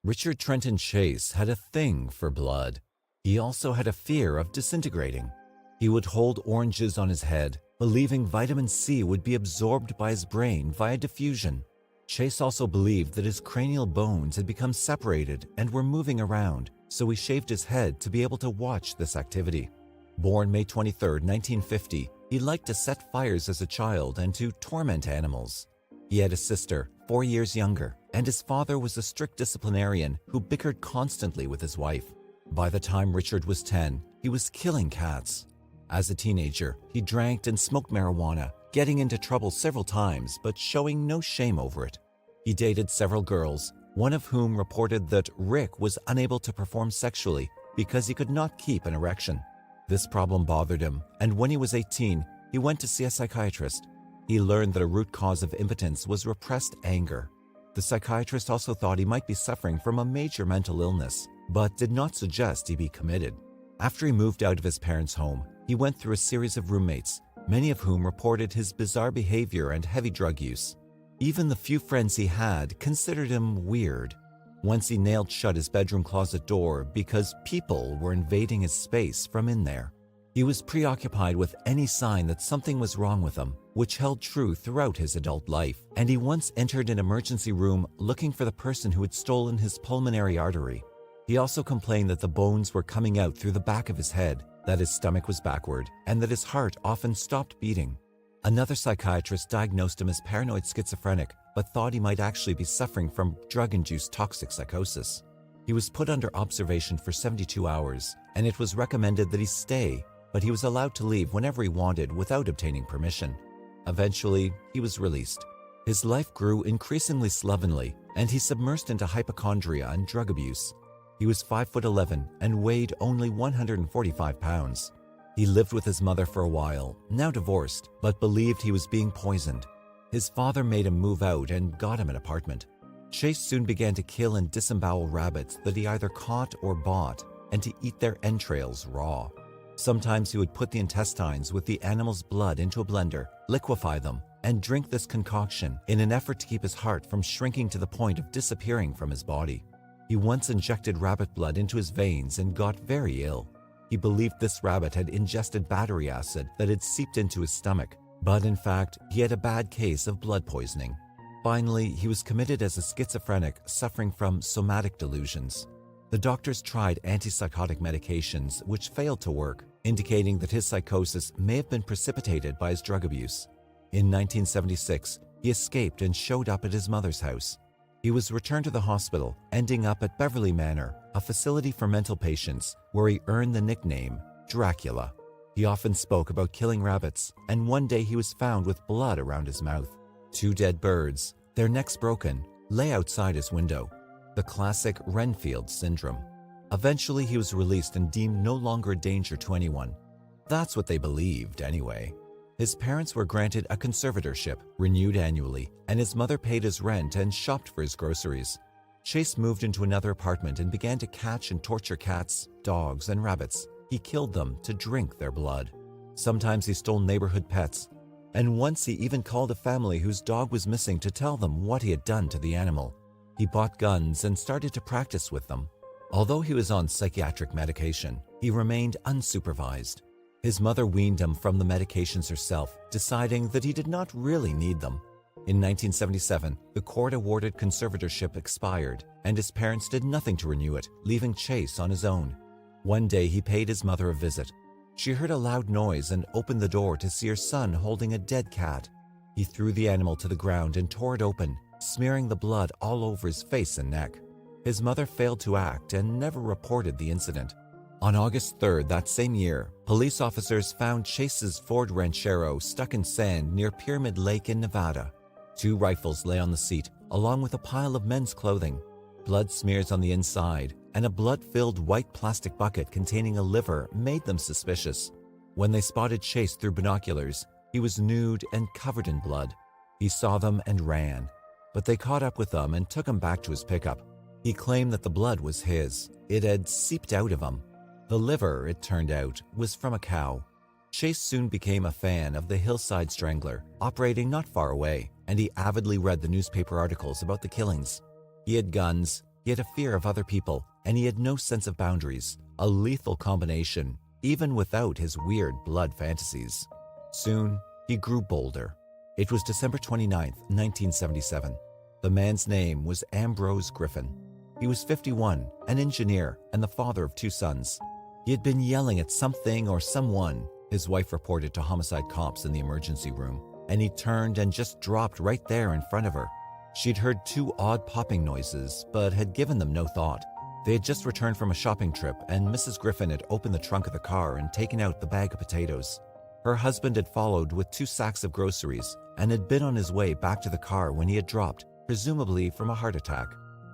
Richard Trenton Chase had a thing for blood. He also had a fear of disintegrating. He would hold oranges on his head, believing vitamin C would be absorbed by his brain via diffusion. Chase also believed that his cranial bones had become separated and were moving around, so he shaved his head to be able to watch this activity. Born May 23, 1950, he liked to set fires as a child and to torment animals. He had a sister, 4 years younger, and his father was a strict disciplinarian who bickered constantly with his wife. By the time Richard was 10, he was killing cats. As a teenager, he drank and smoked marijuana, getting into trouble several times but showing no shame over it. He dated several girls, one of whom reported that Rick was unable to perform sexually because he could not keep an erection. This problem bothered him, and when he was 18, he went to see a psychiatrist. He learned that a root cause of impotence was repressed anger. The psychiatrist also thought he might be suffering from a major mental illness, but did not suggest he be committed. After he moved out of his parents' home, he went through a series of roommates, many of whom reported his bizarre behavior and heavy drug use. Even the few friends he had considered him weird. Once he nailed shut his bedroom closet door because people were invading his space from in there. He was preoccupied with any sign that something was wrong with him, which held true throughout his adult life, and he once entered an emergency room looking for the person who had stolen his pulmonary artery. He also complained that the bones were coming out through the back of his head, that his stomach was backward, and that his heart often stopped beating. Another psychiatrist diagnosed him as paranoid schizophrenic, but thought he might actually be suffering from drug-induced toxic psychosis. He was put under observation for 72 hours, and it was recommended that he stay, but he was allowed to leave whenever he wanted without obtaining permission. Eventually, he was released. His life grew increasingly slovenly, and he submersed into hypochondria and drug abuse. He was 5'11" and weighed only 145 pounds. He lived with his mother for a while, now divorced, but believed he was being poisoned. His father made him move out and got him an apartment. Chase soon began to kill and disembowel rabbits that he either caught or bought, and to eat their entrails raw. Sometimes he would put the intestines with the animal's blood into a blender, liquefy them, and drink this concoction in an effort to keep his heart from shrinking to the point of disappearing from his body. He once injected rabbit blood into his veins and got very ill. He believed this rabbit had ingested battery acid that had seeped into his stomach, but in fact, he had a bad case of blood poisoning. Finally, he was committed as a schizophrenic suffering from somatic delusions. The doctors tried antipsychotic medications which failed to work, indicating that his psychosis may have been precipitated by his drug abuse. In 1976, he escaped and showed up at his mother's house. He was returned to the hospital, ending up at Beverly Manor, a facility for mental patients, where he earned the nickname Dracula. He often spoke about killing rabbits, and one day he was found with blood around his mouth. 2 dead birds, their necks broken, lay outside his window. The classic Renfield syndrome. Eventually, he was released and deemed no longer a danger to anyone. That's what they believed, anyway. His parents were granted a conservatorship, renewed annually, and his mother paid his rent and shopped for his groceries. Chase moved into another apartment and began to catch and torture cats, dogs, and rabbits. He killed them to drink their blood. Sometimes he stole neighborhood pets, and once he even called a family whose dog was missing to tell them what he had done to the animal. He bought guns and started to practice with them. Although he was on psychiatric medication, he remained unsupervised. His mother weaned him from the medications herself, deciding that he did not really need them. In 1977, the court awarded conservatorship expired, and his parents did nothing to renew it, leaving Chase on his own. One day he paid his mother a visit. She heard a loud noise and opened the door to see her son holding a dead cat. He threw the animal to the ground and tore it open, smearing the blood all over his face and neck. His mother failed to act and never reported the incident. On August 3rd that same year, police officers found Chase's Ford Ranchero stuck in sand near Pyramid Lake in Nevada. 2 rifles lay on the seat, along with a pile of men's clothing. Blood smears on the inside, and a blood-filled white plastic bucket containing a liver made them suspicious. When they spotted Chase through binoculars, he was nude and covered in blood. He saw them and ran, but they caught up with him and took him back to his pickup. He claimed that the blood was his. It had seeped out of him. The liver, it turned out, was from a cow. Chase soon became a fan of the Hillside Strangler, operating not far away, and he avidly read the newspaper articles about the killings. He had guns, He had a fear of other people, and he had no sense of boundaries, a lethal combination, even without his weird blood fantasies. Soon, he grew bolder. It was December 29, 1977. The man's name was Ambrose Griffin. He was 51, an engineer, and the father of 2 sons. He had been yelling at something or someone, his wife reported to homicide cops in the emergency room, and he turned and just dropped right there in front of her. She'd heard 2 odd popping noises, but had given them no thought. They had just returned from a shopping trip, and Mrs. Griffin had opened the trunk of the car and taken out the bag of potatoes. Her husband had followed with 2 sacks of groceries and had been on his way back to the car when he had dropped, presumably from a heart attack.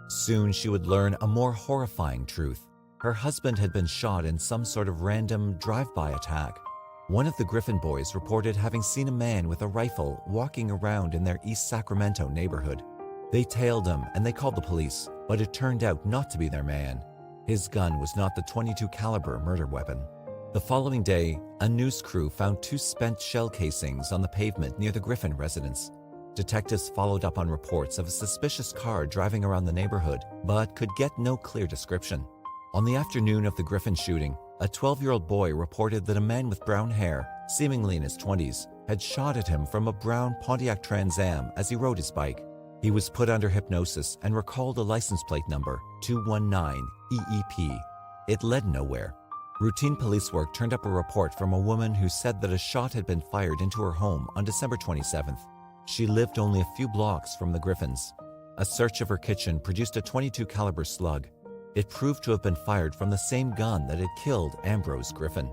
Soon she would learn a more horrifying truth. Her husband had been shot in some sort of random drive-by attack. One of the Griffin boys reported having seen a man with a rifle walking around in their East Sacramento neighborhood. They tailed him and they called the police, but it turned out not to be their man. His gun was not the .22 caliber murder weapon. The following day, a news crew found 2 spent shell casings on the pavement near the Griffin residence. Detectives followed up on reports of a suspicious car driving around the neighborhood, but could get no clear description. On the afternoon of the Griffin shooting, a 12-year-old boy reported that a man with brown hair, seemingly in his 20s, had shot at him from a brown Pontiac Trans Am as he rode his bike. He was put under hypnosis and recalled a license plate number, 219 EEP. It led nowhere. Routine police work turned up a report from a woman who said that a shot had been fired into her home on December 27th. She lived only a few blocks from the Griffins. A search of her kitchen produced a .22 caliber slug. It proved to have been fired from the same gun that had killed Ambrose Griffin.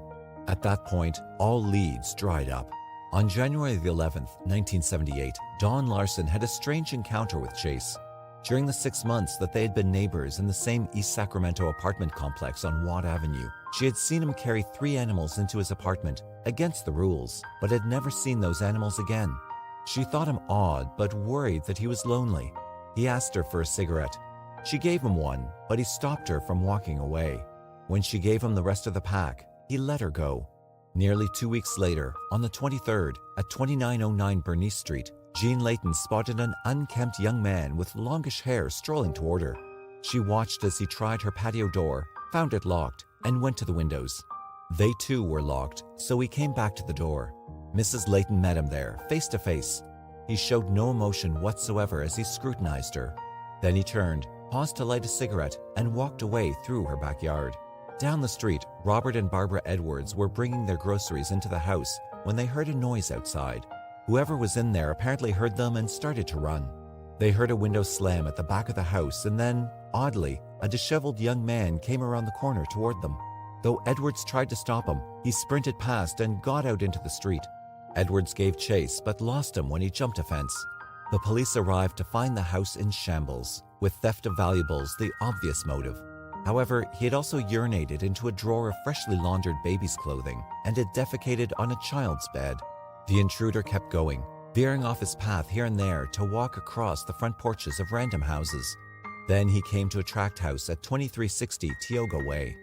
At that point, all leads dried up. On January the 11th, 1978, Dawn Larson had a strange encounter with Chase. During the 6 months that they had been neighbors in the same East Sacramento apartment complex on Watt Avenue, she had seen him carry 3 animals into his apartment, against the rules, but had never seen those animals again. She thought him odd, but worried that he was lonely. He asked her for a cigarette. She gave him one, but he stopped her from walking away. When she gave him the rest of the pack, he let her go. Nearly 2 weeks later, on the 23rd, at 2909 Bernice Street, Jean Layton spotted an unkempt young man with longish hair strolling toward her. She watched as he tried her patio door, found it locked, and went to the windows. They too were locked, so he came back to the door. Mrs. Layton met him there, face to face. He showed no emotion whatsoever as he scrutinized her. Then he turned, paused to light a cigarette, and walked away through her backyard. Down the street, Robert and Barbara Edwards were bringing their groceries into the house when they heard a noise outside. Whoever was in there apparently heard them and started to run. They heard a window slam at the back of the house, and then, oddly, a disheveled young man came around the corner toward them. Though Edwards tried to stop him, he sprinted past and got out into the street. Edwards gave chase but lost him when he jumped a fence. The police arrived to find the house in shambles, with theft of valuables the obvious motive. However, he had also urinated into a drawer of freshly laundered baby's clothing and had defecated on a child's bed. The intruder kept going, veering off his path here and there to walk across the front porches of random houses. Then he came to a tract house at 2360 Tioga Way.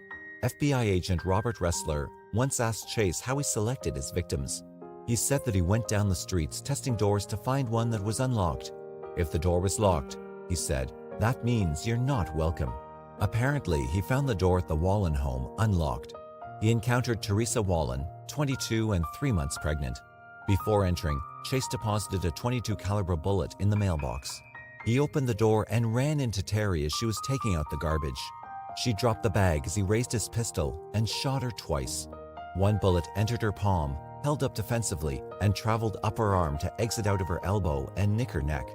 FBI agent Robert Ressler once asked Chase how he selected his victims. He said that he went down the streets testing doors to find one that was unlocked. If the door was locked, he said, that means you're not welcome. Apparently, he found the door at the Wallen home unlocked. He encountered Teresa Wallen, 22 and 3 months pregnant. Before entering, Chase deposited a .22 caliber bullet in the mailbox. He opened the door and ran into Terry as she was taking out the garbage. She dropped the bag as he raised his pistol and shot her twice. One bullet entered her palm, held up defensively, and traveled up her arm to exit out of her elbow and nick her neck.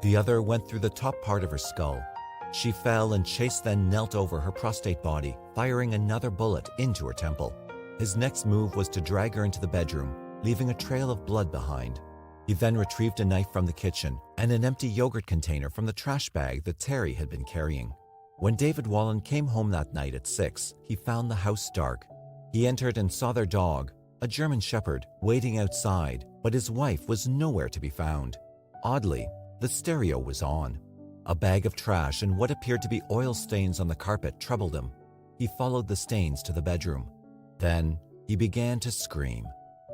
The other went through the top part of her skull. She fell and Chase then knelt over her prostrate body, firing another bullet into her temple. His next move was to drag her into the bedroom, leaving a trail of blood behind. He then retrieved a knife from the kitchen and an empty yogurt container from the trash bag that Terry had been carrying. When David Wallen came home that night at 6, he found the house dark. He entered and saw their dog, a German Shepherd, waiting outside, but his wife was nowhere to be found. Oddly, the stereo was on. A bag of trash and what appeared to be oil stains on the carpet troubled him. He followed the stains to the bedroom. Then, he began to scream.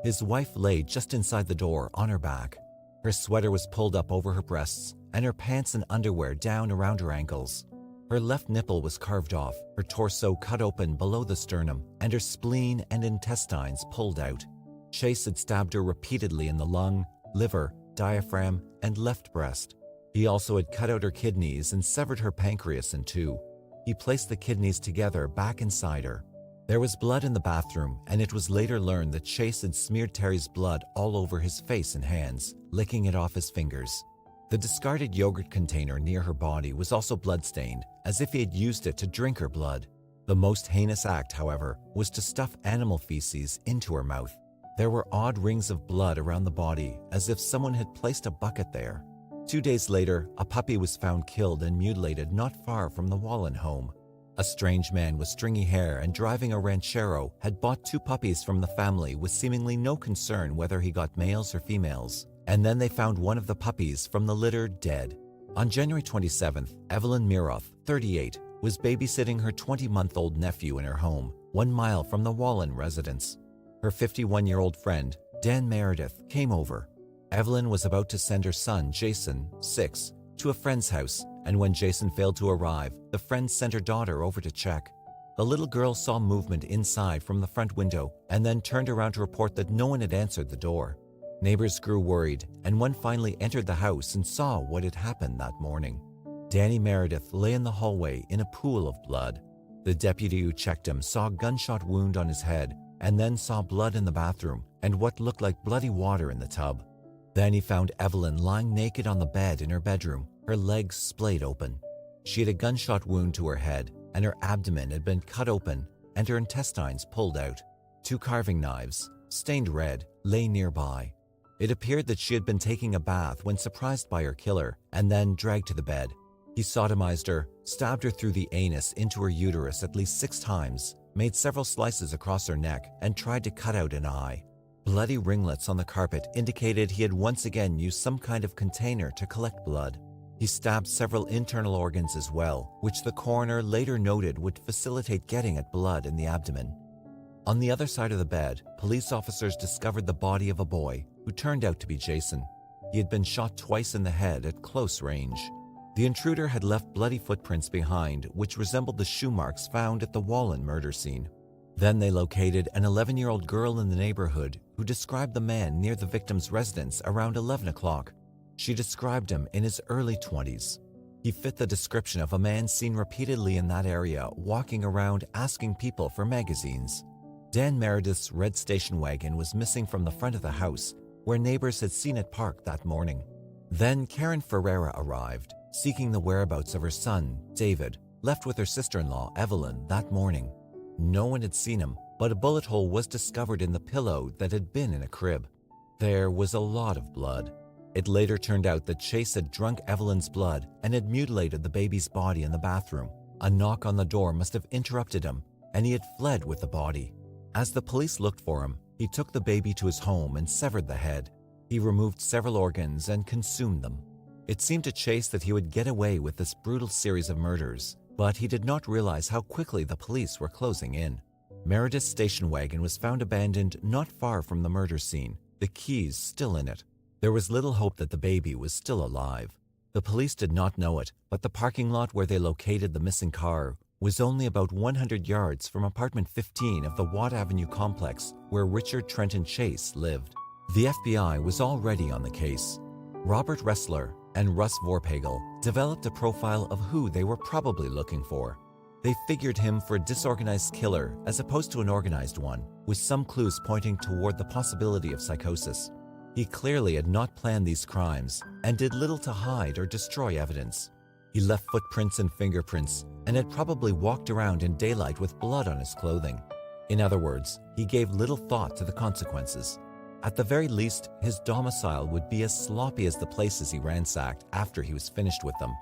His wife lay just inside the door on her back. Her sweater was pulled up over her breasts and her pants and underwear down around her ankles. Her left nipple was carved off, her torso cut open below the sternum, and her spleen and intestines pulled out. Chase had stabbed her repeatedly in the lung, liver, diaphragm, and left breast. He also had cut out her kidneys and severed her pancreas in two. He placed the kidneys together back inside her. There was blood in the bathroom, and it was later learned that Chase had smeared Terry's blood all over his face and hands, licking it off his fingers. The discarded yogurt container near her body was also blood-stained, as if he had used it to drink her blood. The most heinous act, however, was to stuff animal feces into her mouth. There were odd rings of blood around the body, as if someone had placed a bucket there. 2 days later, a puppy was found killed and mutilated not far from the Wallen home. A strange man with stringy hair and driving a ranchero had bought 2 puppies from the family with seemingly no concern whether he got males or females, and then they found one of the puppies from the litter dead. On January 27th, Evelyn Miroth, 38, was babysitting her 20-month-old nephew in her home, 1 mile from the Wallen residence. Her 51-year-old friend, Dan Meredith, came over. Evelyn was about to send her son, Jason, 6, to a friend's house, and when Jason failed to arrive, the friend sent her daughter over to check. The little girl saw movement inside from the front window and then turned around to report that no one had answered the door. Neighbors grew worried, and one finally entered the house and saw what had happened that morning. Danny Meredith lay in the hallway in a pool of blood. The deputy who checked him saw a gunshot wound on his head and then saw blood in the bathroom and what looked like bloody water in the tub. Then he found Evelyn lying naked on the bed in her bedroom, her legs splayed open. She had a gunshot wound to her head, and her abdomen had been cut open and her intestines pulled out. 2 carving knives, stained red, lay nearby. It appeared that she had been taking a bath when surprised by her killer and then dragged to the bed. He sodomized her, stabbed her through the anus into her uterus at least 6 times, made several slices across her neck, and tried to cut out an eye. Bloody ringlets on the carpet indicated he had once again used some kind of container to collect blood. He stabbed several internal organs as well, which the coroner later noted would facilitate getting at blood in the abdomen. On the other side of the bed, police officers discovered the body of a boy who turned out to be Jason. He had been shot twice in the head at close range. The intruder had left bloody footprints behind, which resembled the shoe marks found at the Wallen murder scene. Then they located an 11-year-old girl in the neighborhood who described the man near the victim's residence around 11 o'clock. She described him in his early 20s. He fit the description of a man seen repeatedly in that area, walking around asking people for magazines. Dan Meredith's red station wagon was missing from the front of the house, where neighbors had seen it parked that morning. Then Karen Ferreira arrived, seeking the whereabouts of her son, David, left with her sister-in-law, Evelyn, that morning. No one had seen him, but a bullet hole was discovered in the pillow that had been in a crib. There was a lot of blood. It later turned out that Chase had drunk Evelyn's blood and had mutilated the baby's body in the bathroom. A knock on the door must have interrupted him, and he had fled with the body. As the police looked for him, he took the baby to his home and severed the head. He removed several organs and consumed them. It seemed to Chase that he would get away with this brutal series of murders, but he did not realize how quickly the police were closing in. Meredith's station wagon was found abandoned not far from the murder scene, the keys still in it. There was little hope that the baby was still alive. The police did not know it, but the parking lot where they located the missing car was only about 100 yards from apartment 15 of the Watt Avenue complex where Richard Trenton Chase lived. The FBI was already on the case. Robert Ressler and Russ Vorpagel developed a profile of who they were probably looking for. They figured him for a disorganized killer as opposed to an organized one, with some clues pointing toward the possibility of psychosis. He clearly had not planned these crimes and did little to hide or destroy evidence. He left footprints and fingerprints and had probably walked around in daylight with blood on his clothing. In other words, he gave little thought to the consequences. At the very least, his domicile would be as sloppy as the places he ransacked after he was finished with them.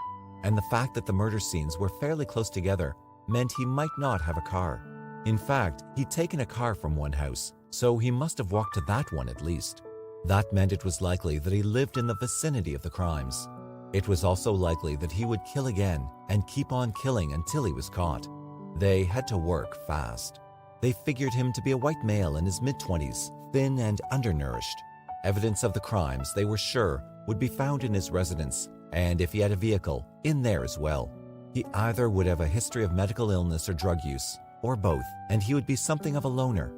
And the fact that the murder scenes were fairly close together meant he might not have a car. In fact, he'd taken a car from one house, so he must have walked to that one at least. That meant it was likely that he lived in the vicinity of the crimes. It was also likely that he would kill again and keep on killing until he was caught. They had to work fast. They figured him to be a white male in his mid-20s, thin and undernourished. Evidence of the crimes, they were sure, would be found in his residence, and if he had a vehicle, in there as well. He either would have a history of medical illness or drug use, or both, and he would be something of a loner.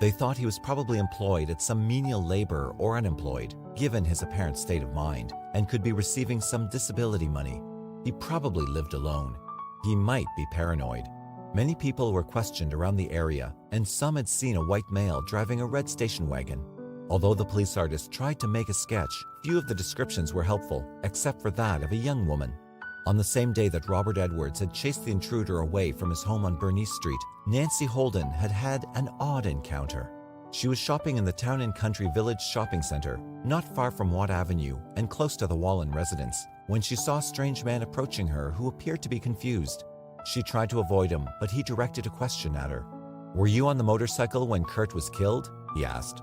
They thought he was probably employed at some menial labor or unemployed, given his apparent state of mind, and could be receiving some disability money. He probably lived alone. He might be paranoid. Many people were questioned around the area, and some had seen a white male driving a red station wagon. Although the police artist tried to make a sketch, few of the descriptions were helpful, except for that of a young woman. On the same day that Robert Edwards had chased the intruder away from his home on Bernice Street, Nancy Holden had had an odd encounter. She was shopping in the Town and Country Village shopping center, not far from Watt Avenue and close to the Wallen residence, when she saw a strange man approaching her who appeared to be confused. She tried to avoid him, but he directed a question at her. "Were you on the motorcycle when Kurt was killed?" he asked.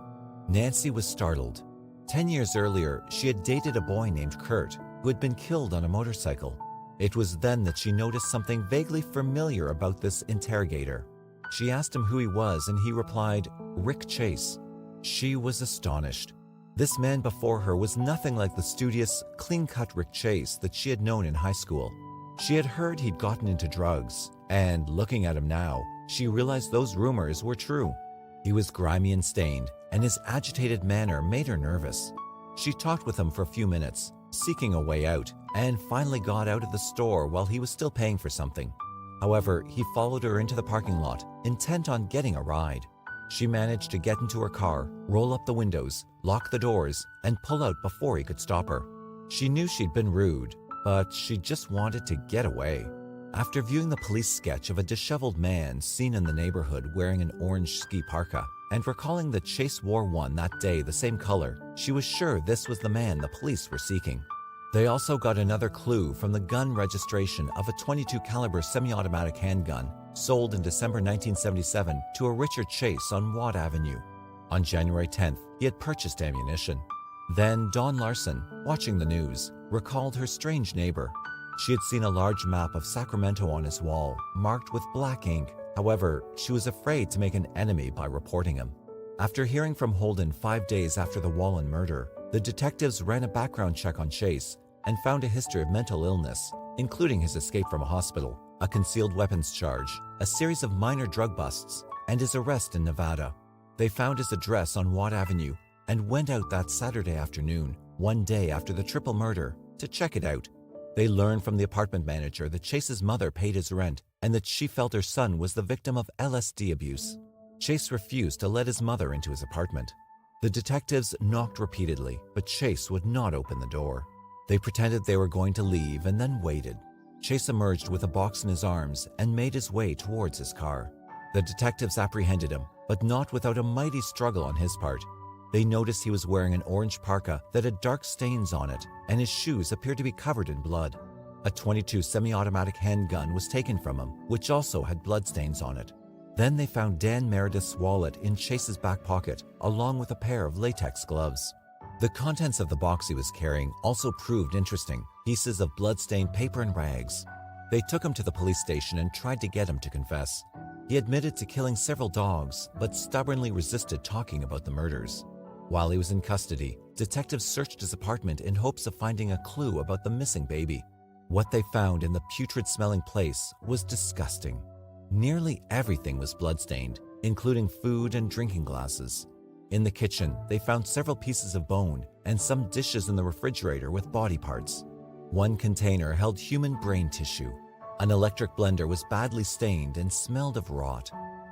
Nancy was startled. 10 years earlier, she had dated a boy named Kurt, who had been killed on a motorcycle. It was then that she noticed something vaguely familiar about this interrogator. She asked him who he was, and he replied, "Rick Chase." She was astonished. This man before her was nothing like the studious, clean-cut Rick Chase that she had known in high school. She had heard he'd gotten into drugs, and looking at him now, she realized those rumors were true. He was grimy and stained, and his agitated manner made her nervous. She talked with him for a few minutes, seeking a way out, and finally got out of the store while he was still paying for something. However, he followed her into the parking lot, intent on getting a ride. She managed to get into her car, roll up the windows, lock the doors, and pull out before he could stop her. She knew she'd been rude, but she just wanted to get away. After viewing the police sketch of a disheveled man seen in the neighborhood wearing an orange ski parka, and recalling that Chase wore one that day the same color, she was sure this was the man the police were seeking. They also got another clue from the gun registration of a .22 caliber semi-automatic handgun sold in December 1977 to a Richard Chase on Watt Avenue. On January 10th, he had purchased ammunition. Then Dawn Larson, watching the news, recalled her strange neighbor. She had seen a large map of Sacramento on his wall, marked with black ink. However, she was afraid to make an enemy by reporting him. After hearing from Holden 5 days after the Wallen murder, the detectives ran a background check on Chase and found a history of mental illness, including his escape from a hospital, a concealed weapons charge, a series of minor drug busts, and his arrest in Nevada. They found his address on Watt Avenue and went out that Saturday afternoon, one day after the triple murder, to check it out. They learned from the apartment manager that Chase's mother paid his rent and that she felt her son was the victim of LSD abuse. Chase refused to let his mother into his apartment. The detectives knocked repeatedly, but Chase would not open the door. They pretended they were going to leave and then waited. Chase emerged with a box in his arms and made his way towards his car. The detectives apprehended him, but not without a mighty struggle on his part. They noticed he was wearing an orange parka that had dark stains on it, and his shoes appeared to be covered in blood. A .22 semi-automatic handgun was taken from him, which also had bloodstains on it. Then they found Dan Meredith's wallet in Chase's back pocket, along with a pair of latex gloves. The contents of the box he was carrying also proved interesting, pieces of blood-stained paper and rags. They took him to the police station and tried to get him to confess. He admitted to killing several dogs, but stubbornly resisted talking about the murders. While he was in custody, detectives searched his apartment in hopes of finding a clue about the missing baby. What they found in the putrid-smelling place was disgusting. Nearly everything was bloodstained, including food and drinking glasses. In the kitchen, they found several pieces of bone and some dishes in the refrigerator with body parts. One container held human brain tissue. An electric blender was badly stained and smelled of rot.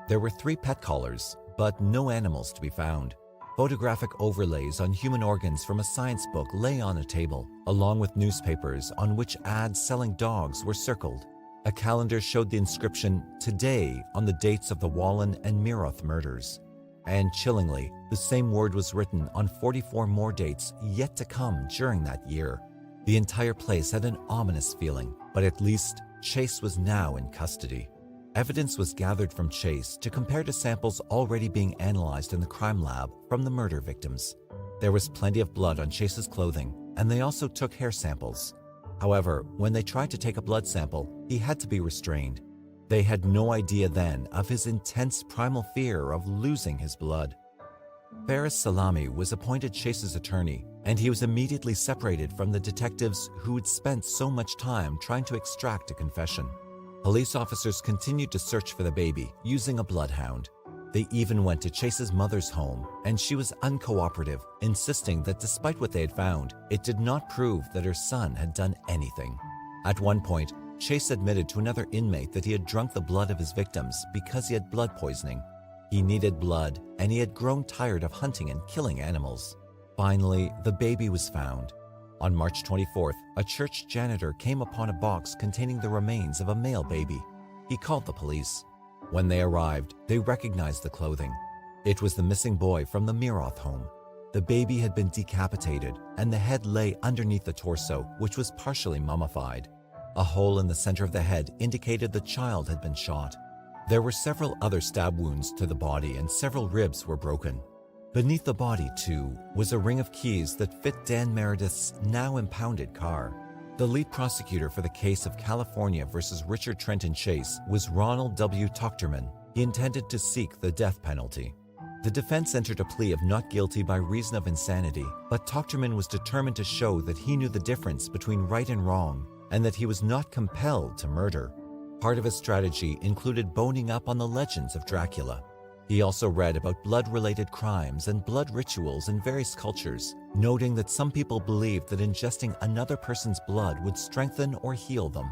There were 3 pet collars, but no animals to be found. Photographic overlays on human organs from a science book lay on a table, along with newspapers on which ads selling dogs were circled. A calendar showed the inscription "Today" on the dates of the Wallen and Miroth murders. And chillingly, the same word was written on 44 more dates yet to come during that year. The entire place had an ominous feeling, but at least Chase was now in custody. Evidence was gathered from Chase to compare to samples already being analyzed in the crime lab from the murder victims. There was plenty of blood on Chase's clothing, and they also took hair samples. However, when they tried to take a blood sample, he had to be restrained. They had no idea then of his intense primal fear of losing his blood. Faris Salami was appointed Chase's attorney, and he was immediately separated from the detectives who had spent so much time trying to extract a confession. Police officers continued to search for the baby using a bloodhound. They even went to Chase's mother's home, and she was uncooperative, insisting that despite what they had found, it did not prove that her son had done anything. At one point, Chase admitted to another inmate that he had drunk the blood of his victims because he had blood poisoning. He needed blood, and he had grown tired of hunting and killing animals. Finally, the baby was found. On March 24th, a church janitor came upon a box containing the remains of a male baby. He called the police. When they arrived, they recognized the clothing. It was the missing boy from the Miroth home. The baby had been decapitated, and the head lay underneath the torso, which was partially mummified. A hole in the center of the head indicated the child had been shot. There were several other stab wounds to the body, and several ribs were broken. Beneath the body, too, was a ring of keys that fit Dan Meredith's now impounded car. The lead prosecutor for the case of California versus Richard Trenton Chase was Ronald W. Tuchterman. He intended to seek the death penalty. The defense entered a plea of not guilty by reason of insanity, but Tuchterman was determined to show that he knew the difference between right and wrong, and that he was not compelled to murder. Part of his strategy included boning up on the legends of Dracula. He also read about blood-related crimes and blood rituals in various cultures, noting that some people believed that ingesting another person's blood would strengthen or heal them.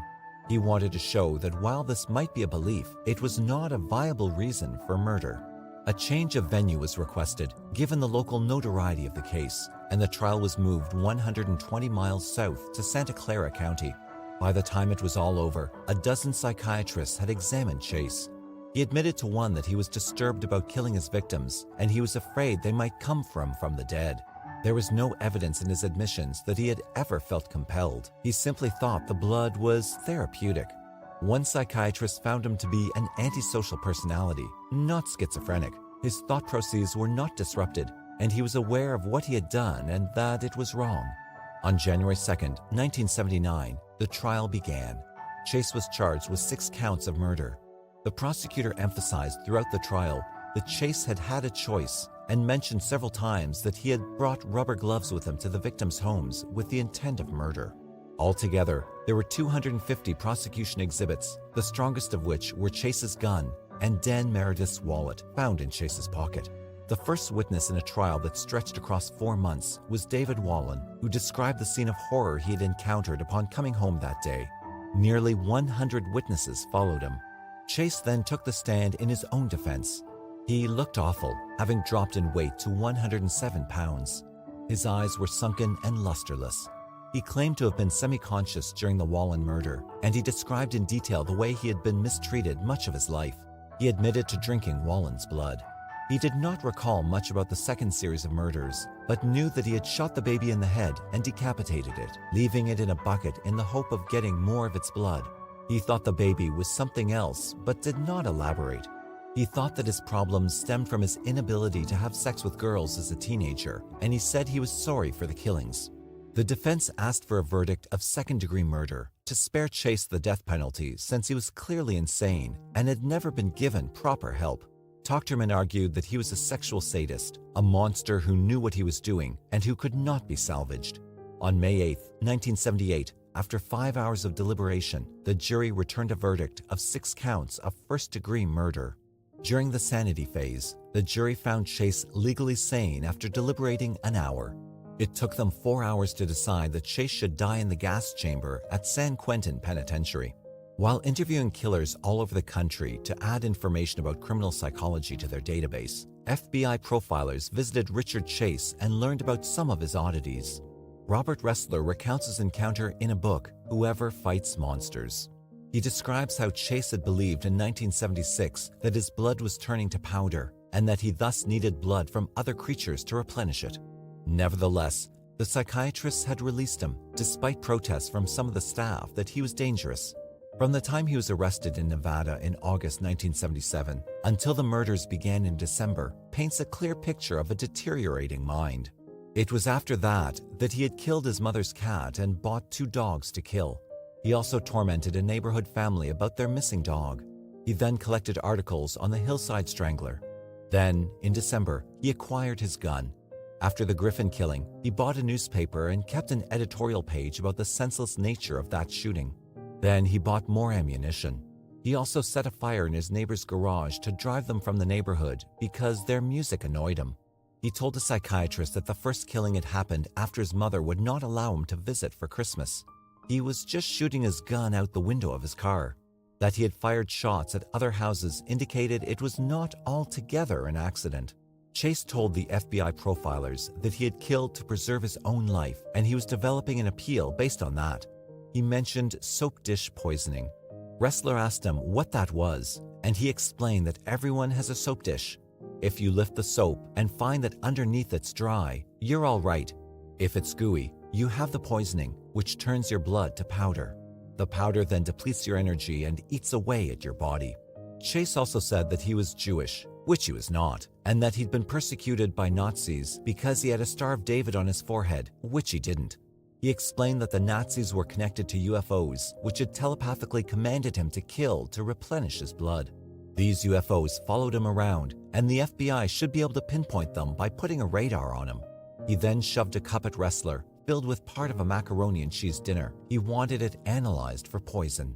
He wanted to show that while this might be a belief, it was not a viable reason for murder. A change of venue was requested, given the local notoriety of the case, and the trial was moved 120 miles south to Santa Clara County. By the time it was all over, a dozen psychiatrists had examined Chase. He admitted to one that he was disturbed about killing his victims, and he was afraid they might come from the dead. There was no evidence in his admissions that he had ever felt compelled. He simply thought the blood was therapeutic. One psychiatrist found him to be an antisocial personality, not schizophrenic. His thought processes were not disrupted, and he was aware of what he had done and that it was wrong. On January 2, 1979, the trial began. Chase was charged with 6 counts of murder. The prosecutor emphasized throughout the trial that Chase had had a choice and mentioned several times that he had brought rubber gloves with him to the victims' homes with the intent of murder. Altogether, there were 250 prosecution exhibits, the strongest of which were Chase's gun and Dan Meredith's wallet found in Chase's pocket. The first witness in a trial that stretched across 4 months was David Wallen, who described the scene of horror he had encountered upon coming home that day. Nearly 100 witnesses followed him. Chase then took the stand in his own defense. He looked awful, having dropped in weight to 107 pounds. His eyes were sunken and lusterless. He claimed to have been semi-conscious during the Wallen murder, and he described in detail the way he had been mistreated much of his life. He admitted to drinking Wallen's blood. He did not recall much about the second series of murders, but knew that he had shot the baby in the head and decapitated it, leaving it in a bucket in the hope of getting more of its blood. He thought the baby was something else, but did not elaborate. He thought that his problems stemmed from his inability to have sex with girls as a teenager, and he said he was sorry for the killings. The defense asked for a verdict of second-degree murder to spare Chase the death penalty since he was clearly insane and had never been given proper help. Tuchterman argued that he was a sexual sadist, a monster who knew what he was doing and who could not be salvaged. On May 8, 1978, after 5 hours of deliberation, the jury returned a verdict of 6 counts of first-degree murder. During the sanity phase, the jury found Chase legally sane after deliberating an hour. It took them 4 hours to decide that Chase should die in the gas chamber at San Quentin Penitentiary. While interviewing killers all over the country to add information about criminal psychology to their database, FBI profilers visited Richard Chase and learned about some of his oddities. Robert Ressler recounts his encounter in a book, Whoever Fights Monsters. He describes how Chase had believed in 1976 that his blood was turning to powder and that he thus needed blood from other creatures to replenish it. Nevertheless, the psychiatrists had released him, despite protests from some of the staff that he was dangerous. From the time he was arrested in Nevada in August 1977 until the murders began in December paints a clear picture of a deteriorating mind. It was after that he had killed his mother's cat and bought 2 dogs to kill. He also tormented a neighborhood family about their missing dog. He then collected articles on the Hillside Strangler. Then, in December, he acquired his gun. After the Griffin killing, he bought a newspaper and kept an editorial page about the senseless nature of that shooting. Then he bought more ammunition. He also set a fire in his neighbor's garage to drive them from the neighborhood because their music annoyed him. He told a psychiatrist that the first killing had happened after his mother would not allow him to visit for Christmas. He was just shooting his gun out the window of his car. That he had fired shots at other houses indicated it was not altogether an accident. Chase told the FBI profilers that he had killed to preserve his own life, and he was developing an appeal based on that. He mentioned soap dish poisoning. Ressler asked him what that was, and he explained that everyone has a soap dish. If you lift the soap and find that underneath it's dry, you're all right. If it's gooey, you have the poisoning, which turns your blood to powder. The powder then depletes your energy and eats away at your body. Chase also said that he was Jewish, which he was not, and that he'd been persecuted by Nazis because he had a Star of David on his forehead, which he didn't. He explained that the Nazis were connected to UFOs, which had telepathically commanded him to kill to replenish his blood. These UFOs followed him around, and the FBI should be able to pinpoint them by putting a radar on him. He then shoved a cup at Ressler, filled with part of a macaroni and cheese dinner. He wanted it analyzed for poison.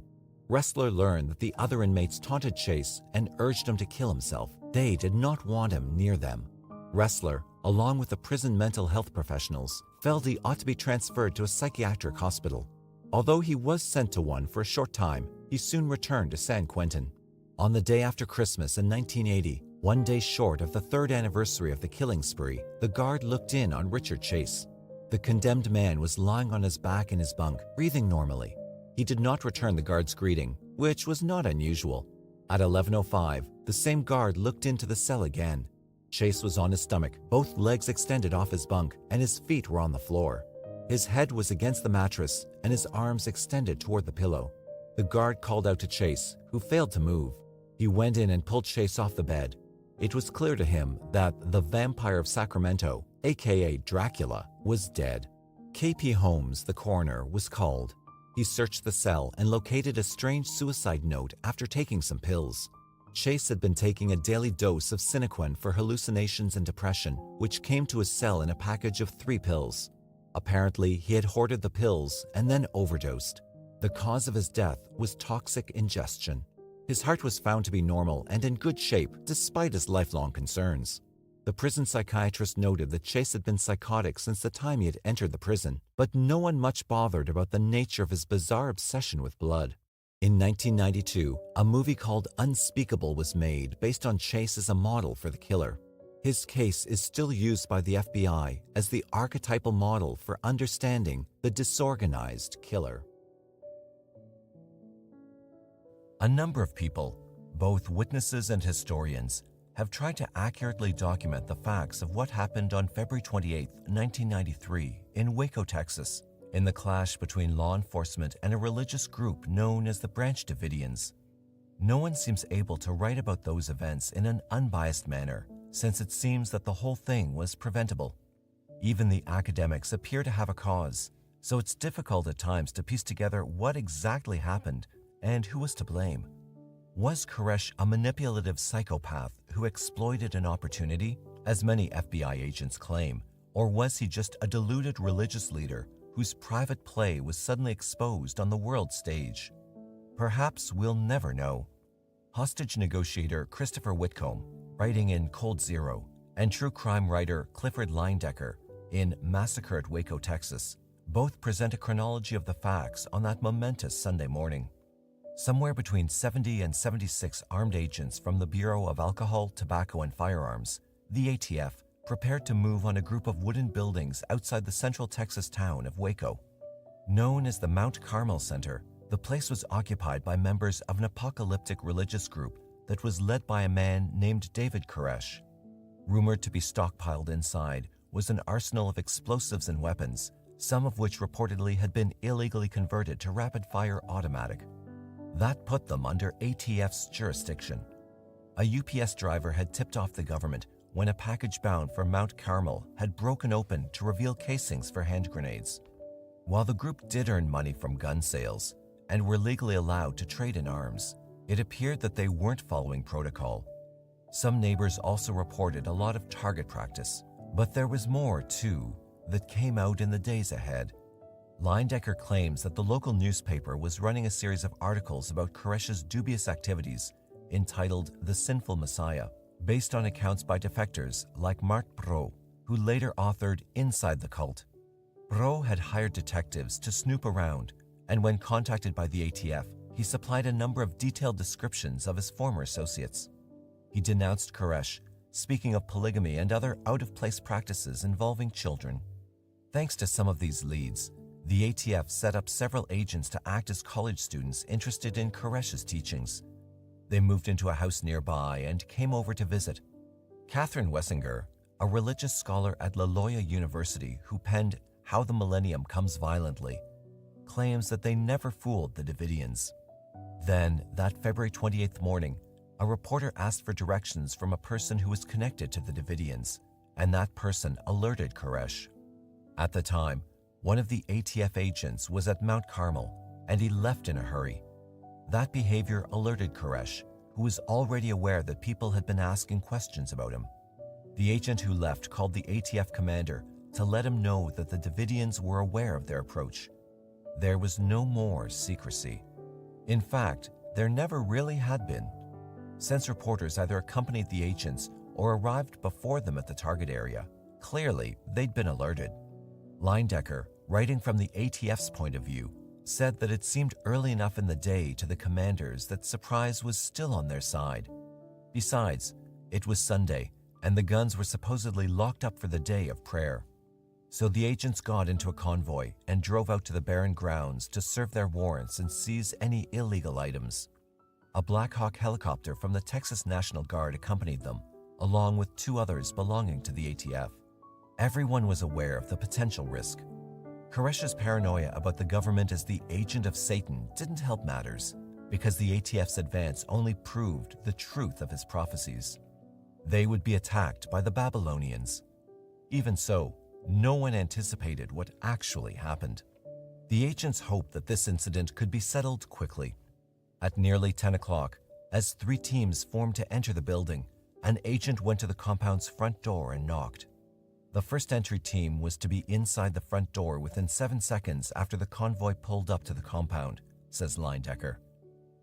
Ressler learned that the other inmates taunted Chase and urged him to kill himself. They did not want him near them. Ressler, along with the prison mental health professionals, felt he ought to be transferred to a psychiatric hospital. Although he was sent to one for a short time, he soon returned to San Quentin. On the day after Christmas in 1980, one day short of the third anniversary of the killing spree, the guard looked in on Richard Chase. The condemned man was lying on his back in his bunk, breathing normally. He did not return the guard's greeting, which was not unusual. At 11:05, the same guard looked into the cell again. Chase was on his stomach, both legs extended off his bunk, and his feet were on the floor. His head was against the mattress, and his arms extended toward the pillow. The guard called out to Chase, who failed to move. He went in and pulled Chase off the bed. It was clear to him that the vampire of Sacramento, aka Dracula, was dead. K.P. Holmes, the coroner, was called. He searched the cell and located a strange suicide note after taking some pills. Chase had been taking a daily dose of Sinequin for hallucinations and depression, which came to his cell in a package of 3 pills. Apparently, he had hoarded the pills and then overdosed. The cause of his death was toxic ingestion. His heart was found to be normal and in good shape despite his lifelong concerns. The prison psychiatrist noted that Chase had been psychotic since the time he had entered the prison, but no one much bothered about the nature of his bizarre obsession with blood. In 1992, a movie called Unspeakable was made based on Chase as a model for the killer. His case is still used by the FBI as the archetypal model for understanding the disorganized killer. A number of people, both witnesses and historians, have tried to accurately document the facts of what happened on February 28, 1993, in Waco, Texas, in the clash between law enforcement and a religious group known as the Branch Davidians. No one seems able to write about those events in an unbiased manner, since it seems that the whole thing was preventable. Even the academics appear to have a cause, so it's difficult at times to piece together what exactly happened and who was to blame. Was Koresh a manipulative psychopath who exploited an opportunity, as many FBI agents claim, or was he just a deluded religious leader whose private play was suddenly exposed on the world stage? Perhaps we'll never know. Hostage negotiator Christopher Whitcomb, writing in Cold Zero, and true crime writer Clifford Leyendecker in Massacre at Waco, Texas, both present a chronology of the facts on that momentous Sunday morning. Somewhere between 70 and 76 armed agents from the Bureau of Alcohol, Tobacco, and Firearms, the ATF, prepared to move on a group of wooden buildings outside the central Texas town of Waco. Known as the Mount Carmel Center, the place was occupied by members of an apocalyptic religious group that was led by a man named David Koresh. Rumored to be stockpiled inside was an arsenal of explosives and weapons, some of which reportedly had been illegally converted to rapid-fire automatic. That put them under ATF's jurisdiction. A UPS driver had tipped off the government when a package bound for Mount Carmel had broken open to reveal casings for hand grenades. While the group did earn money from gun sales and were legally allowed to trade in arms, it appeared that they weren't following protocol. Some neighbors also reported a lot of target practice, but there was more, too, that came out in the days ahead. Leyendecker claims that the local newspaper was running a series of articles about Koresh's dubious activities entitled The Sinful Messiah, based on accounts by defectors like Mark Bro, who later authored Inside the Cult. Bro had hired detectives to snoop around, and when contacted by the ATF, he supplied a number of detailed descriptions of his former associates. He denounced Koresh, speaking of polygamy and other out-of-place practices involving children. Thanks to some of these leads, the ATF set up several agents to act as college students interested in Koresh's teachings. They moved into a house nearby and came over to visit. Catherine Wessinger, a religious scholar at La Loyola University who penned How the Millennium Comes Violently, claims that they never fooled the Davidians. Then, that February 28th morning, a reporter asked for directions from a person who was connected to the Davidians, and that person alerted Koresh. At the time, one of the ATF agents was at Mount Carmel, and he left in a hurry. That behavior alerted Koresh, who was already aware that people had been asking questions about him. The agent who left called the ATF commander to let him know that the Davidians were aware of their approach. There was no more secrecy. In fact, there never really had been. Since reporters either accompanied the agents or arrived before them at the target area, clearly they'd been alerted. Leyendecker, writing from the ATF's point of view, said that it seemed early enough in the day to the commanders that surprise was still on their side. Besides, it was Sunday, and the guns were supposedly locked up for the day of prayer. So the agents got into a convoy and drove out to the barren grounds to serve their warrants and seize any illegal items. A Black Hawk helicopter from the Texas National Guard accompanied them, along with 2 others belonging to the ATF. Everyone was aware of the potential risk. Koresh's paranoia about the government as the agent of Satan didn't help matters, because the ATF's advance only proved the truth of his prophecies. They would be attacked by the Babylonians. Even so, no one anticipated what actually happened. The agents hoped that this incident could be settled quickly. At nearly 10 o'clock, as 3 teams formed to enter the building, an agent went to the compound's front door and knocked. The first entry team was to be inside the front door within 7 seconds after the convoy pulled up to the compound, says Leyendecker.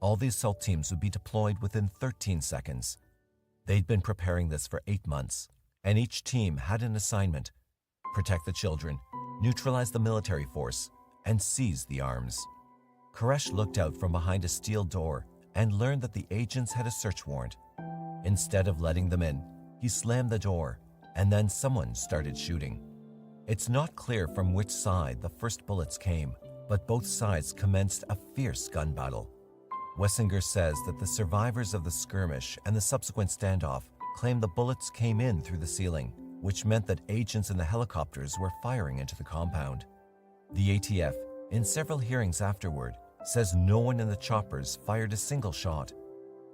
All the assault teams would be deployed within 13 seconds. They'd been preparing this for 8 months, and each team had an assignment: protect the children, neutralize the military force, and seize the arms. Koresh looked out from behind a steel door and learned that the agents had a search warrant. Instead of letting them in, he slammed the door, and then someone started shooting. It's not clear from which side the first bullets came, but both sides commenced a fierce gun battle. Wessinger says that the survivors of the skirmish and the subsequent standoff claim the bullets came in through the ceiling, which meant that agents in the helicopters were firing into the compound. The ATF, in several hearings afterward, says no one in the choppers fired a single shot.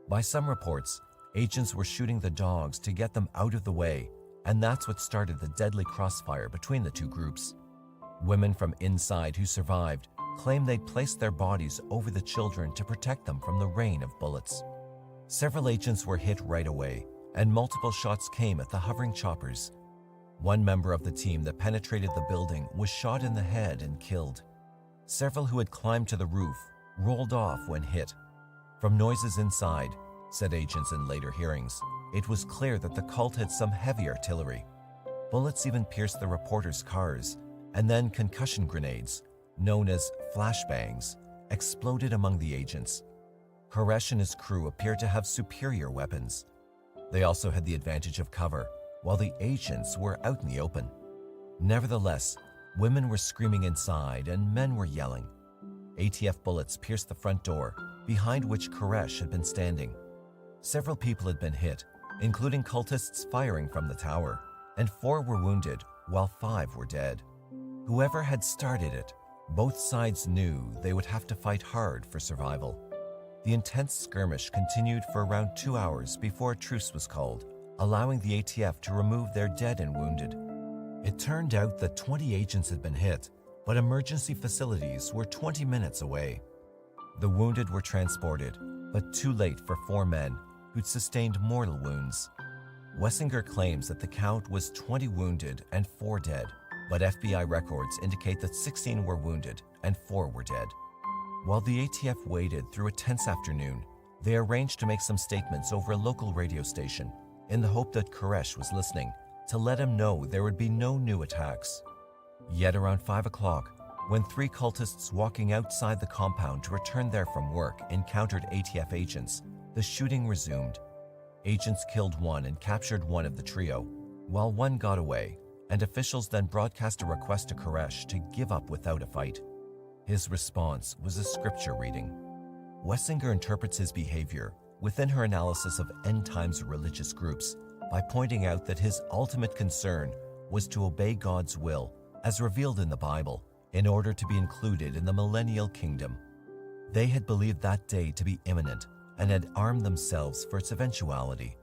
By some reports, agents were shooting the dogs to get them out of the way, and that's what started the deadly crossfire between the 2 groups. Women from inside who survived claim they'd placed their bodies over the children to protect them from the rain of bullets. Several agents were hit right away, and multiple shots came at the hovering choppers. One member of the team that penetrated the building was shot in the head and killed. Several who had climbed to the roof rolled off when hit. From noises inside, said agents in later hearings, it was clear that the cult had some heavy artillery. Bullets even pierced the reporters' cars, and then concussion grenades, known as flashbangs, exploded among the agents. Koresh and his crew appeared to have superior weapons. They also had the advantage of cover, while the agents were out in the open. Nevertheless, women were screaming inside and men were yelling. ATF bullets pierced the front door, behind which Koresh had been standing. Several people had been hit, including cultists firing from the tower, and 4 were wounded, while 5 were dead. Whoever had started it, both sides knew they would have to fight hard for survival. The intense skirmish continued for around 2 hours before a truce was called, allowing the ATF to remove their dead and wounded. It turned out that 20 agents had been hit, but emergency facilities were 20 minutes away. The wounded were transported, but too late for 4 men, who'd sustained mortal wounds. Wessinger claims that the count was 20 wounded and 4 dead, but FBI records indicate that 16 were wounded and 4 were dead. While the ATF waited through a tense afternoon, they arranged to make some statements over a local radio station in the hope that Koresh was listening to let him know there would be no new attacks. Yet around 5 o'clock, when 3 cultists walking outside the compound to return there from work encountered ATF agents, the shooting resumed. Agents killed one and captured one of the trio, while one got away, and officials then broadcast a request to Koresh to give up without a fight. His response was a scripture reading. Wessinger interprets his behavior within her analysis of end-times religious groups by pointing out that his ultimate concern was to obey God's will, as revealed in the Bible, in order to be included in the millennial kingdom. They had believed that day to be imminent and had armed themselves for its eventuality.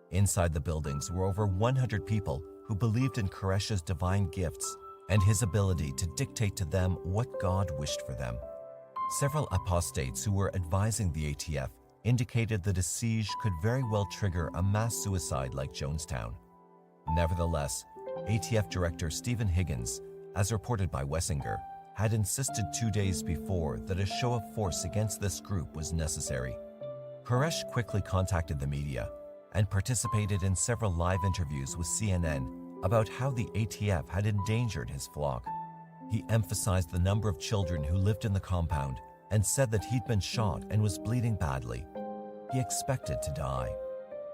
Inside the buildings were over 100 people who believed in Koresh's divine gifts and his ability to dictate to them what God wished for them. Several apostates who were advising the ATF indicated that a siege could very well trigger a mass suicide like Jonestown. Nevertheless, ATF Director Stephen Higgins, as reported by Wessinger, had insisted 2 days before that a show of force against this group was necessary. Koresh quickly contacted the media and participated in several live interviews with CNN about how the ATF had endangered his flock. He emphasized the number of children who lived in the compound and said that he'd been shot and was bleeding badly. He expected to die.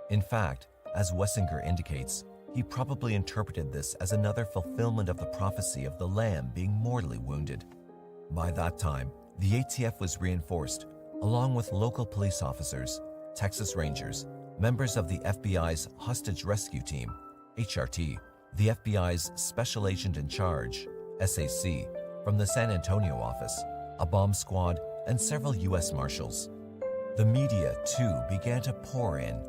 In fact, as Wessinger indicates, he probably interpreted this as another fulfillment of the prophecy of the Lamb being mortally wounded. By that time, the ATF was reinforced, along with local police officers, Texas Rangers, members of the FBI's Hostage Rescue Team, HRT, the FBI's Special Agent in Charge, SAC, from the San Antonio office, a bomb squad, and several U.S. Marshals. The media, too, began to pour in.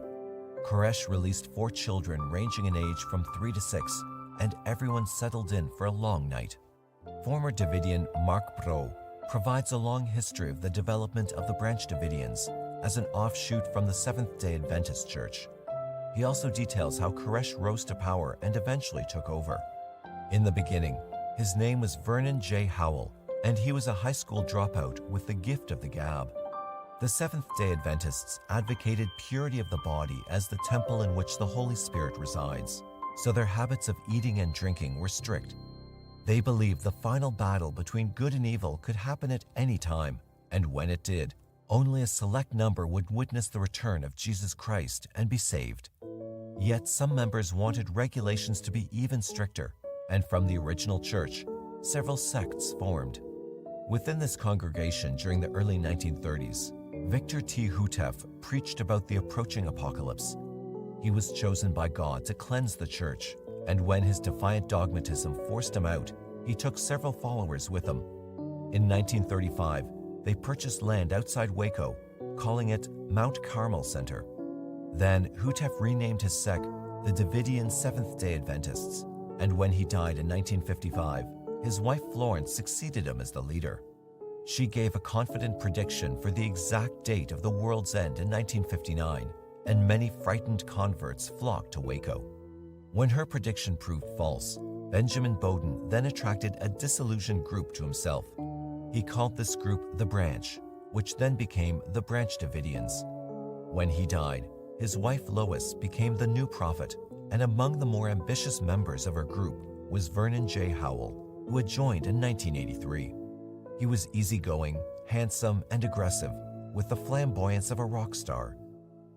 Koresh released 4 children ranging in age from 3 to 6, and everyone settled in for a long night. Former Davidian Mark Bro provides a long history of the development of the Branch Davidians as an offshoot from the Seventh-day Adventist Church. He also details how Koresh rose to power and eventually took over. In the beginning, his name was Vernon J. Howell, and he was a high school dropout with the gift of the gab. The Seventh-day Adventists advocated purity of the body as the temple in which the Holy Spirit resides, so their habits of eating and drinking were strict. They believed the final battle between good and evil could happen at any time, and when it did, only a select number would witness the return of Jesus Christ and be saved. Yet some members wanted regulations to be even stricter, and from the original church, several sects formed. Within this congregation during the early 1930s, Victor T. Houteff preached about the approaching apocalypse. He was chosen by God to cleanse the church, and when his defiant dogmatism forced him out, he took several followers with him. In 1935, they purchased land outside Waco, calling it Mount Carmel Center. Then Houteff renamed his sect the Davidian Seventh-day Adventists, and when he died in 1955, his wife Florence succeeded him as the leader. She gave a confident prediction for the exact date of the world's end in 1959, and many frightened converts flocked to Waco. When her prediction proved false, Benjamin Bowden then attracted a disillusioned group to himself. He called this group the Branch, which then became the Branch Davidians. When he died, his wife Lois became the new prophet, and among the more ambitious members of her group was Vernon J. Howell, who had joined in 1983. He was easygoing, handsome, and aggressive, with the flamboyance of a rock star.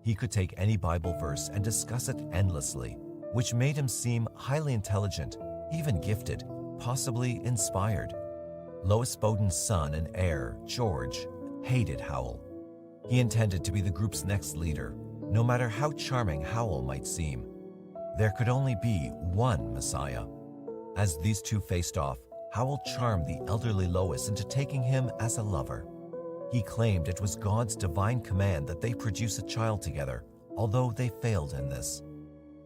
He could take any Bible verse and discuss it endlessly, which made him seem highly intelligent, even gifted, possibly inspired. Lois Bowden's son and heir, George, hated Howell. He intended to be the group's next leader, no matter how charming Howell might seem. There could only be one Messiah. As these two faced off, Howell charmed the elderly Lois into taking him as a lover. He claimed it was God's divine command that they produce a child together, although they failed in this.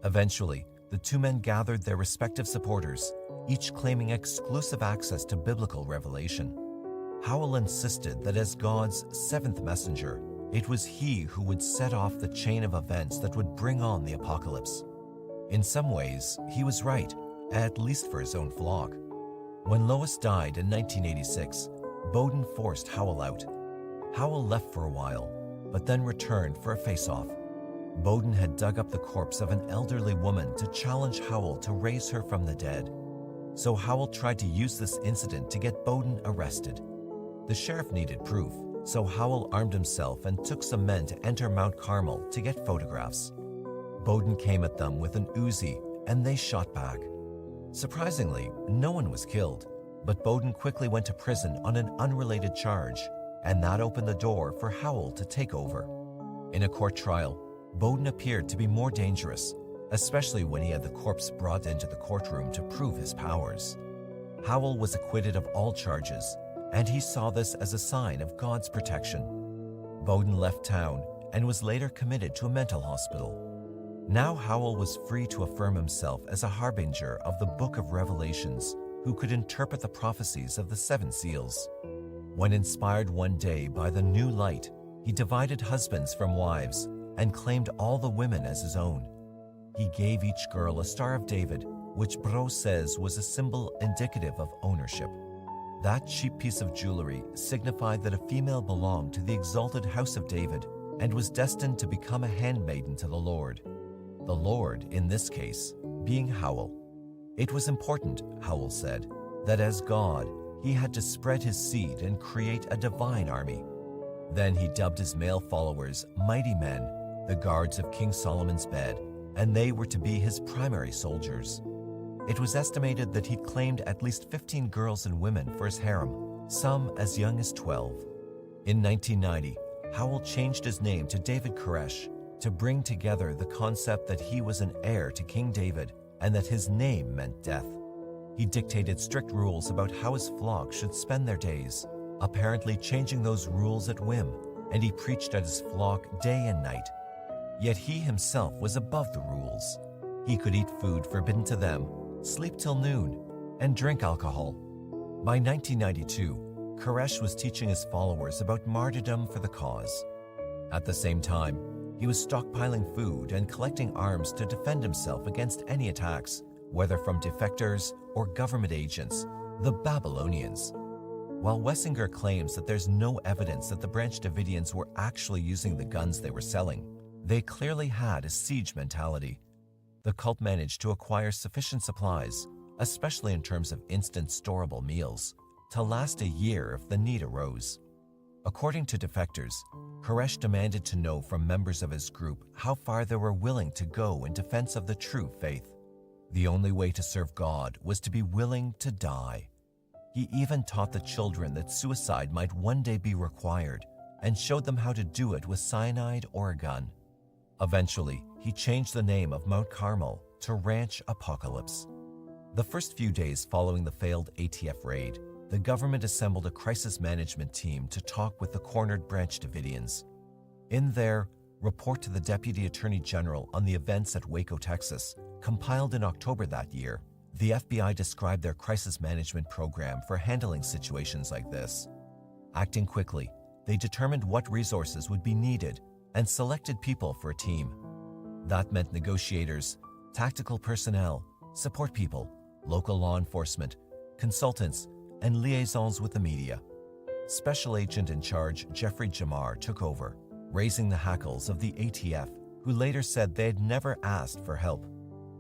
Eventually, the two men gathered their respective supporters, each claiming exclusive access to biblical revelation. Howell insisted that as God's seventh messenger, It was he who would set off the chain of events that would bring on the apocalypse. In some ways, he was right, at least for his own flock. When Lois died in 1986, Bowden forced Howell out. Howell left for a while, but then returned for a face-off. Bowden had dug up the corpse of an elderly woman to challenge Howell to raise her from the dead. So Howell tried to use this incident to get Bowden arrested. The sheriff needed proof, so Howell armed himself and took some men to enter Mount Carmel to get photographs. Bowden came at them with an Uzi, and they shot back. Surprisingly, no one was killed, but Bowden quickly went to prison on an unrelated charge, and that opened the door for Howell to take over. In a court trial, Bowden appeared to be more dangerous, especially when he had the corpse brought into the courtroom to prove his powers. Howell was acquitted of all charges, and he saw this as a sign of God's protection. Bowden left town and was later committed to a mental hospital. Now Howell was free to affirm himself as a harbinger of the Book of Revelations, who could interpret the prophecies of the 7 seals. When inspired one day by the new light, he divided husbands from wives and claimed all the women as his own. He gave each girl a Star of David, which Bro says was a symbol indicative of ownership. That cheap piece of jewelry signified that a female belonged to the exalted house of David and was destined to become a handmaiden to the Lord. The Lord, in this case, being Howell. It was important, Howell said, that as God, he had to spread his seed and create a divine army. Then he dubbed his male followers mighty men, the guards of King Solomon's bed, and they were to be his primary soldiers. It was estimated that he'd claimed at least 15 girls and women for his harem, some as young as 12. In 1990, Howell changed his name to David Koresh to bring together the concept that he was an heir to King David and that his name meant death. He dictated strict rules about how his flock should spend their days, apparently changing those rules at whim, and he preached at his flock day and night. Yet he himself was above the rules. He could eat food forbidden to them, sleep till noon, and drink alcohol. By 1992, Koresh was teaching his followers about martyrdom for the cause. At the same time, he was stockpiling food and collecting arms to defend himself against any attacks, whether from defectors or government agents, the Babylonians. While Wessinger claims that there's no evidence that the Branch Davidians were actually using the guns they were selling, they clearly had a siege mentality. The cult managed to acquire sufficient supplies, especially in terms of instant storable meals, to last a year if the need arose. According to defectors, Koresh demanded to know from members of his group how far they were willing to go in defense of the true faith. The only way to serve God was to be willing to die. He even taught the children that suicide might one day be required and showed them how to do it with cyanide or a gun. Eventually, he changed the name of Mount Carmel to Ranch Apocalypse. The first few days following the failed ATF raid, the government assembled a crisis management team to talk with the cornered Branch Davidians. In their report to the Deputy Attorney General on the events at Waco, Texas, compiled in October that year, the FBI described their crisis management program for handling situations like this. Acting quickly, they determined what resources would be needed and selected people for a team. That meant negotiators, tactical personnel, support people, local law enforcement, consultants, and liaisons with the media. Special Agent in charge Jeffrey Jamar took over, raising the hackles of the ATF, who later said they had never asked for help.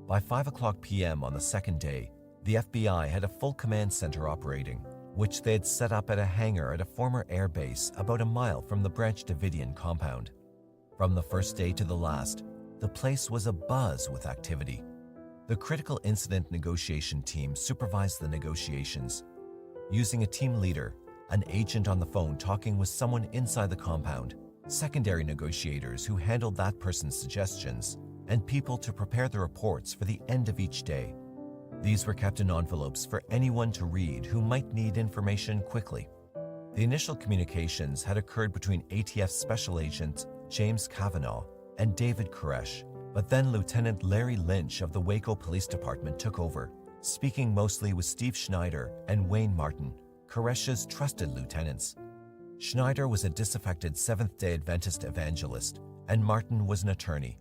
By 5:00 p.m. on the second day, the FBI had a full command center operating, which they had set up at a hangar at a former air base about a mile from the Branch Davidian compound. From the first day to the last, the place was abuzz with activity. The Critical Incident Negotiation Team supervised the negotiations, using a team leader, an agent on the phone talking with someone inside the compound, secondary negotiators who handled that person's suggestions, and people to prepare the reports for the end of each day. These were kept in envelopes for anyone to read who might need information quickly. The initial communications had occurred between ATF Special Agent James Kavanaugh and David Koresh, but then Lieutenant Larry Lynch of the Waco Police Department took over, speaking mostly with Steve Schneider and Wayne Martin, Koresh's trusted lieutenants. Schneider was a disaffected Seventh-day Adventist evangelist, and Martin was an attorney.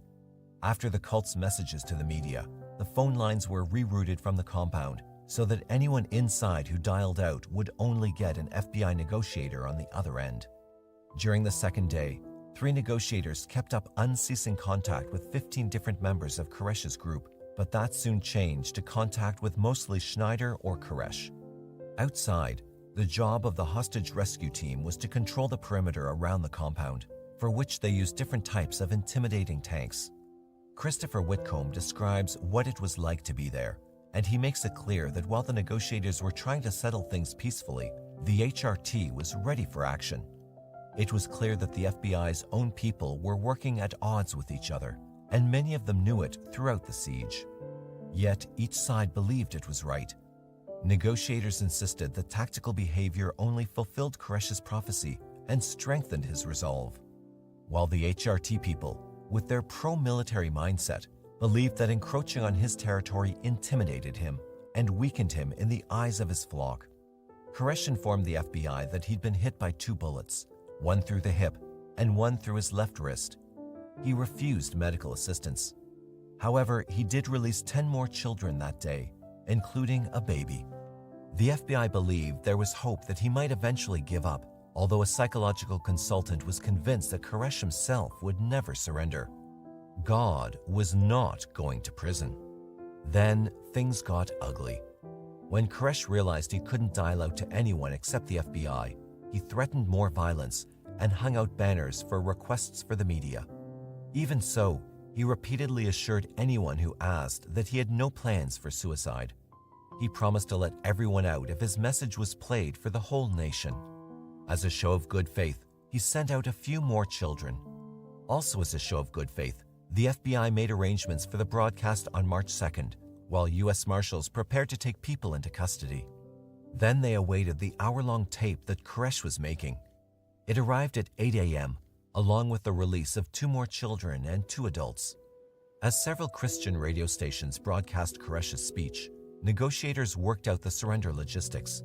After the cult's messages to the media, the phone lines were rerouted from the compound so that anyone inside who dialed out would only get an FBI negotiator on the other end. During the second day, 3 negotiators kept up unceasing contact with 15 different members of Koresh's group, but that soon changed to contact with mostly Schneider or Koresh. Outside, the job of the hostage rescue team was to control the perimeter around the compound, for which they used different types of intimidating tanks. Christopher Whitcomb describes what it was like to be there, and he makes it clear that while the negotiators were trying to settle things peacefully, the HRT was ready for action. It was clear that the FBI's own people were working at odds with each other, and many of them knew it throughout the siege. Yet each side believed it was right. Negotiators insisted that tactical behavior only fulfilled Koresh's prophecy and strengthened his resolve, while the HRT people, with their pro-military mindset, believed that encroaching on his territory intimidated him and weakened him in the eyes of his flock. Koresh informed the FBI that he'd been hit by 2 bullets, one through the hip and one through his left wrist. He refused medical assistance. However, he did release 10 more children that day, including a baby. The FBI believed there was hope that he might eventually give up, although a psychological consultant was convinced that Koresh himself would never surrender. God was not going to prison. Then things got ugly. When Koresh realized he couldn't dial out to anyone except the FBI, he threatened more violence and hung out banners for requests for the media. Even so, he repeatedly assured anyone who asked that he had no plans for suicide. He promised to let everyone out if his message was played for the whole nation. As a show of good faith, he sent out a few more children. Also as a show of good faith, the FBI made arrangements for the broadcast on March 2nd, while U.S. Marshals prepared to take people into custody. Then they awaited the hour-long tape that Koresh was making. It arrived at 8 a.m., along with the release of 2 more children and 2 adults. As several Christian radio stations broadcast Koresh's speech, negotiators worked out the surrender logistics.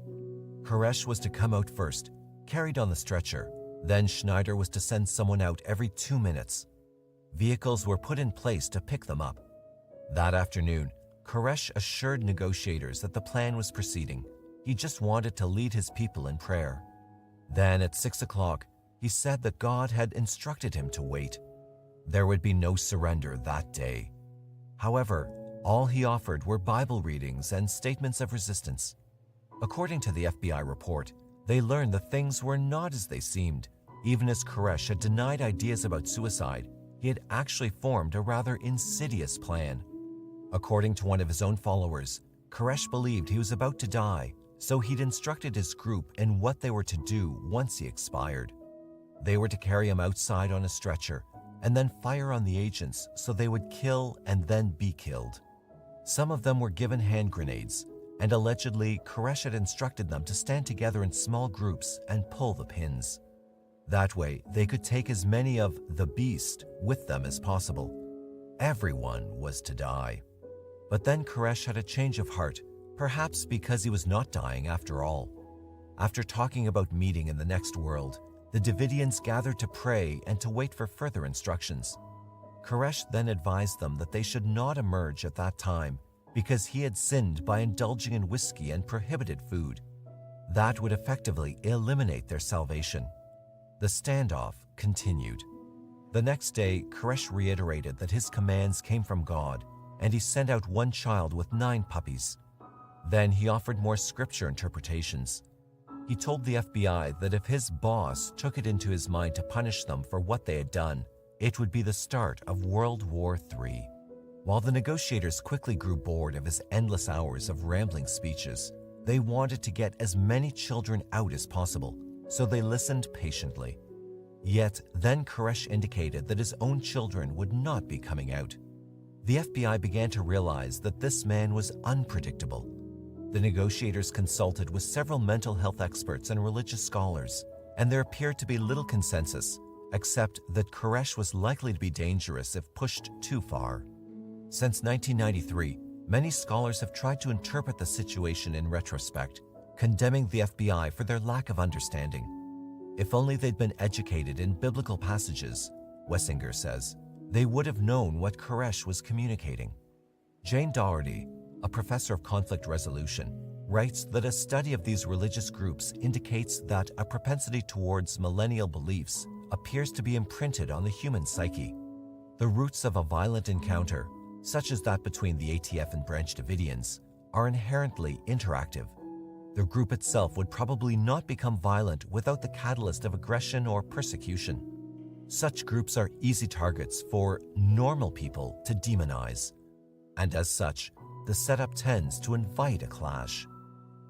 Koresh was to come out first, carried on the stretcher, then Schneider was to send someone out every 2 minutes. Vehicles were put in place to pick them up. That afternoon, Koresh assured negotiators that the plan was proceeding. He just wanted to lead his people in prayer. Then at 6 o'clock, he said that God had instructed him to wait. There would be no surrender that day. However, all he offered were Bible readings and statements of resistance. According to the FBI report, they learned that things were not as they seemed. Even as Koresh had denied ideas about suicide, he had actually formed a rather insidious plan. According to one of his own followers, Koresh believed he was about to die, so he'd instructed his group in what they were to do once he expired. They were to carry him outside on a stretcher and then fire on the agents so they would kill and then be killed. Some of them were given hand grenades, and allegedly Koresh had instructed them to stand together in small groups and pull the pins. That way, they could take as many of the beast with them as possible. Everyone was to die. But then Koresh had a change of heart, perhaps because he was not dying after all. After talking about meeting in the next world, the Davidians gathered to pray and to wait for further instructions. Koresh then advised them that they should not emerge at that time because he had sinned by indulging in whiskey and prohibited food. That would effectively eliminate their salvation. The standoff continued. The next day, Koresh reiterated that his commands came from God, and he sent out 1 child with 9 puppies. Then he offered more scripture interpretations. He told the FBI that if his boss took it into his mind to punish them for what they had done, it would be the start of World War III. While the negotiators quickly grew bored of his endless hours of rambling speeches, they wanted to get as many children out as possible, so they listened patiently. Yet then Koresh indicated that his own children would not be coming out. The FBI began to realize that this man was unpredictable. The negotiators consulted with several mental health experts and religious scholars, and there appeared to be little consensus, except that Koresh was likely to be dangerous if pushed too far. Since 1993, many scholars have tried to interpret the situation in retrospect, condemning the FBI for their lack of understanding. If only they'd been educated in biblical passages, Wessinger says, they would have known what Koresh was communicating. Jane Doherty, a professor of conflict resolution, writes that a study of these religious groups indicates that a propensity towards millennial beliefs appears to be imprinted on the human psyche. The roots of a violent encounter, such as that between the ATF and Branch Davidians, are inherently interactive. The group itself would probably not become violent without the catalyst of aggression or persecution. Such groups are easy targets for normal people to demonize, and as such, the setup tends to invite a clash.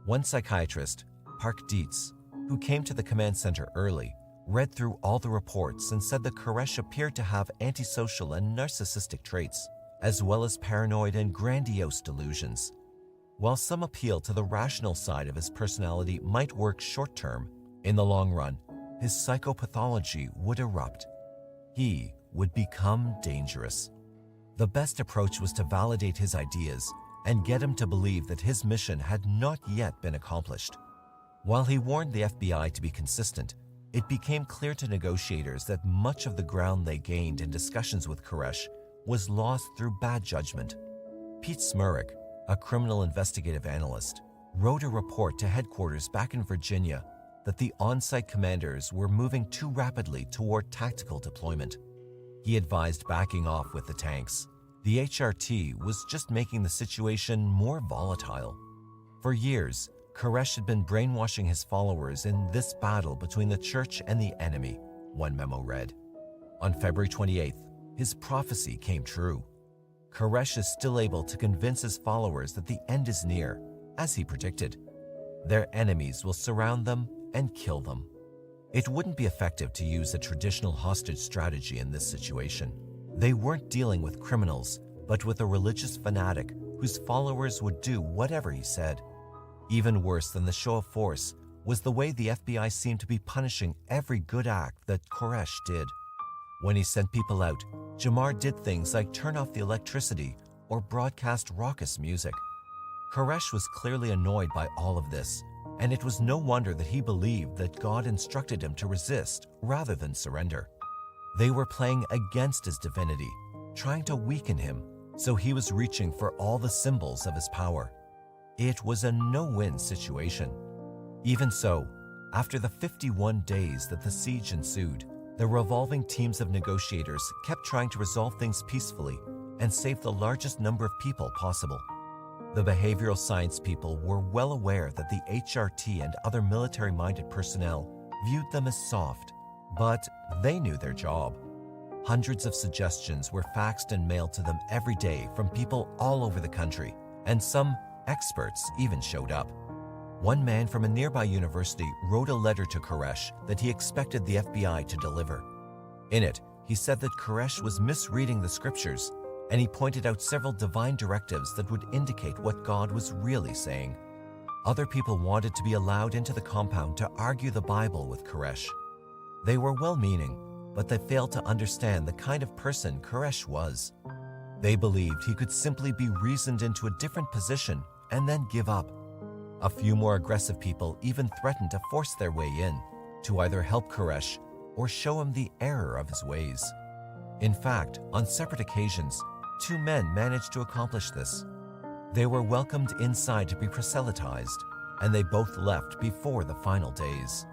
One psychiatrist, Park Dietz, who came to the command center early, read through all the reports and said that Koresh appeared to have antisocial and narcissistic traits, as well as paranoid and grandiose delusions. While some appeal to the rational side of his personality might work short-term, in the long run, his psychopathology would erupt. He would become dangerous. The best approach was to validate his ideas and get him to believe that his mission had not yet been accomplished. While he warned the FBI to be consistent, it became clear to negotiators that much of the ground they gained in discussions with Koresh was lost through bad judgment. Pete Smurek, a criminal investigative analyst, wrote a report to headquarters back in Virginia that the on-site commanders were moving too rapidly toward tactical deployment. He advised backing off with the tanks. The HRT was just making the situation more volatile. For years, Koresh had been brainwashing his followers in this battle between the church and the enemy, one memo read. On February 28th, his prophecy came true. Koresh is still able to convince his followers that the end is near, as he predicted. Their enemies will surround them and kill them. It wouldn't be effective to use a traditional hostage strategy in this situation. They weren't dealing with criminals, but with a religious fanatic whose followers would do whatever he said. Even worse than the show of force was the way the FBI seemed to be punishing every good act that Koresh did. When he sent people out, Jamar did things like turn off the electricity or broadcast raucous music. Koresh was clearly annoyed by all of this, and it was no wonder that he believed that God instructed him to resist rather than surrender. They were playing against his divinity, trying to weaken him, so he was reaching for all the symbols of his power. It was a no-win situation. Even so, after the 51 days that the siege ensued, the revolving teams of negotiators kept trying to resolve things peacefully and save the largest number of people possible. The behavioral science people were well aware that the HRT and other military-minded personnel viewed them as soft, but they knew their job. Hundreds of suggestions were faxed and mailed to them every day from people all over the country, and some experts even showed up. One man from a nearby university wrote a letter to Koresh that he expected the FBI to deliver. In it, he said that Koresh was misreading the scriptures, and he pointed out several divine directives that would indicate what God was really saying. Other people wanted to be allowed into the compound to argue the Bible with Koresh. They were well-meaning, but they failed to understand the kind of person Koresh was. They believed he could simply be reasoned into a different position and then give up. A few more aggressive people even threatened to force their way in, to either help Koresh or show him the error of his ways. In fact, on separate occasions, two men managed to accomplish this. They were welcomed inside to be proselytized, and they both left before the final days.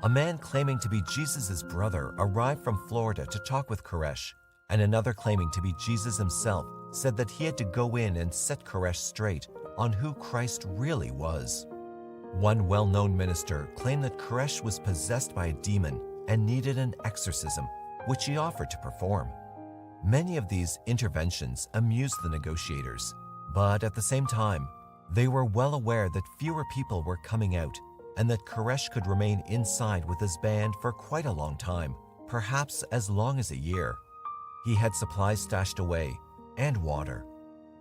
A man claiming to be Jesus' brother arrived from Florida to talk with Koresh, and another claiming to be Jesus himself said that he had to go in and set Koresh straight on who Christ really was. One well-known minister claimed that Koresh was possessed by a demon and needed an exorcism, which he offered to perform. Many of these interventions amused the negotiators, but at the same time, they were well aware that fewer people were coming out and that Koresh could remain inside with his band for quite a long time, perhaps as long as a year. He had supplies stashed away and water.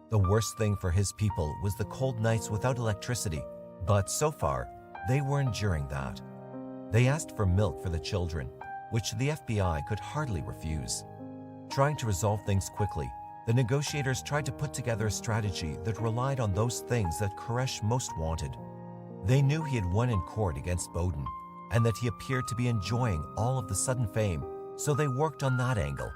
The worst thing for his people was the cold nights without electricity, but so far, they were enduring that. They asked for milk for the children, which the FBI could hardly refuse. Trying to resolve things quickly, the negotiators tried to put together a strategy that relied on those things that Koresh most wanted. They knew he had won in court against Bowden, and that he appeared to be enjoying all of the sudden fame, so they worked on that angle.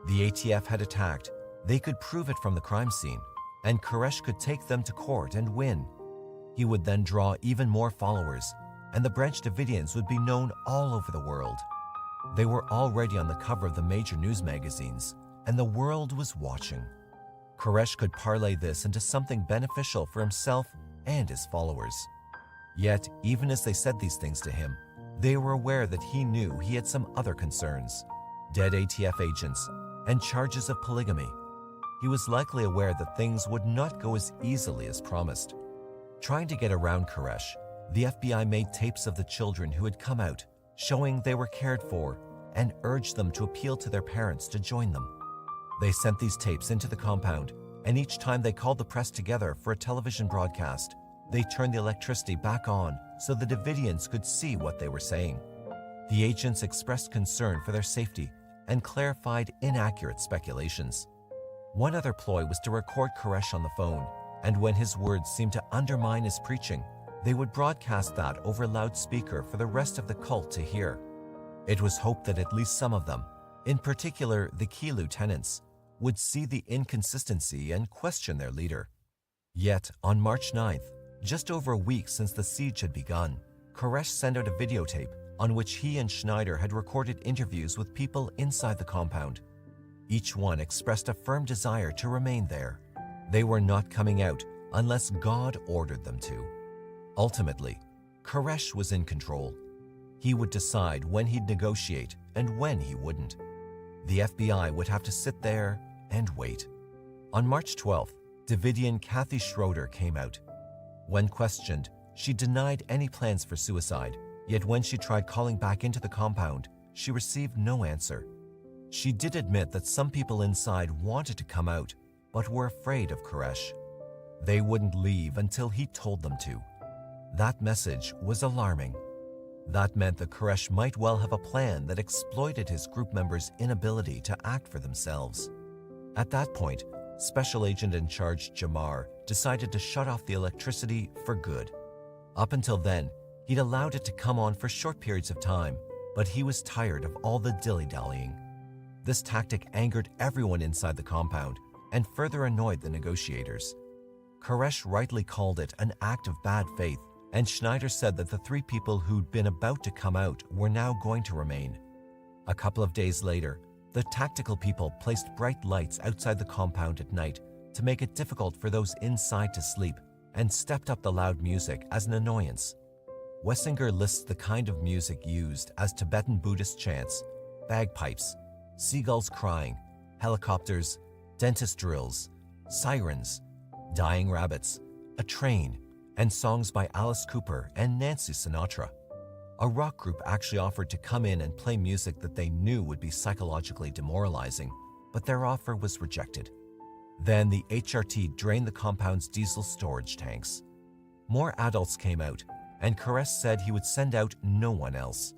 The ATF had attacked. They could prove it from the crime scene, and Koresh could take them to court and win. He would then draw even more followers, and the Branch Davidians would be known all over the world. They were already on the cover of the major news magazines, and the world was watching. Koresh could parlay this into something beneficial for himself and his followers. Yet, even as they said these things to him, they were aware that he knew he had some other concerns: dead ATF agents and charges of polygamy. He was likely aware that things would not go as easily as promised. Trying to get around Koresh, the FBI made tapes of the children who had come out, showing they were cared for, and urged them to appeal to their parents to join them. They sent these tapes into the compound, and each time they called the press together for a television broadcast, they turned the electricity back on so the Davidians could see what they were saying. The agents expressed concern for their safety and clarified inaccurate speculations. One other ploy was to record Koresh on the phone, and when his words seemed to undermine his preaching, they would broadcast that over a loudspeaker for the rest of the cult to hear. It was hoped that at least some of them, in particular the key lieutenants, would see the inconsistency and question their leader. Yet, on March 9th, just over a week since the siege had begun, Koresh sent out a videotape on which he and Schneider had recorded interviews with people inside the compound. Each one expressed a firm desire to remain there. They were not coming out unless God ordered them to. Ultimately, Koresh was in control. He would decide when he'd negotiate and when he wouldn't. The FBI would have to sit there and wait. On March 12th, Davidian Kathy Schroeder came out. When questioned, she denied any plans for suicide, yet when she tried calling back into the compound, she received no answer. She did admit that some people inside wanted to come out, but were afraid of Koresh. They wouldn't leave until he told them to. That message was alarming. That meant that Koresh might well have a plan that exploited his group members' inability to act for themselves. At that point, Special Agent in Charge Jamar decided to shut off the electricity for good. Up until then, he'd allowed it to come on for short periods of time, but he was tired of all the dilly-dallying. This tactic angered everyone inside the compound and further annoyed the negotiators. Koresh rightly called it an act of bad faith, and Schneider said that the three people who'd been about to come out were now going to remain. A couple of days later, the tactical people placed bright lights outside the compound at night to make it difficult for those inside to sleep, and stepped up the loud music as an annoyance. Wessinger lists the kind of music used as Tibetan Buddhist chants, bagpipes, seagulls crying, helicopters, dentist drills, sirens, dying rabbits, a train, and songs by Alice Cooper and Nancy Sinatra. A rock group actually offered to come in and play music that they knew would be psychologically demoralizing, but their offer was rejected. Then the HRT drained the compound's diesel storage tanks. More adults came out, and Koresh said he would send out no one else.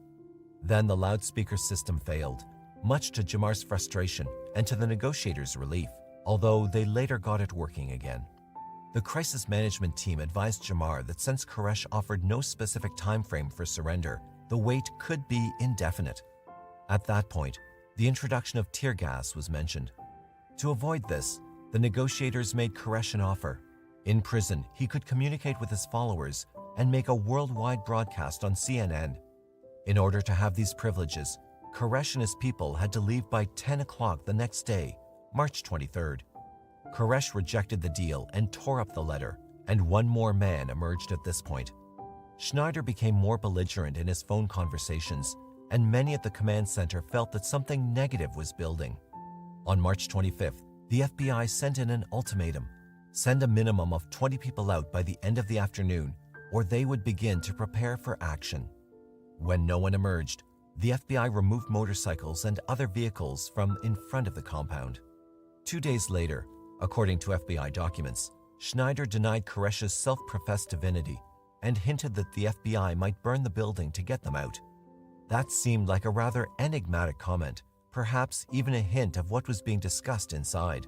Then the loudspeaker system failed, much to Jamar's frustration and to the negotiators' relief, although they later got it working again. The crisis management team advised Jamar that since Koresh offered no specific time frame for surrender, the wait could be indefinite. At that point, the introduction of tear gas was mentioned. To avoid this, the negotiators made Koresh an offer. In prison, he could communicate with his followers and make a worldwide broadcast on CNN. In order to have these privileges, Koresh and his people had to leave by 10 o'clock the next day, March 23rd. Koresh rejected the deal and tore up the letter, and one more man emerged at this point. Schneider became more belligerent in his phone conversations, and many at the command center felt that something negative was building. On March 25th, the FBI sent in an ultimatum: send a minimum of 20 people out by the end of the afternoon, or they would begin to prepare for action. When no one emerged, the FBI removed motorcycles and other vehicles from in front of the compound. 2 days later, according to FBI documents, Schneider denied Koresh's self-professed divinity and hinted that the FBI might burn the building to get them out. That seemed like a rather enigmatic comment, perhaps even a hint of what was being discussed inside.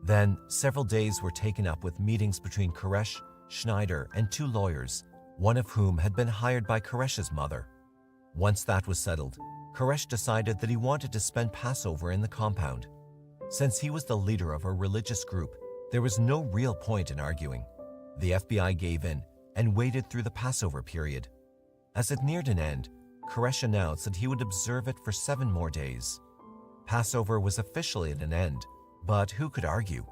Then, several days were taken up with meetings between Koresh, Schneider, and two lawyers, one of whom had been hired by Koresh's mother. Once that was settled, Koresh decided that he wanted to spend Passover in the compound. Since he was the leader of a religious group, there was no real point in arguing. The FBI gave in and waited through the Passover period. As it neared an end, Koresh announced that he would observe it for 7 more days. Passover was officially at an end, but who could argue?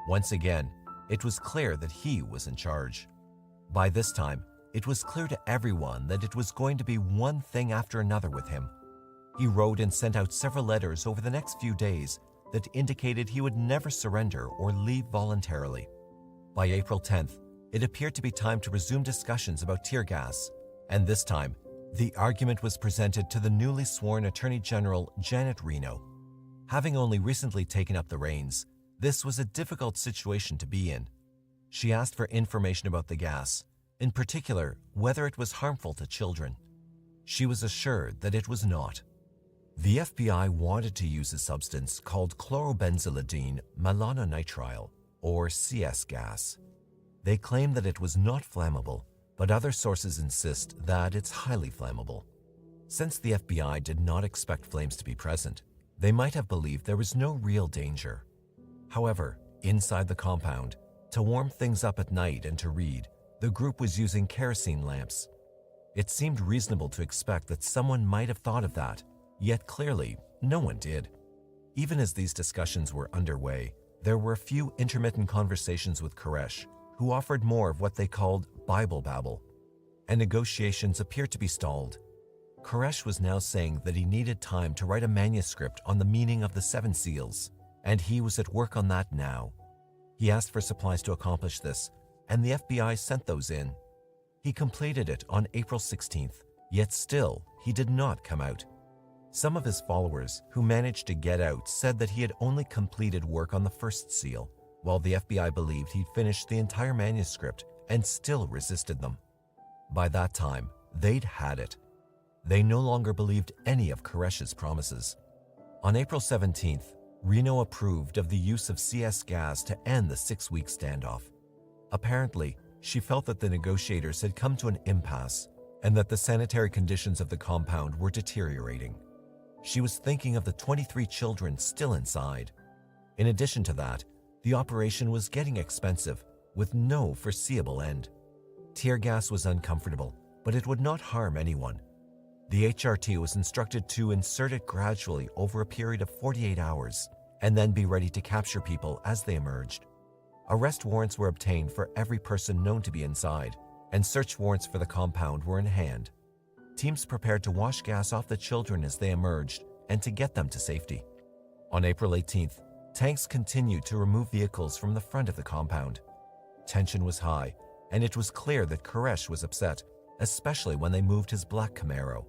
Once again, it was clear that he was in charge. By this time, it was clear to everyone that it was going to be one thing after another with him. He wrote and sent out several letters over the next few days that indicated he would never surrender or leave voluntarily. By April 10th, it appeared to be time to resume discussions about tear gas, and this time, the argument was presented to the newly sworn Attorney General Janet Reno. Having only recently taken up the reins, this was a difficult situation to be in. She asked for information about the gas, in particular, whether it was harmful to children. She was assured that it was not. The FBI wanted to use a substance called chlorobenzylidine malononitrile, or CS gas. They claim that it was not flammable, but other sources insist that it's highly flammable. Since the FBI did not expect flames to be present, they might have believed there was no real danger. However, inside the compound, to warm things up at night and to read, the group was using kerosene lamps. It seemed reasonable to expect that someone might have thought of that, yet clearly, no one did. Even as these discussions were underway, there were a few intermittent conversations with Koresh, who offered more of what they called Bible babble, and negotiations appeared to be stalled. Koresh was now saying that he needed time to write a manuscript on the meaning of the 7 seals, and he was at work on that now. He asked for supplies to accomplish this, and the FBI sent those in. He completed it on April 16th, yet still, he did not come out. Some of his followers who managed to get out said that he had only completed work on the 1st seal, while the FBI believed he'd finished the entire manuscript and still resisted them. By that time, they'd had it. They no longer believed any of Koresh's promises. On April 17th, Reno approved of the use of CS gas to end the 6-week standoff. Apparently, she felt that the negotiators had come to an impasse and that the sanitary conditions of the compound were deteriorating. She was thinking of the 23 children still inside. In addition to that, the operation was getting expensive, with no foreseeable end. Tear gas was uncomfortable, but it would not harm anyone. The HRT was instructed to insert it gradually over a period of 48 hours, and then be ready to capture people as they emerged. Arrest warrants were obtained for every person known to be inside, and search warrants for the compound were in hand. Teams prepared to wash gas off the children as they emerged and to get them to safety. On April 18th, tanks continued to remove vehicles from the front of the compound. Tension was high, and it was clear that Koresh was upset, especially when they moved his black Camaro.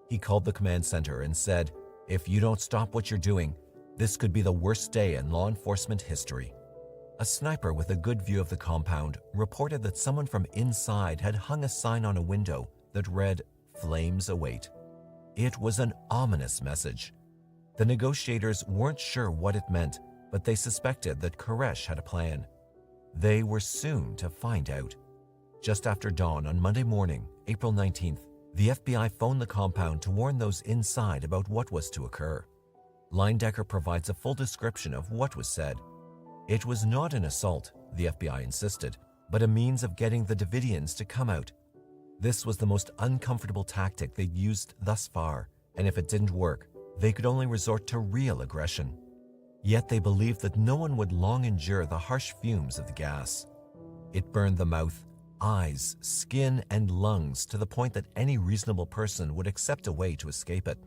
He called the command center and said, "If you don't stop what you're doing, this could be the worst day in law enforcement history." A sniper with a good view of the compound reported that someone from inside had hung a sign on a window that read, "Flames await." It was an ominous message. The negotiators weren't sure what it meant, but they suspected that Koresh had a plan. They were soon to find out. Just after dawn on Monday morning, April 19th, the FBI phoned the compound to warn those inside about what was to occur. Leyendecker provides a full description of what was said. It was not an assault, the FBI insisted, but a means of getting the Davidians to come out. This was the most uncomfortable tactic they'd used thus far, and if it didn't work, they could only resort to real aggression. Yet they believed that no one would long endure the harsh fumes of the gas. It burned the mouth, eyes, skin, and lungs to the point that any reasonable person would accept a way to escape it.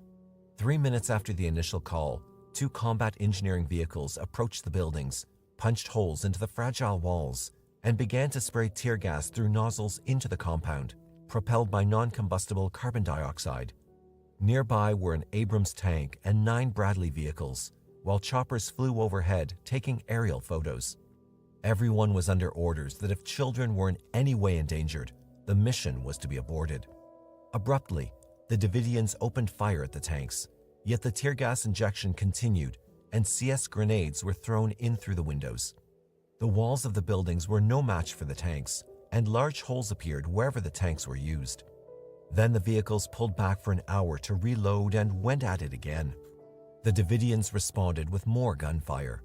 3 minutes after the initial call, 2 combat engineering vehicles approached the buildings, punched holes into the fragile walls, and began to spray tear gas through nozzles into the compound, propelled by non-combustible carbon dioxide. Nearby were an Abrams tank and 9 Bradley vehicles, while choppers flew overhead taking aerial photos. Everyone was under orders that if children were in any way endangered, the mission was to be aborted. Abruptly, the Davidians opened fire at the tanks, yet the tear gas injection continued and CS grenades were thrown in through the windows. The walls of the buildings were no match for the tanks, and large holes appeared wherever the tanks were used. Then the vehicles pulled back for an hour to reload and went at it again. The Davidians responded with more gunfire.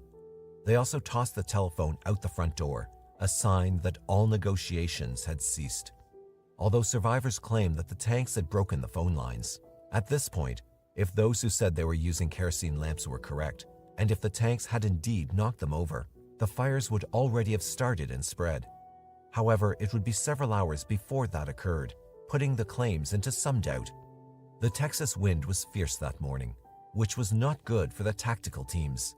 They also tossed the telephone out the front door, a sign that all negotiations had ceased. Although survivors claimed that the tanks had broken the phone lines. At this point, if those who said they were using kerosene lamps were correct, and if the tanks had indeed knocked them over, the fires would already have started and spread. However, it would be several hours before that occurred, putting the claims into some doubt. The Texas wind was fierce that morning, which was not good for the tactical teams.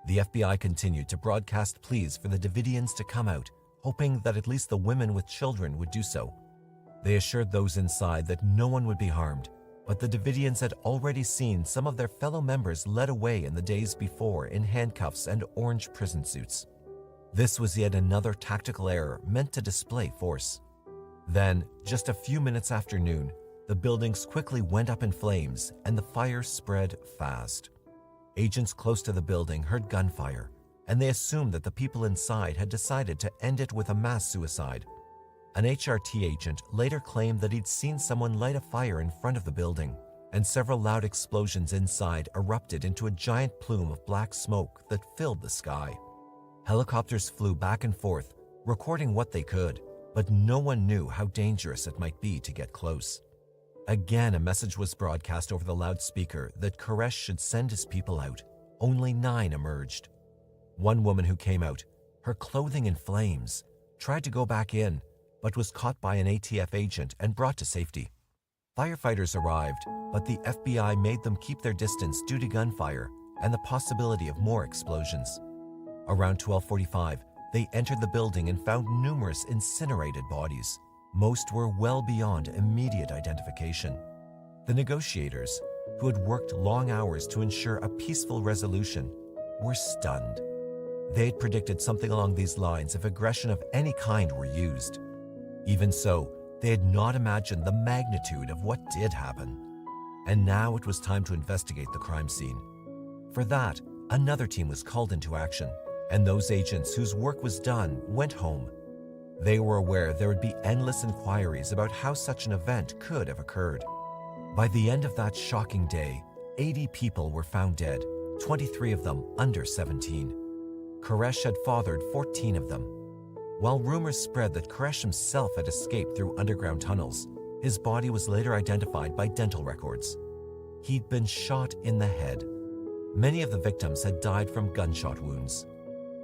The FBI continued to broadcast pleas for the Davidians to come out, hoping that at least the women with children would do so. They assured those inside that no one would be harmed, but the Davidians had already seen some of their fellow members led away in the days before in handcuffs and orange prison suits. This was yet another tactical error meant to display force. Then, just a few minutes after noon, the buildings quickly went up in flames and the fire spread fast. Agents close to the building heard gunfire, and they assumed that the people inside had decided to end it with a mass suicide. An HRT agent later claimed that he'd seen someone light a fire in front of the building, and several loud explosions inside erupted into a giant plume of black smoke that filled the sky. Helicopters flew back and forth, recording what they could, but no one knew how dangerous it might be to get close. Again, a message was broadcast over the loudspeaker that Koresh should send his people out. Only 9 emerged. One woman who came out, her clothing in flames, tried to go back in, but was caught by an ATF agent and brought to safety. Firefighters arrived, but the FBI made them keep their distance due to gunfire and the possibility of more explosions. Around 12:45, they entered the building and found numerous incinerated bodies. Most were well beyond immediate identification. The negotiators, who had worked long hours to ensure a peaceful resolution, were stunned. They had predicted something along these lines if aggression of any kind were used. Even so, they had not imagined the magnitude of what did happen. And now it was time to investigate the crime scene. For that, another team was called into action, and those agents whose work was done went home. They were aware there would be endless inquiries about how such an event could have occurred. By the end of that shocking day, 80 people were found dead, 23 of them under 17. Koresh had fathered 14 of them. While rumors spread that Koresh himself had escaped through underground tunnels, his body was later identified by dental records. He'd been shot in the head. Many of the victims had died from gunshot wounds.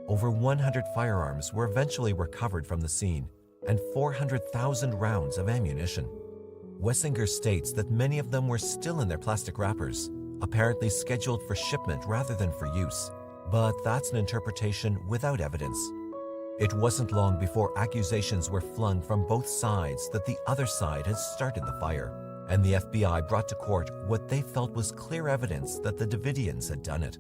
Over 100 firearms were eventually recovered from the scene, and 400,000 rounds of ammunition. Wessinger states that many of them were still in their plastic wrappers, apparently scheduled for shipment rather than for use, but that's an interpretation without evidence. It wasn't long before accusations were flung from both sides that the other side had started the fire, and the FBI brought to court what they felt was clear evidence that the Davidians had done it.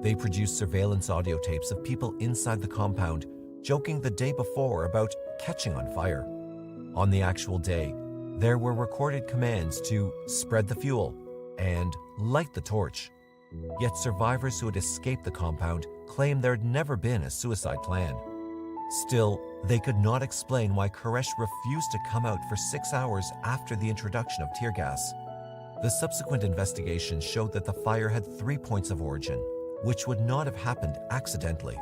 They produced surveillance audio tapes of people inside the compound joking the day before about catching on fire. On the actual day, there were recorded commands to spread the fuel and light the torch. Yet survivors who had escaped the compound claimed there had never been a suicide plan. Still, they could not explain why Koresh refused to come out for 6 hours after the introduction of tear gas. The subsequent investigation showed that the fire had 3 points of origin, which would not have happened accidentally.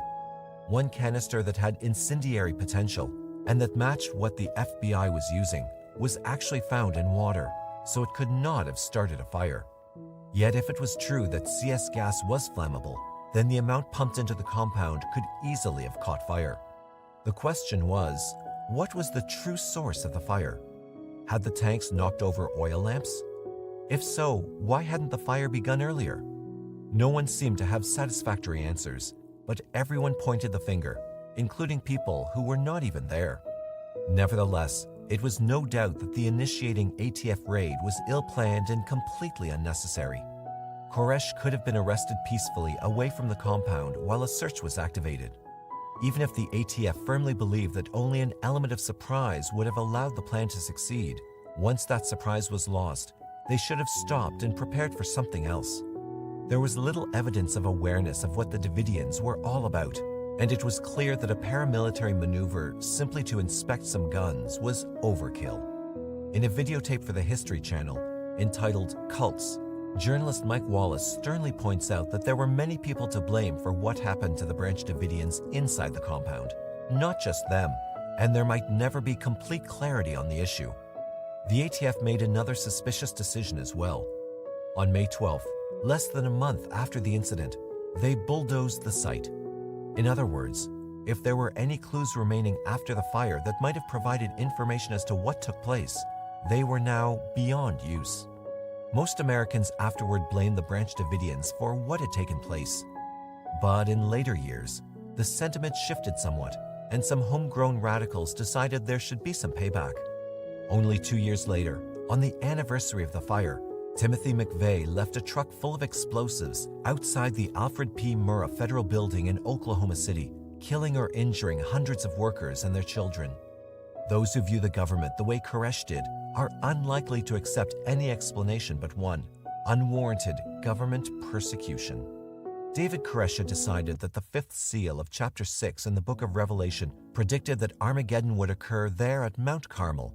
One canister that had incendiary potential and that matched what the FBI was using was actually found in water, so it could not have started a fire. Yet if it was true that CS gas was flammable, then the amount pumped into the compound could easily have caught fire. The question was, what was the true source of the fire? Had the tanks knocked over oil lamps? If so, why hadn't the fire begun earlier? No one seemed to have satisfactory answers, but everyone pointed the finger, including people who were not even there. Nevertheless, it was no doubt that the initiating ATF raid was ill-planned and completely unnecessary. Koresh could have been arrested peacefully away from the compound while a search was activated. Even if the ATF firmly believed that only an element of surprise would have allowed the plan to succeed, once that surprise was lost, they should have stopped and prepared for something else. There was little evidence of awareness of what the Davidians were all about, and it was clear that a paramilitary maneuver simply to inspect some guns was overkill. In a videotape for the History Channel entitled Cults, journalist Mike Wallace sternly points out that there were many people to blame for what happened to the Branch Davidians inside the compound, not just them, and there might never be complete clarity on the issue. The ATF made another suspicious decision as well. On May 12th, less than a month after the incident, they bulldozed the site. In other words, if there were any clues remaining after the fire that might have provided information as to what took place, they were now beyond use. Most Americans afterward blamed the Branch Davidians for what had taken place. But in later years, the sentiment shifted somewhat, and some homegrown radicals decided there should be some payback. Only 2 years later, on the anniversary of the fire, Timothy McVeigh left a truck full of explosives outside the Alfred P. Murrah Federal Building in Oklahoma City, killing or injuring hundreds of workers and their children. Those who view the government the way Koresh did are unlikely to accept any explanation but one: unwarranted government persecution. David Koresh had decided that the fifth seal of chapter 6 in the book of Revelation predicted that Armageddon would occur there at Mount Carmel.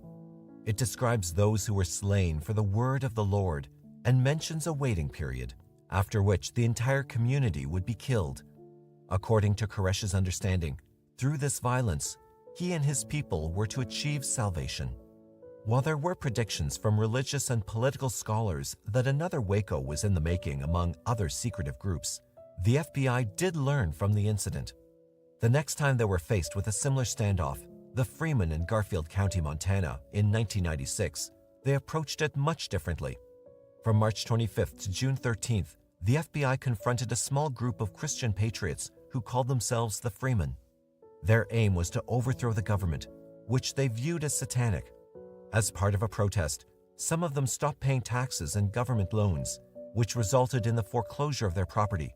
It describes those who were slain for the word of the Lord and mentions a waiting period, after which the entire community would be killed. According to Koresh's understanding, through this violence, he and his people were to achieve salvation. While there were predictions from religious and political scholars that another Waco was in the making among other secretive groups, the FBI did learn from the incident. The next time they were faced with a similar standoff, the Freeman in Garfield County, Montana, in 1996, they approached it much differently. From March 25th to June 13th, the FBI confronted a small group of Christian patriots who called themselves the Freemen. Their aim was to overthrow the government, which they viewed as satanic. As part of a protest, some of them stopped paying taxes and government loans, which resulted in the foreclosure of their property.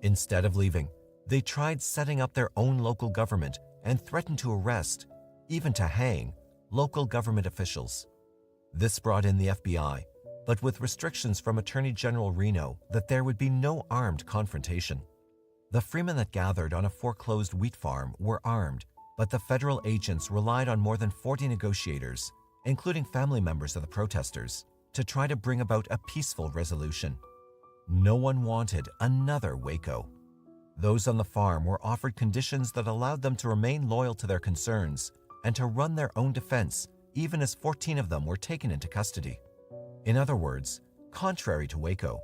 Instead of leaving, they tried setting up their own local government and threatened to arrest, even to hang, local government officials. This brought in the FBI, but with restrictions from Attorney General Reno that there would be no armed confrontation. The Freemen that gathered on a foreclosed wheat farm were armed, but the federal agents relied on more than 40 negotiators, including family members of the protesters, to try to bring about a peaceful resolution. No one wanted another Waco. Those on the farm were offered conditions that allowed them to remain loyal to their concerns and to run their own defense, even as 14 of them were taken into custody. In other words, contrary to Waco,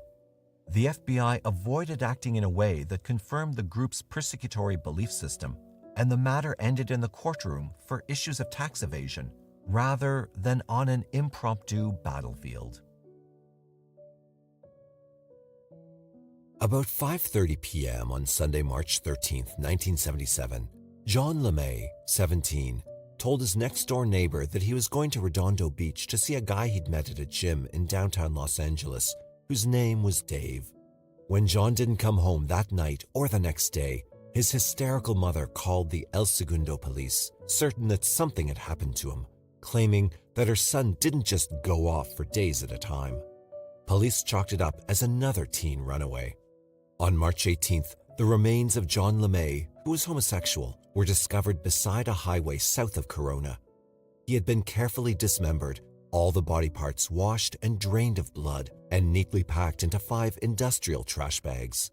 the FBI avoided acting in a way that confirmed the group's persecutory belief system, and the matter ended in the courtroom for issues of tax evasion rather than on an impromptu battlefield. About 5:30 p.m. on Sunday, March 13, 1977, John LeMay, 17, told his next-door neighbor that he was going to Redondo Beach to see a guy he'd met at a gym in downtown Los Angeles, whose name was Dave. When John didn't come home that night or the next day, his hysterical mother called the El Segundo police, certain that something had happened to him, claiming that her son didn't just go off for days at a time. Police chalked it up as another teen runaway. On March 18th, the remains of John LeMay, who was homosexual, were discovered beside a highway south of Corona. He had been carefully dismembered, all the body parts washed and drained of blood, and neatly packed into 5 industrial trash bags.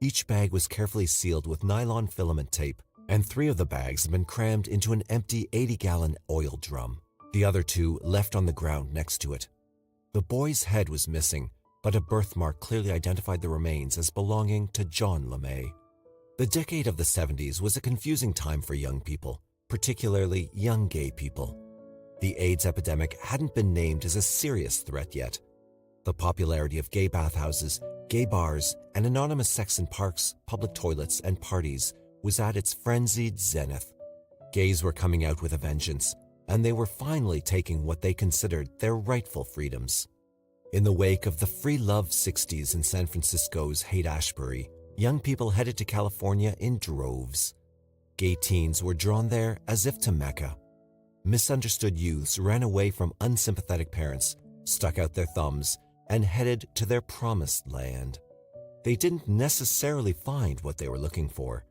Each bag was carefully sealed with nylon filament tape, and 3 of the bags had been crammed into an empty 80-gallon oil drum, the other 2 left on the ground next to it. The boy's head was missing, but a birthmark clearly identified the remains as belonging to John LeMay. The decade of the 70s was a confusing time for young people, particularly young gay people. The AIDS epidemic hadn't been named as a serious threat yet. The popularity of gay bathhouses, gay bars, and anonymous sex in parks, public toilets, and parties was at its frenzied zenith. Gays were coming out with a vengeance, and they were finally taking what they considered their rightful freedoms. In the wake of the free love 60s in San Francisco's Haight-Ashbury, young people headed to California in droves. Gay teens were drawn there as if to Mecca. Misunderstood youths ran away from unsympathetic parents, stuck out their thumbs, and headed to their promised land. They didn't necessarily find what they were looking for.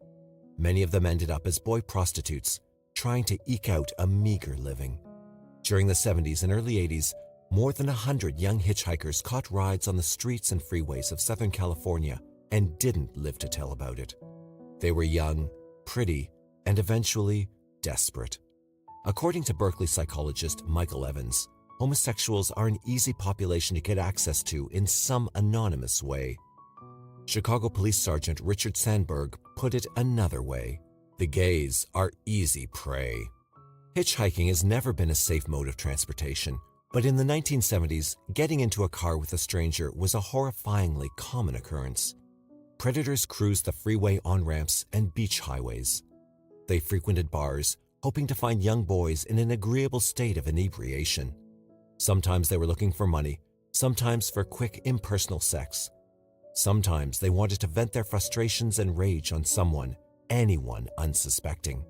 Many of them ended up as boy prostitutes, trying to eke out a meager living. During the 70s and early 80s, more than 100 young hitchhikers caught rides on the streets and freeways of Southern California and didn't live to tell about it. They were young, pretty, and eventually desperate. According to Berkeley psychologist Michael Evans, homosexuals are an easy population to get access to in some anonymous way. Chicago Police Sergeant Richard Sandberg put it another way: the gays are easy prey. Hitchhiking has never been a safe mode of transportation, but in the 1970s, getting into a car with a stranger was a horrifyingly common occurrence. Predators cruised the freeway on-ramps and beach highways. They frequented bars, hoping to find young boys in an agreeable state of inebriation. Sometimes they were looking for money, sometimes for quick, impersonal sex. Sometimes they wanted to vent their frustrations and rage on someone, anyone unsuspecting.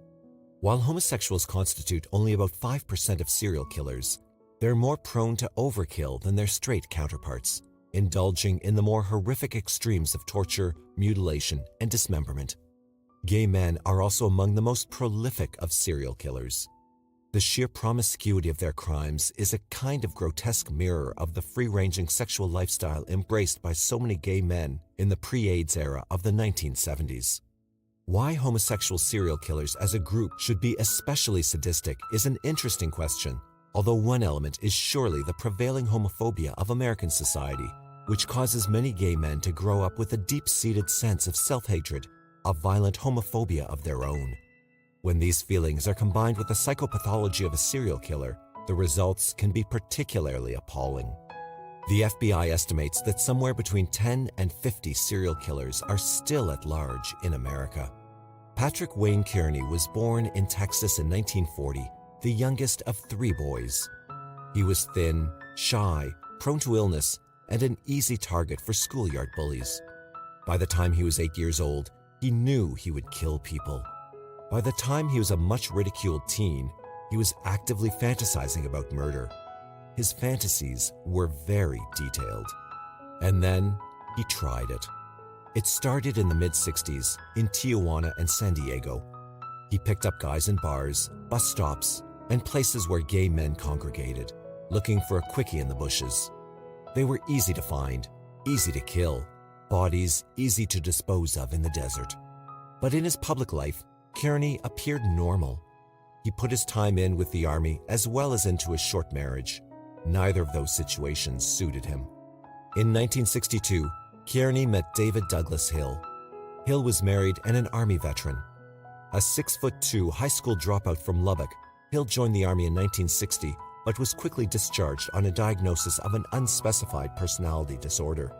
While homosexuals constitute only about 5% of serial killers, they're more prone to overkill than their straight counterparts, indulging in the more horrific extremes of torture, mutilation, and dismemberment. Gay men are also among the most prolific of serial killers. The sheer promiscuity of their crimes is a kind of grotesque mirror of the free-ranging sexual lifestyle embraced by so many gay men in the pre-AIDS era of the 1970s. Why homosexual serial killers as a group should be especially sadistic is an interesting question, although one element is surely the prevailing homophobia of American society, which causes many gay men to grow up with a deep-seated sense of self-hatred, a violent homophobia of their own. When these feelings are combined with the psychopathology of a serial killer, the results can be particularly appalling. The FBI estimates that somewhere between 10 and 50 serial killers are still at large in America. Patrick Wayne Kearney was born in Texas in 1940, the youngest of 3 boys. He was thin, shy, prone to illness, and an easy target for schoolyard bullies. By the time he was 8 years old, he knew he would kill people. By the time he was a much ridiculed teen, he was actively fantasizing about murder. His fantasies were very detailed. And then he tried it. It started in the mid-60s in Tijuana and San Diego. He picked up guys in bars, bus stops, and places where gay men congregated, looking for a quickie in the bushes. They were easy to find, easy to kill, bodies easy to dispose of in the desert. But in his public life, Kearney appeared normal. He put his time in with the army as well as into his short marriage. Neither of those situations suited him. In 1962, Kearney met David Douglas Hill. Hill was married and an Army veteran. A 6'2" high school dropout from Lubbock, Hill joined the Army in 1960, but was quickly discharged on a diagnosis of an unspecified personality disorder.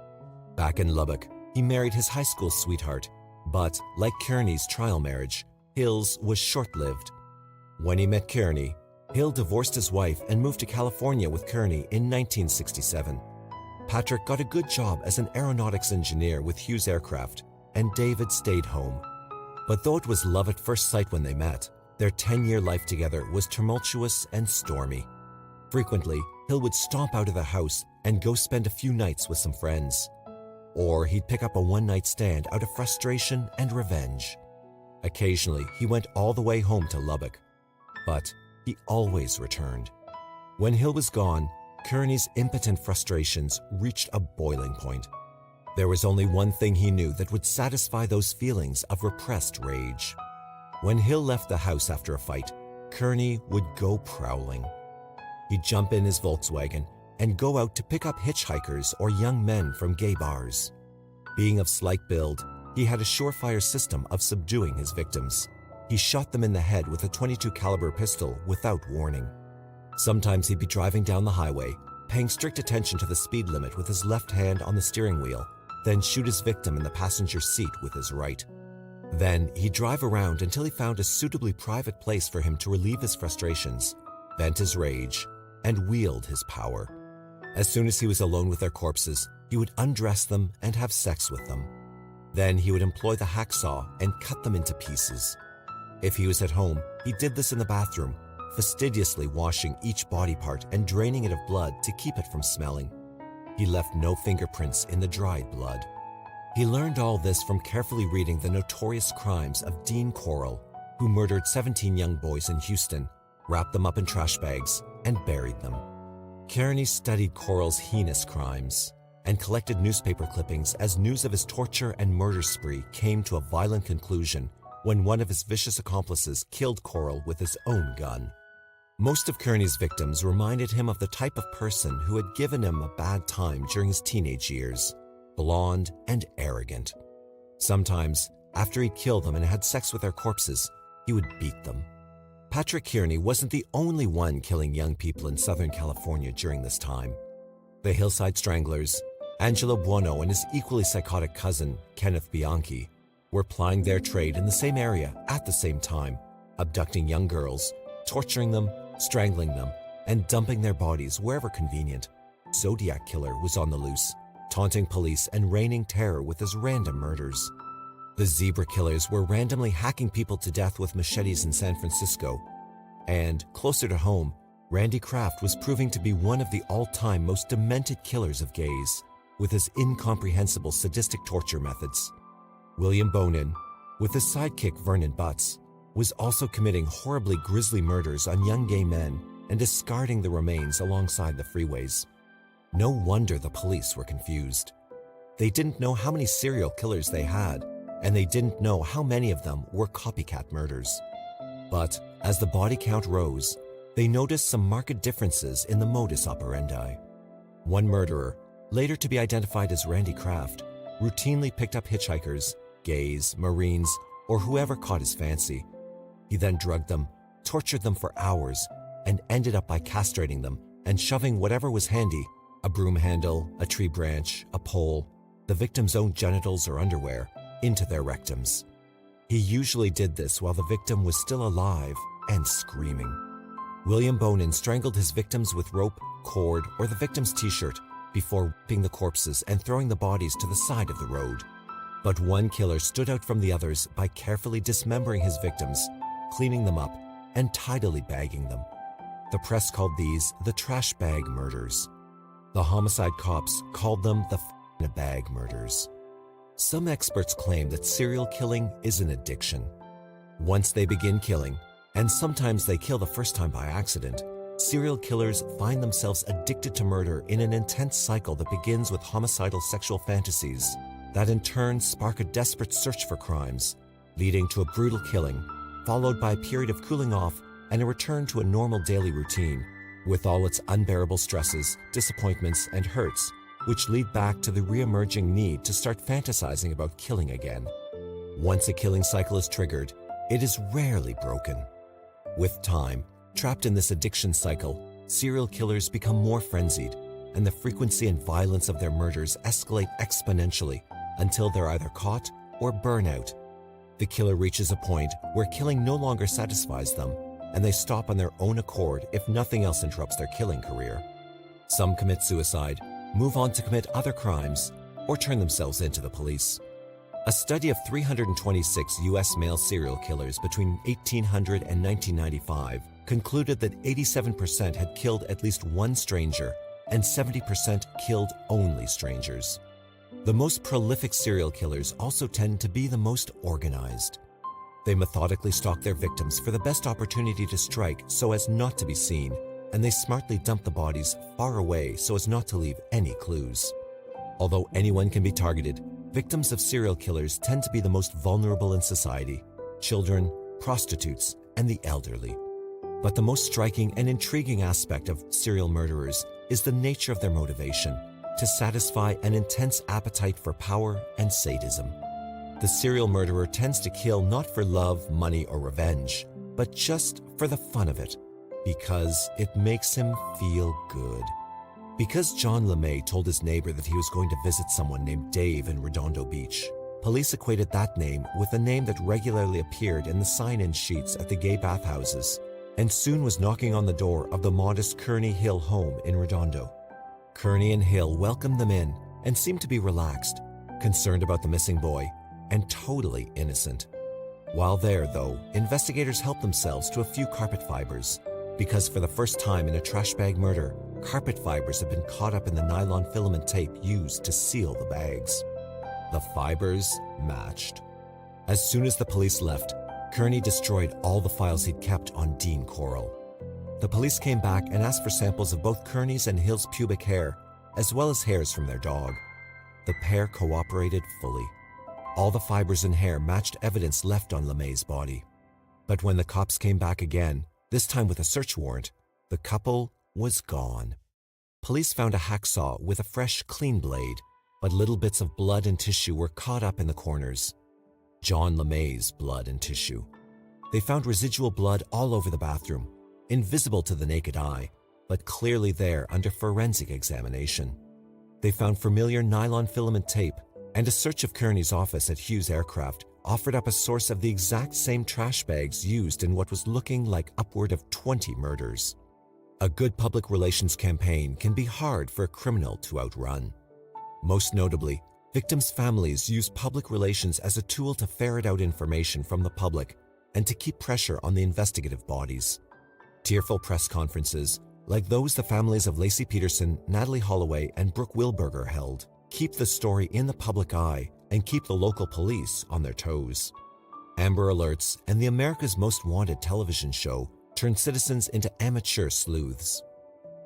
Back in Lubbock, he married his high school sweetheart, but like Kearney's trial marriage, Hill's was short-lived. When he met Kearney, Hill divorced his wife and moved to California with Kearney in 1967. Patrick got a good job as an aeronautics engineer with Hughes Aircraft, and David stayed home. But though it was love at first sight when they met, their 10-year life together was tumultuous and stormy. Frequently, Hill would stomp out of the house and go spend a few nights with some friends. Or he'd pick up a one-night stand out of frustration and revenge. Occasionally, he went all the way home to Lubbock, but he always returned. When Hill was gone, Kearney's impotent frustrations reached a boiling point. There was only one thing he knew that would satisfy those feelings of repressed rage. When Hill left the house after a fight, Kearney would go prowling. He'd jump in his Volkswagen and go out to pick up hitchhikers or young men from gay bars. Being of slight build, he had a surefire system of subduing his victims. He shot them in the head with a .22 caliber pistol without warning. Sometimes he'd be driving down the highway, paying strict attention to the speed limit with his left hand on the steering wheel, then shoot his victim in the passenger seat with his right. Then he'd drive around until he found a suitably private place for him to relieve his frustrations, vent his rage, and wield his power. As soon as he was alone with their corpses, he would undress them and have sex with them. Then he would employ the hacksaw and cut them into pieces. If he was at home, he did this in the bathroom, fastidiously washing each body part and draining it of blood to keep it from smelling. He left no fingerprints in the dried blood. He learned all this from carefully reading the notorious crimes of Dean Corll, who murdered 17 young boys in Houston, wrapped them up in trash bags, and buried them. Kearney studied Coral's heinous crimes and collected newspaper clippings as news of his torture and murder spree came to a violent conclusion when one of his vicious accomplices killed Coral with his own gun. Most of Kearney's victims reminded him of the type of person who had given him a bad time during his teenage years, blonde and arrogant. Sometimes, after he'd killed them and had sex with their corpses, he would beat them. Patrick Kearney wasn't the only one killing young people in Southern California during this time. The Hillside Stranglers, Angelo Buono and his equally psychotic cousin, Kenneth Bianchi, were plying their trade in the same area at the same time, abducting young girls, torturing them, strangling them, and dumping their bodies wherever convenient. Zodiac Killer was on the loose, taunting police and raining terror with his random murders. The Zebra Killers were randomly hacking people to death with machetes in San Francisco. And, closer to home, Randy Kraft was proving to be one of the all-time most demented killers of gays, with his incomprehensible sadistic torture methods. William Bonin, with his sidekick Vernon Butts, was also committing horribly grisly murders on young gay men and discarding the remains alongside the freeways. No wonder the police were confused. They didn't know how many serial killers they had, and they didn't know how many of them were copycat murders. But as the body count rose, they noticed some marked differences in the modus operandi. One murderer, later to be identified as Randy Kraft, routinely picked up hitchhikers, gays, Marines, or whoever caught his fancy. He then drugged them, tortured them for hours, and ended up by castrating them and shoving whatever was handy, a broom handle, a tree branch, a pole, the victim's own genitals or underwear, into their rectums. He usually did this while the victim was still alive and screaming. William Bonin strangled his victims with rope, cord, or the victim's t-shirt before ripping the corpses and throwing the bodies to the side of the road. But one killer stood out from the others by carefully dismembering his victims, cleaning them up, and tidily bagging them. The press called these the trash bag murders. The homicide cops called them the f***in-a-bag murders. Some experts claim that serial killing is an addiction. Once they begin killing, and sometimes they kill the first time by accident, serial killers find themselves addicted to murder in an intense cycle that begins with homicidal sexual fantasies that in turn spark a desperate search for crimes, leading to a brutal killing, followed by a period of cooling off and a return to a normal daily routine, with all its unbearable stresses, disappointments, and hurts, which lead back to the re-emerging need to start fantasizing about killing again. Once a killing cycle is triggered, it is rarely broken. With time, trapped in this addiction cycle, serial killers become more frenzied, and the frequency and violence of their murders escalate exponentially until they're either caught or burn out. The killer reaches a point where killing no longer satisfies them, and they stop on their own accord if nothing else interrupts their killing career. Some commit suicide, move on to commit other crimes, or turn themselves in to the police. A study of 326 U.S. male serial killers between 1800 and 1995 concluded that 87% had killed at least one stranger and 70% killed only strangers. The most prolific serial killers also tend to be the most organized. They methodically stalk their victims for the best opportunity to strike so as not to be seen, and they smartly dump the bodies far away so as not to leave any clues. Although anyone can be targeted, victims of serial killers tend to be the most vulnerable in society: children, prostitutes, and the elderly. But the most striking and intriguing aspect of serial murderers is the nature of their motivation: to satisfy an intense appetite for power and sadism. The serial murderer tends to kill not for love, money, or revenge, but just for the fun of it, because it makes him feel good. Because John LeMay told his neighbor that he was going to visit someone named Dave in Redondo Beach, police equated that name with a name that regularly appeared in the sign-in sheets at the gay bathhouses, and soon was knocking on the door of the modest Kearney Hill home in Redondo. Kearney and Hill welcomed them in and seemed to be relaxed, concerned about the missing boy, and totally innocent. While there, though, investigators helped themselves to a few carpet fibers, because for the first time in a trash bag murder, carpet fibers had been caught up in the nylon filament tape used to seal the bags. The fibers matched. As soon as the police left, Kearney destroyed all the files he'd kept on Dean Coral. The police came back and asked for samples of both Kearney's and Hill's pubic hair, as well as hairs from their dog. The pair cooperated fully. All the fibers and hair matched evidence left on LeMay's body. But when the cops came back again, this time with a search warrant, the couple was gone. Police found a hacksaw with a fresh, clean blade, but little bits of blood and tissue were caught up in the corners. John LeMay's blood and tissue. They found residual blood all over the bathroom, invisible to the naked eye, but clearly there under forensic examination. They found familiar nylon filament tape, and a search of Kearney's office at Hughes Aircraft offered up a source of the exact same trash bags used in what was looking like upward of 20 murders. A good public relations campaign can be hard for a criminal to outrun. Most notably, victims' families use public relations as a tool to ferret out information from the public and to keep pressure on the investigative bodies. Tearful press conferences, like those the families of Lacey Peterson, Natalie Holloway, and Brooke Wilberger held, keep the story in the public eye and keep the local police on their toes. Amber Alerts and the America's Most Wanted television show turned citizens into amateur sleuths.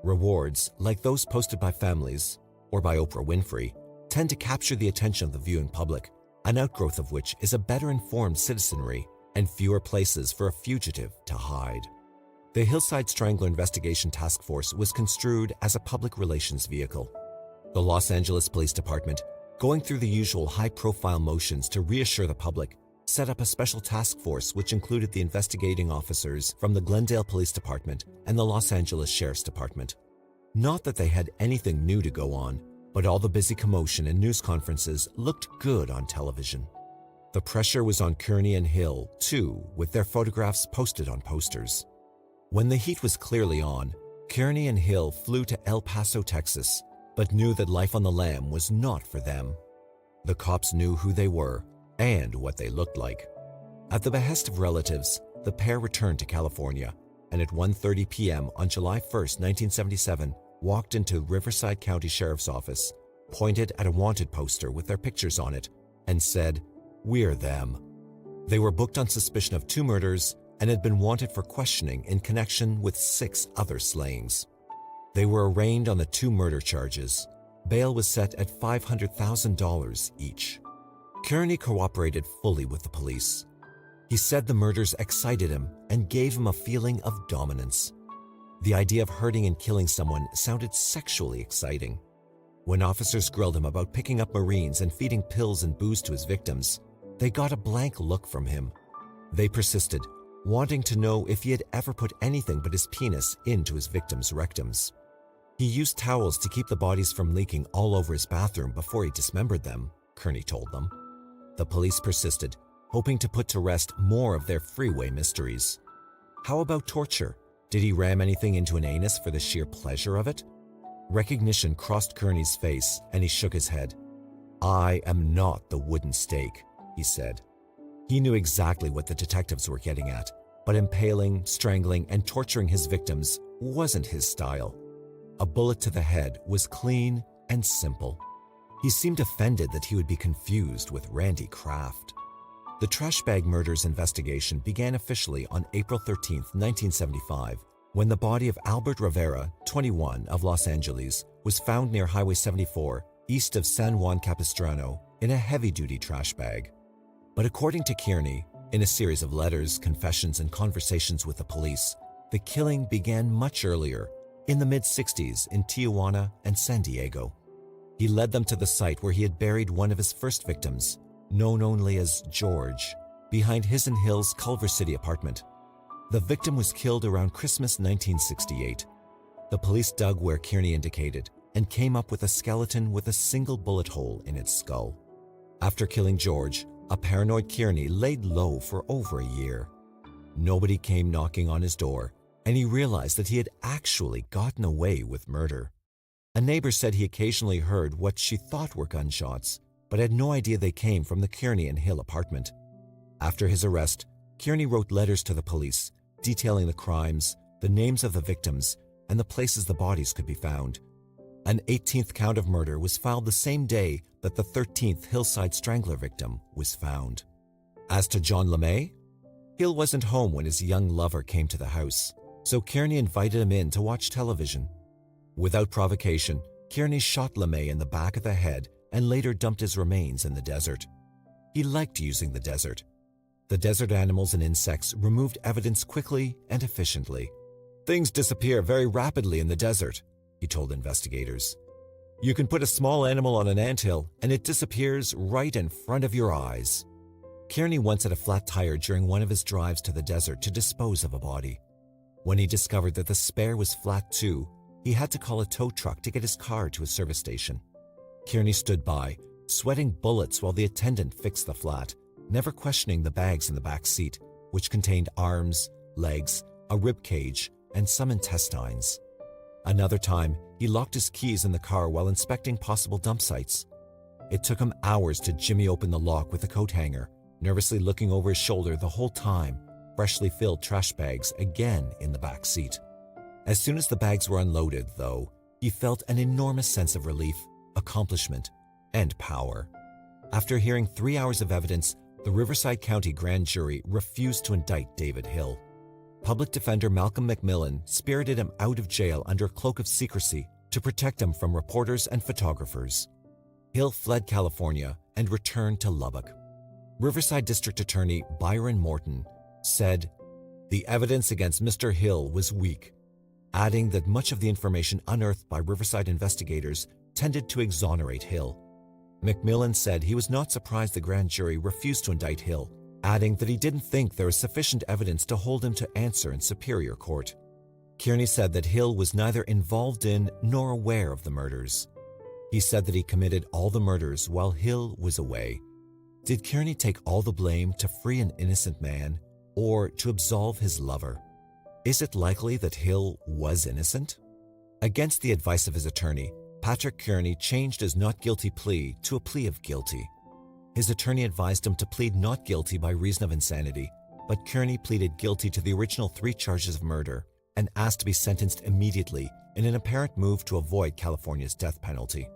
Rewards, like those posted by families or by Oprah Winfrey, tend to capture the attention of the viewing public, an outgrowth of which is a better informed citizenry and fewer places for a fugitive to hide. The Hillside Strangler Investigation Task Force was construed as a public relations vehicle. The Los Angeles Police Department, going through the usual high-profile motions to reassure the public, set up a special task force which included the investigating officers from the Glendale Police Department and the Los Angeles Sheriff's Department. Not that they had anything new to go on, but all the busy commotion and news conferences looked good on television. The pressure was on Kearney and Hill, too, with their photographs posted on posters. When the heat was clearly on, Kearney and Hill flew to El Paso, Texas, but knew that life on the lam was not for them. The cops knew who they were and what they looked like. At the behest of relatives, the pair returned to California, and at 1:30 p.m. on July 1, 1977, walked into Riverside County Sheriff's Office, pointed at a wanted poster with their pictures on it, and said, "We're them." They were booked on suspicion of 2 murders and had been wanted for questioning in connection with 6 other slayings. They were arraigned on the 2 murder charges. Bail was set at $500,000 each. Kearney cooperated fully with the police. He said the murders excited him and gave him a feeling of dominance. The idea of hurting and killing someone sounded sexually exciting. When officers grilled him about picking up Marines and feeding pills and booze to his victims, they got a blank look from him. They persisted, wanting to know if he had ever put anything but his penis into his victims' rectums. He used towels to keep the bodies from leaking all over his bathroom before he dismembered them, Kearney told them. The police persisted, hoping to put to rest more of their freeway mysteries. How about torture? Did he ram anything into an anus for the sheer pleasure of it? Recognition crossed Kearney's face and he shook his head. "I am not the wooden stake," he said. He knew exactly what the detectives were getting at, but impaling, strangling, and torturing his victims wasn't his style. A bullet to the head was clean and simple. He seemed offended that he would be confused with Randy Kraft. The trash bag murders investigation began officially on April 13, 1975, when the body of Albert Rivera, 21, of Los Angeles, was found near Highway 74, east of San Juan Capistrano, in a heavy-duty trash bag. But according to Kearney, in a series of letters, confessions, and conversations with the police, the killing began much earlier, in the mid-60s in Tijuana and San Diego. He led them to the site where he had buried one of his first victims, known only as George, behind his and Hill's Culver City apartment. The victim was killed around Christmas 1968. The police dug where Kearney indicated and came up with a skeleton with a single bullet hole in its skull. After killing George, a paranoid Kearney laid low for over a year. Nobody came knocking on his door, and he realized that he had actually gotten away with murder. A neighbor said he occasionally heard what she thought were gunshots, but had no idea they came from the Kearney and Hill apartment. After his arrest, Kearney wrote letters to the police, detailing the crimes, the names of the victims, and the places the bodies could be found. An 18th count of murder was filed the same day that the 13th Hillside Strangler victim was found. As to John LeMay, Hill wasn't home when his young lover came to the house. so Kearney invited him in to watch television. Without provocation, Kearney shot LeMay in the back of the head and later dumped his remains in the desert. He liked using the desert. The desert animals and insects removed evidence quickly and efficiently. "Things disappear very rapidly in the desert," he told investigators. "You can put a small animal on an anthill and it disappears right in front of your eyes." Kearney once had a flat tire during one of his drives to the desert to dispose of a body. When he discovered that the spare was flat too, he had to call a tow truck to get his car to a service station. Kearney stood by, sweating bullets while the attendant fixed the flat, never questioning the bags in the back seat, which contained arms, legs, a rib cage, and some intestines. Another time, he locked his keys in the car while inspecting possible dump sites. It took him hours to jimmy open the lock with a coat hanger, nervously looking over his shoulder the whole time, freshly filled trash bags again in the back seat. As soon as the bags were unloaded, though, he felt an enormous sense of relief, accomplishment, and power. After hearing 3 hours of evidence, the Riverside County Grand Jury refused to indict David Hill. Public defender Malcolm McMillan spirited him out of jail under a cloak of secrecy to protect him from reporters and photographers. Hill fled California and returned to Lubbock. Riverside District Attorney Byron Morton said, "The evidence against Mr. Hill was weak," adding that much of the information unearthed by Riverside investigators tended to exonerate Hill. McMillan said he was not surprised the grand jury refused to indict Hill, adding that he didn't think there was sufficient evidence to hold him to answer in Superior Court. Kearney said that Hill was neither involved in nor aware of the murders. He said that he committed all the murders while Hill was away. Did Kearney take all the blame to free an innocent man or to absolve his lover? Is it likely that Hill was innocent? Against the advice of his attorney, Patrick Kearney changed his not guilty plea to a plea of guilty. His attorney advised him to plead not guilty by reason of insanity, but Kearney pleaded guilty to the original 3 charges of murder and asked to be sentenced immediately in an apparent move to avoid California's death penalty.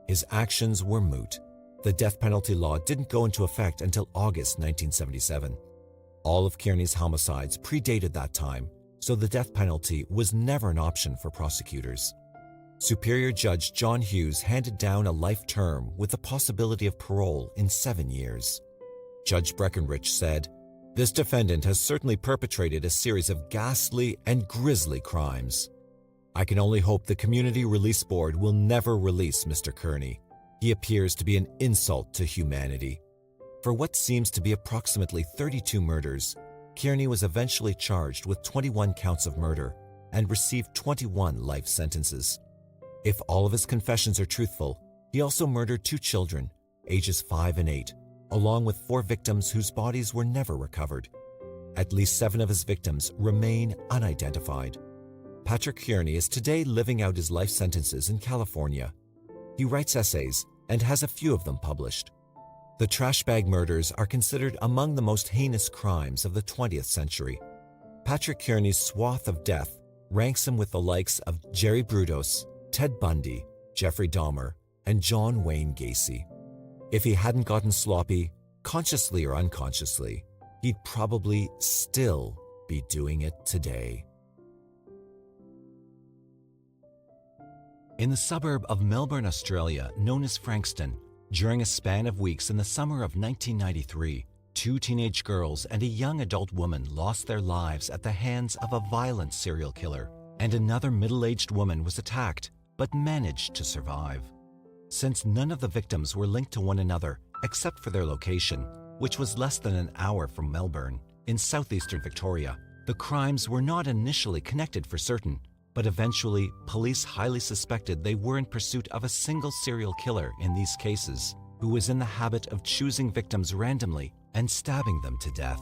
His actions were moot. The death penalty law didn't go into effect until August 1977. All of Kearney's homicides predated that time, so the death penalty was never an option for prosecutors. Superior Judge John Hughes handed down a life term with the possibility of parole in 7 years. Judge Breckenridge said, "This defendant has certainly perpetrated a series of ghastly and grisly crimes. I can only hope the Community Release Board will never release Mr. Kearney. He appears to be an insult to humanity." For what seems to be approximately 32 murders, Kearney was eventually charged with 21 counts of murder and received 21 life sentences. If all of his confessions are truthful, he also murdered 2 children, ages 5 and 8, along with 4 victims whose bodies were never recovered. At least 7 of his victims remain unidentified. Patrick Kearney is today living out his life sentences in California. He writes essays and has a few of them published. The trash bag murders are considered among the most heinous crimes of the 20th century. Patrick Kearney's swath of death ranks him with the likes of Jerry Brudos, Ted Bundy, Jeffrey Dahmer, and John Wayne Gacy. If he hadn't gotten sloppy, consciously or unconsciously, he'd probably still be doing it today. In the suburb of Melbourne, Australia, known as Frankston, during a span of weeks in the summer of 1993, 2 teenage girls and a young adult woman lost their lives at the hands of a violent serial killer, and another middle-aged woman was attacked, but managed to survive. Since none of the victims were linked to one another except for their location, which was less than an hour from Melbourne, in southeastern Victoria, the crimes were not initially connected for certain, but eventually police highly suspected they were in pursuit of a single serial killer in these cases, who was in the habit of choosing victims randomly and stabbing them to death.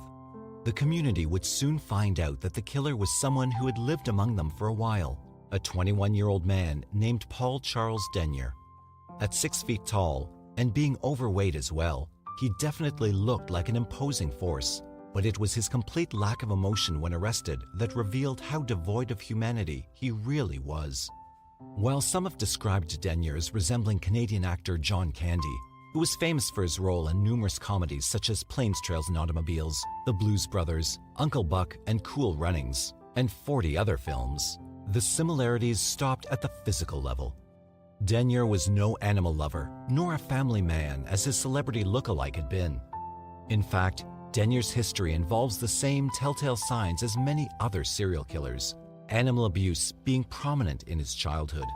The community would soon find out that the killer was someone who had lived among them for a while, a 21-year-old man named Paul Charles Denyer. At 6 feet tall and being overweight as well, he definitely looked like an imposing force, but it was his complete lack of emotion when arrested that revealed how devoid of humanity he really was. While some have described Denyer as resembling Canadian actor John Candy, who was famous for his role in numerous comedies such as Planes, Trails and Automobiles, The Blues Brothers, Uncle Buck, and Cool Runnings, and 40 other films, the similarities stopped at the physical level. Denyer was no animal lover, nor a family man as his celebrity look-alike had been. In fact, Denyer's history involves the same telltale signs as many other serial killers, animal abuse being prominent in his childhood.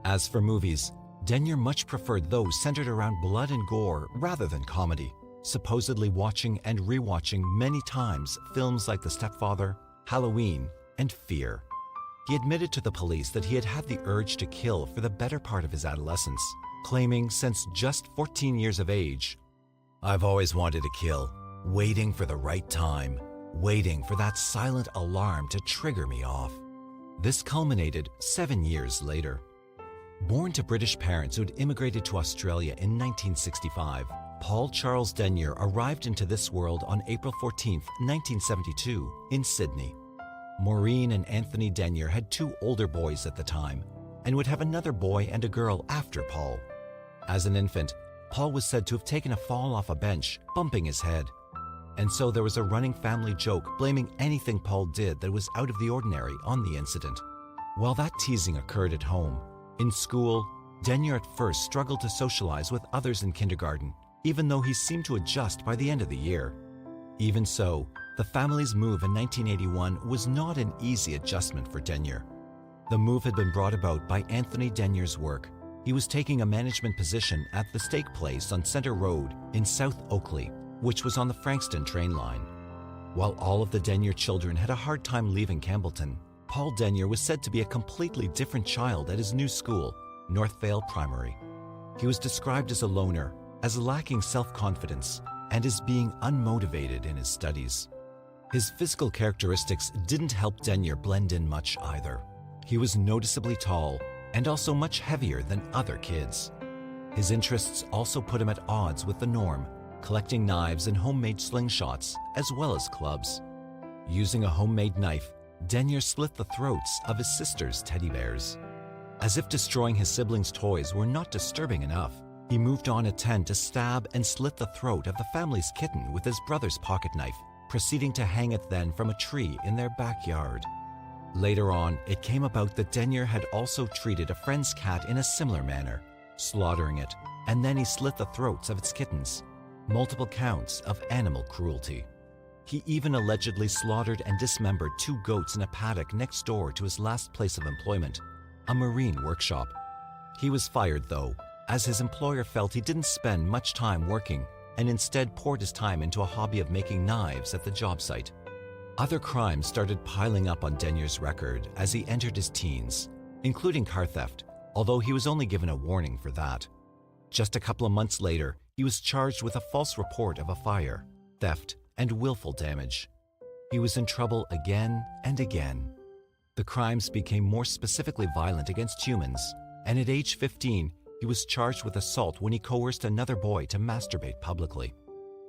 As for movies, Denyer much preferred those centered around blood and gore rather than comedy, supposedly watching and rewatching many times films like The Stepfather, Halloween, and Fear. He admitted to the police that he had had the urge to kill for the better part of his adolescence, claiming since just 14 years of age, "I've always wanted to kill, waiting for the right time, waiting for that silent alarm to trigger me off." This culminated 7 years later. Born to British parents who had immigrated to Australia in 1965, Paul Charles Denyer arrived into this world on April 14, 1972, in Sydney. Maureen and Anthony Denyer had 2 older boys at the time and would have another boy and a girl after Paul. As an infant, Paul was said to have taken a fall off a bench, bumping his head. And so there was a running family joke blaming anything Paul did that was out of the ordinary on the incident. While that teasing occurred at home, in school, Denyer at first struggled to socialize with others in kindergarten, even though he seemed to adjust by the end of the year. Even so, the family's move in 1981 was not an easy adjustment for Denyer. The move had been brought about by Anthony Denyer's work. He was taking a management position at the Steak Place on Centre Road in South Oakley, which was on the Frankston train line. While all of the Denyer children had a hard time leaving Campbellton, Paul Denyer was said to be a completely different child at his new school, Northvale Primary. He was described as a loner, as lacking self-confidence, and as being unmotivated in his studies. His physical characteristics didn't help Denyer blend in much either. He was noticeably tall and also much heavier than other kids. His interests also put him at odds with the norm, collecting knives and homemade slingshots, as well as clubs. Using a homemade knife, Denyer slit the throats of his sister's teddy bears. As if destroying his siblings' toys were not disturbing enough, he moved on at 10 to stab and slit the throat of the family's kitten with his brother's pocket knife, proceeding to hang it then from a tree in their backyard. Later on, it came about that Denyer had also treated a friend's cat in a similar manner, slaughtering it, and then he slit the throats of its kittens. Multiple counts of animal cruelty. He even allegedly slaughtered and dismembered 2 goats in a paddock next door to his last place of employment, a marine workshop. He was fired, though, as his employer felt he didn't spend much time working and instead poured his time into a hobby of making knives at the job site. Other crimes started piling up on Denyer's record as he entered his teens, including car theft, although he was only given a warning for that. Just a couple of months later, he was charged with a false report of a fire, theft, and willful damage. He was in trouble again and again. The crimes became more specifically violent against humans, and at age 15, he was charged with assault when he coerced another boy to masturbate publicly.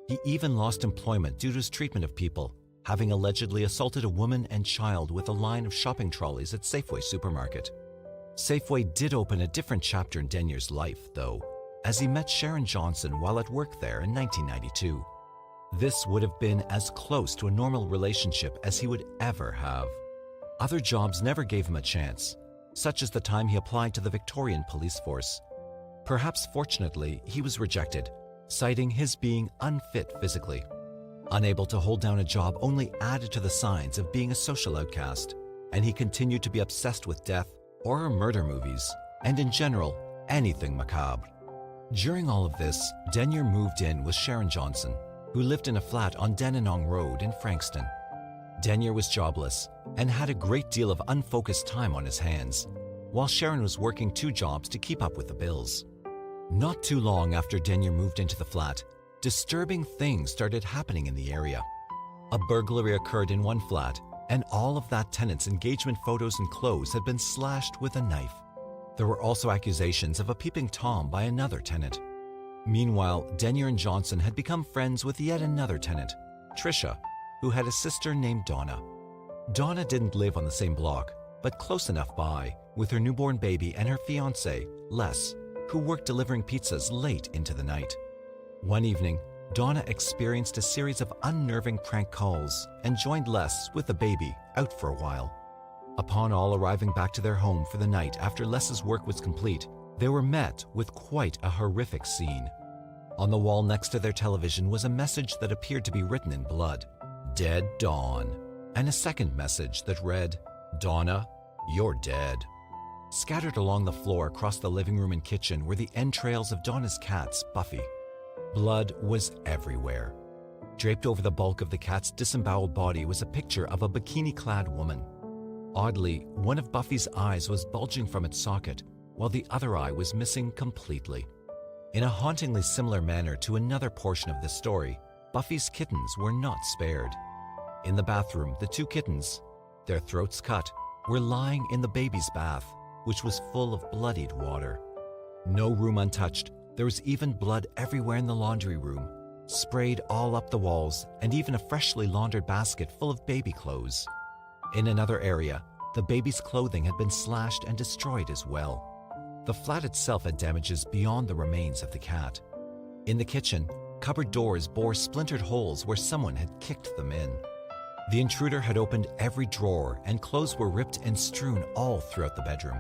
He even lost employment due to his treatment of people, having allegedly assaulted a woman and child with a line of shopping trolleys at Safeway supermarket. Safeway did open a different chapter in Denyer's life, though, as he met Sharon Johnson while at work there in 1992. This would have been as close to a normal relationship as he would ever have. Other jobs never gave him a chance, such as the time he applied to the Victorian Police Force. Perhaps fortunately, he was rejected, citing his being unfit physically. Unable to hold down a job only added to the signs of being a social outcast, and he continued to be obsessed with death, horror murder movies, and in general, anything macabre. During all of this, Denyer moved in with Sharon Johnson, who lived in a flat on Dandenong Road in Frankston. Denyer was jobless and had a great deal of unfocused time on his hands, while Sharon was working 2 jobs to keep up with the bills. Not too long after Denyer moved into the flat, disturbing things started happening in the area. A burglary occurred in one flat, and all of that tenant's engagement photos and clothes had been slashed with a knife. There were also accusations of a peeping Tom by another tenant. Meanwhile, Denyer and Johnson had become friends with yet another tenant, Tricia, who had a sister named Donna. Donna didn't live on the same block, but close enough by, with her newborn baby and her fiancé, Les, who worked delivering pizzas late into the night. One evening, Donna experienced a series of unnerving prank calls and joined Les with the baby out for a while. Upon all arriving back to their home for the night after Les's work was complete, they were met with quite a horrific scene. On the wall next to their television was a message that appeared to be written in blood, "Dead Dawn," and a second message that read, "Donna, you're dead." Scattered along the floor across the living room and kitchen were the entrails of Donna's cats, Buffy. Blood was everywhere. Draped over the bulk of the cat's disemboweled body was a picture of a bikini-clad woman. Oddly, one of Buffy's eyes was bulging from its socket, while the other eye was missing completely. In a hauntingly similar manner to another portion of this story, Buffy's kittens were not spared. In the bathroom, the two kittens, their throats cut, were lying in the baby's bath, which was full of bloodied water. No room untouched, there was even blood everywhere in the laundry room, sprayed all up the walls, and even a freshly laundered basket full of baby clothes. In another area, the baby's clothing had been slashed and destroyed as well. The flat itself had damages beyond the remains of the cat. In the kitchen, cupboard doors bore splintered holes where someone had kicked them in. The intruder had opened every drawer and clothes were ripped and strewn all throughout the bedroom.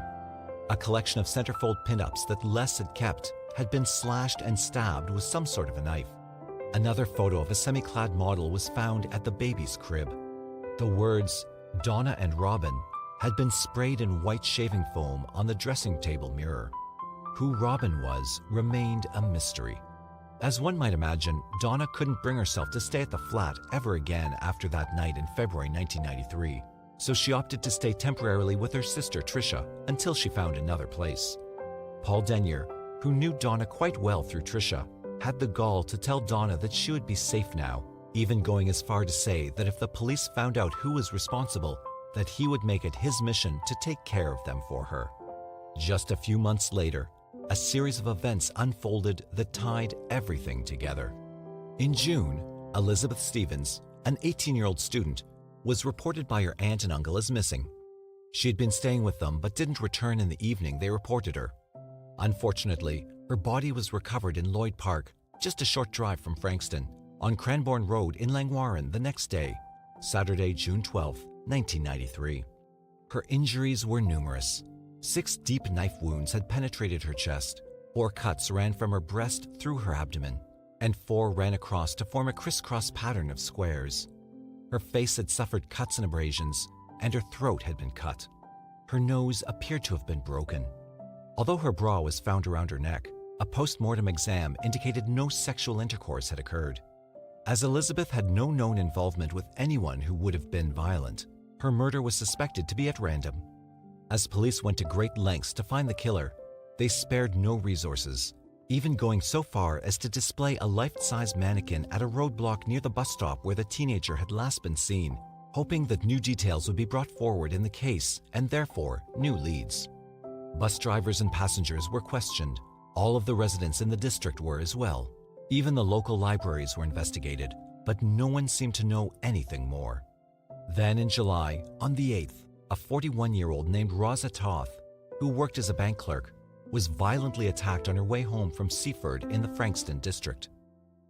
A collection of centerfold pin-ups that Les had kept had been slashed and stabbed with some sort of a knife. Another photo of a semi-clad model was found at the baby's crib. The words, "Donna and Robin," had been sprayed in white shaving foam on the dressing table mirror. Who Robin was remained a mystery. As one might imagine, Donna couldn't bring herself to stay at the flat ever again after that night in February 1993, so she opted to stay temporarily with her sister Tricia until she found another place. Paul Denyer, who knew Donna quite well through Tricia, had the gall to tell Donna that she would be safe now, even going as far to say that if the police found out who was responsible, that he would make it his mission to take care of them for her. Just a few months later, a series of events unfolded that tied everything together. In June, Elizabeth Stevens, an 18-year-old student, was reported by her aunt and uncle as missing. She had been staying with them but didn't return in the evening they reported her. Unfortunately, her body was recovered in Lloyd Park, just a short drive from Frankston, on Cranbourne Road in Langwarrin the next day, Saturday, June 12, 1993. Her injuries were numerous. 6 deep knife wounds had penetrated her chest, 4 cuts ran from her breast through her abdomen, and 4 ran across to form a crisscross pattern of squares. Her face had suffered cuts and abrasions, and her throat had been cut. Her nose appeared to have been broken. Although her bra was found around her neck, a post-mortem exam indicated no sexual intercourse had occurred. As Elizabeth had no known involvement with anyone who would have been violent, her murder was suspected to be at random. As police went to great lengths to find the killer, they spared no resources, even going so far as to display a life-size mannequin at a roadblock near the bus stop where the teenager had last been seen, hoping that new details would be brought forward in the case and therefore new leads. Bus drivers and passengers were questioned. All of the residents in the district were as well. Even the local libraries were investigated, but no one seemed to know anything more. Then in July, on the 8th, a 41-year-old named Rosa Toth, who worked as a bank clerk, was violently attacked on her way home from Seaford in the Frankston district.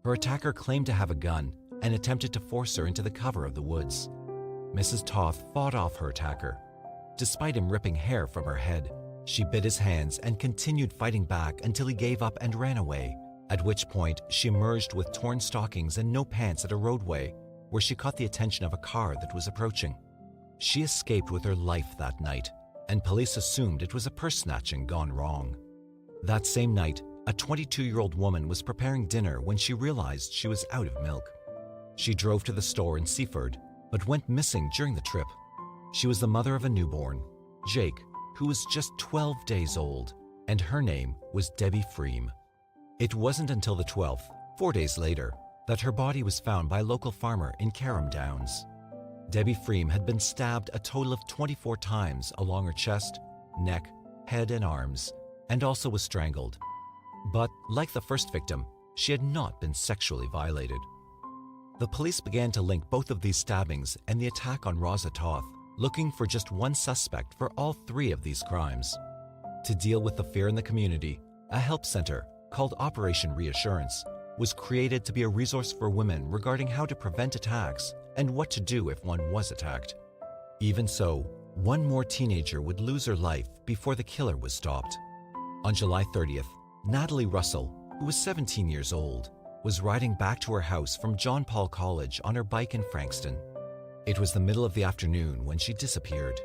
Her attacker claimed to have a gun and attempted to force her into the cover of the woods. Mrs. Toth fought off her attacker. Despite him ripping hair from her head, she bit his hands and continued fighting back until he gave up and ran away, at which point she emerged with torn stockings and no pants at a roadway where she caught the attention of a car that was approaching. She escaped with her life that night, and police assumed it was a purse snatching gone wrong. That same night, a 22-year-old woman was preparing dinner when she realized she was out of milk. She drove to the store in Seaford, but went missing during the trip. She was the mother of a newborn, Jake, who was just 12 days old, and her name was Debbie Freem. It wasn't until the 12th, 4 days later, that her body was found by a local farmer in Carrum Downs. Debbie Freem had been stabbed a total of 24 times along her chest, neck, head, and arms, and also was strangled. But, like the first victim, she had not been sexually violated. The police began to link both of these stabbings and the attack on Rosa Toth, looking for just one suspect for all 3 of these crimes. To deal with the fear in the community, a help center called Operation Reassurance was created to be a resource for women regarding how to prevent attacks and what to do if one was attacked. Even so, one more teenager would lose her life before the killer was stopped. On July 30th, Natalie Russell, who was 17 years old, was riding back to her house from John Paul College on her bike in Frankston. It was the middle of the afternoon when she disappeared.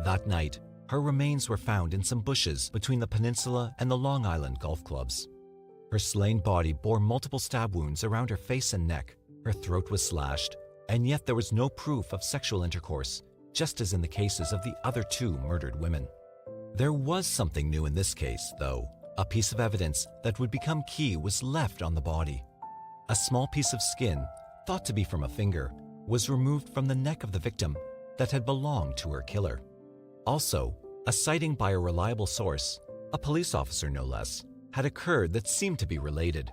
That night, her remains were found in some bushes between the peninsula and the Long Island golf clubs. Her slain body bore multiple stab wounds around her face and neck. Her throat was slashed, and yet there was no proof of sexual intercourse, just as in the cases of the other two murdered women. There was something new in this case, though. A piece of evidence that would become key was left on the body. A small piece of skin, thought to be from a finger, was removed from the neck of the victim that had belonged to her killer. Also, a sighting by a reliable source, a police officer no less, had occurred that seemed to be related.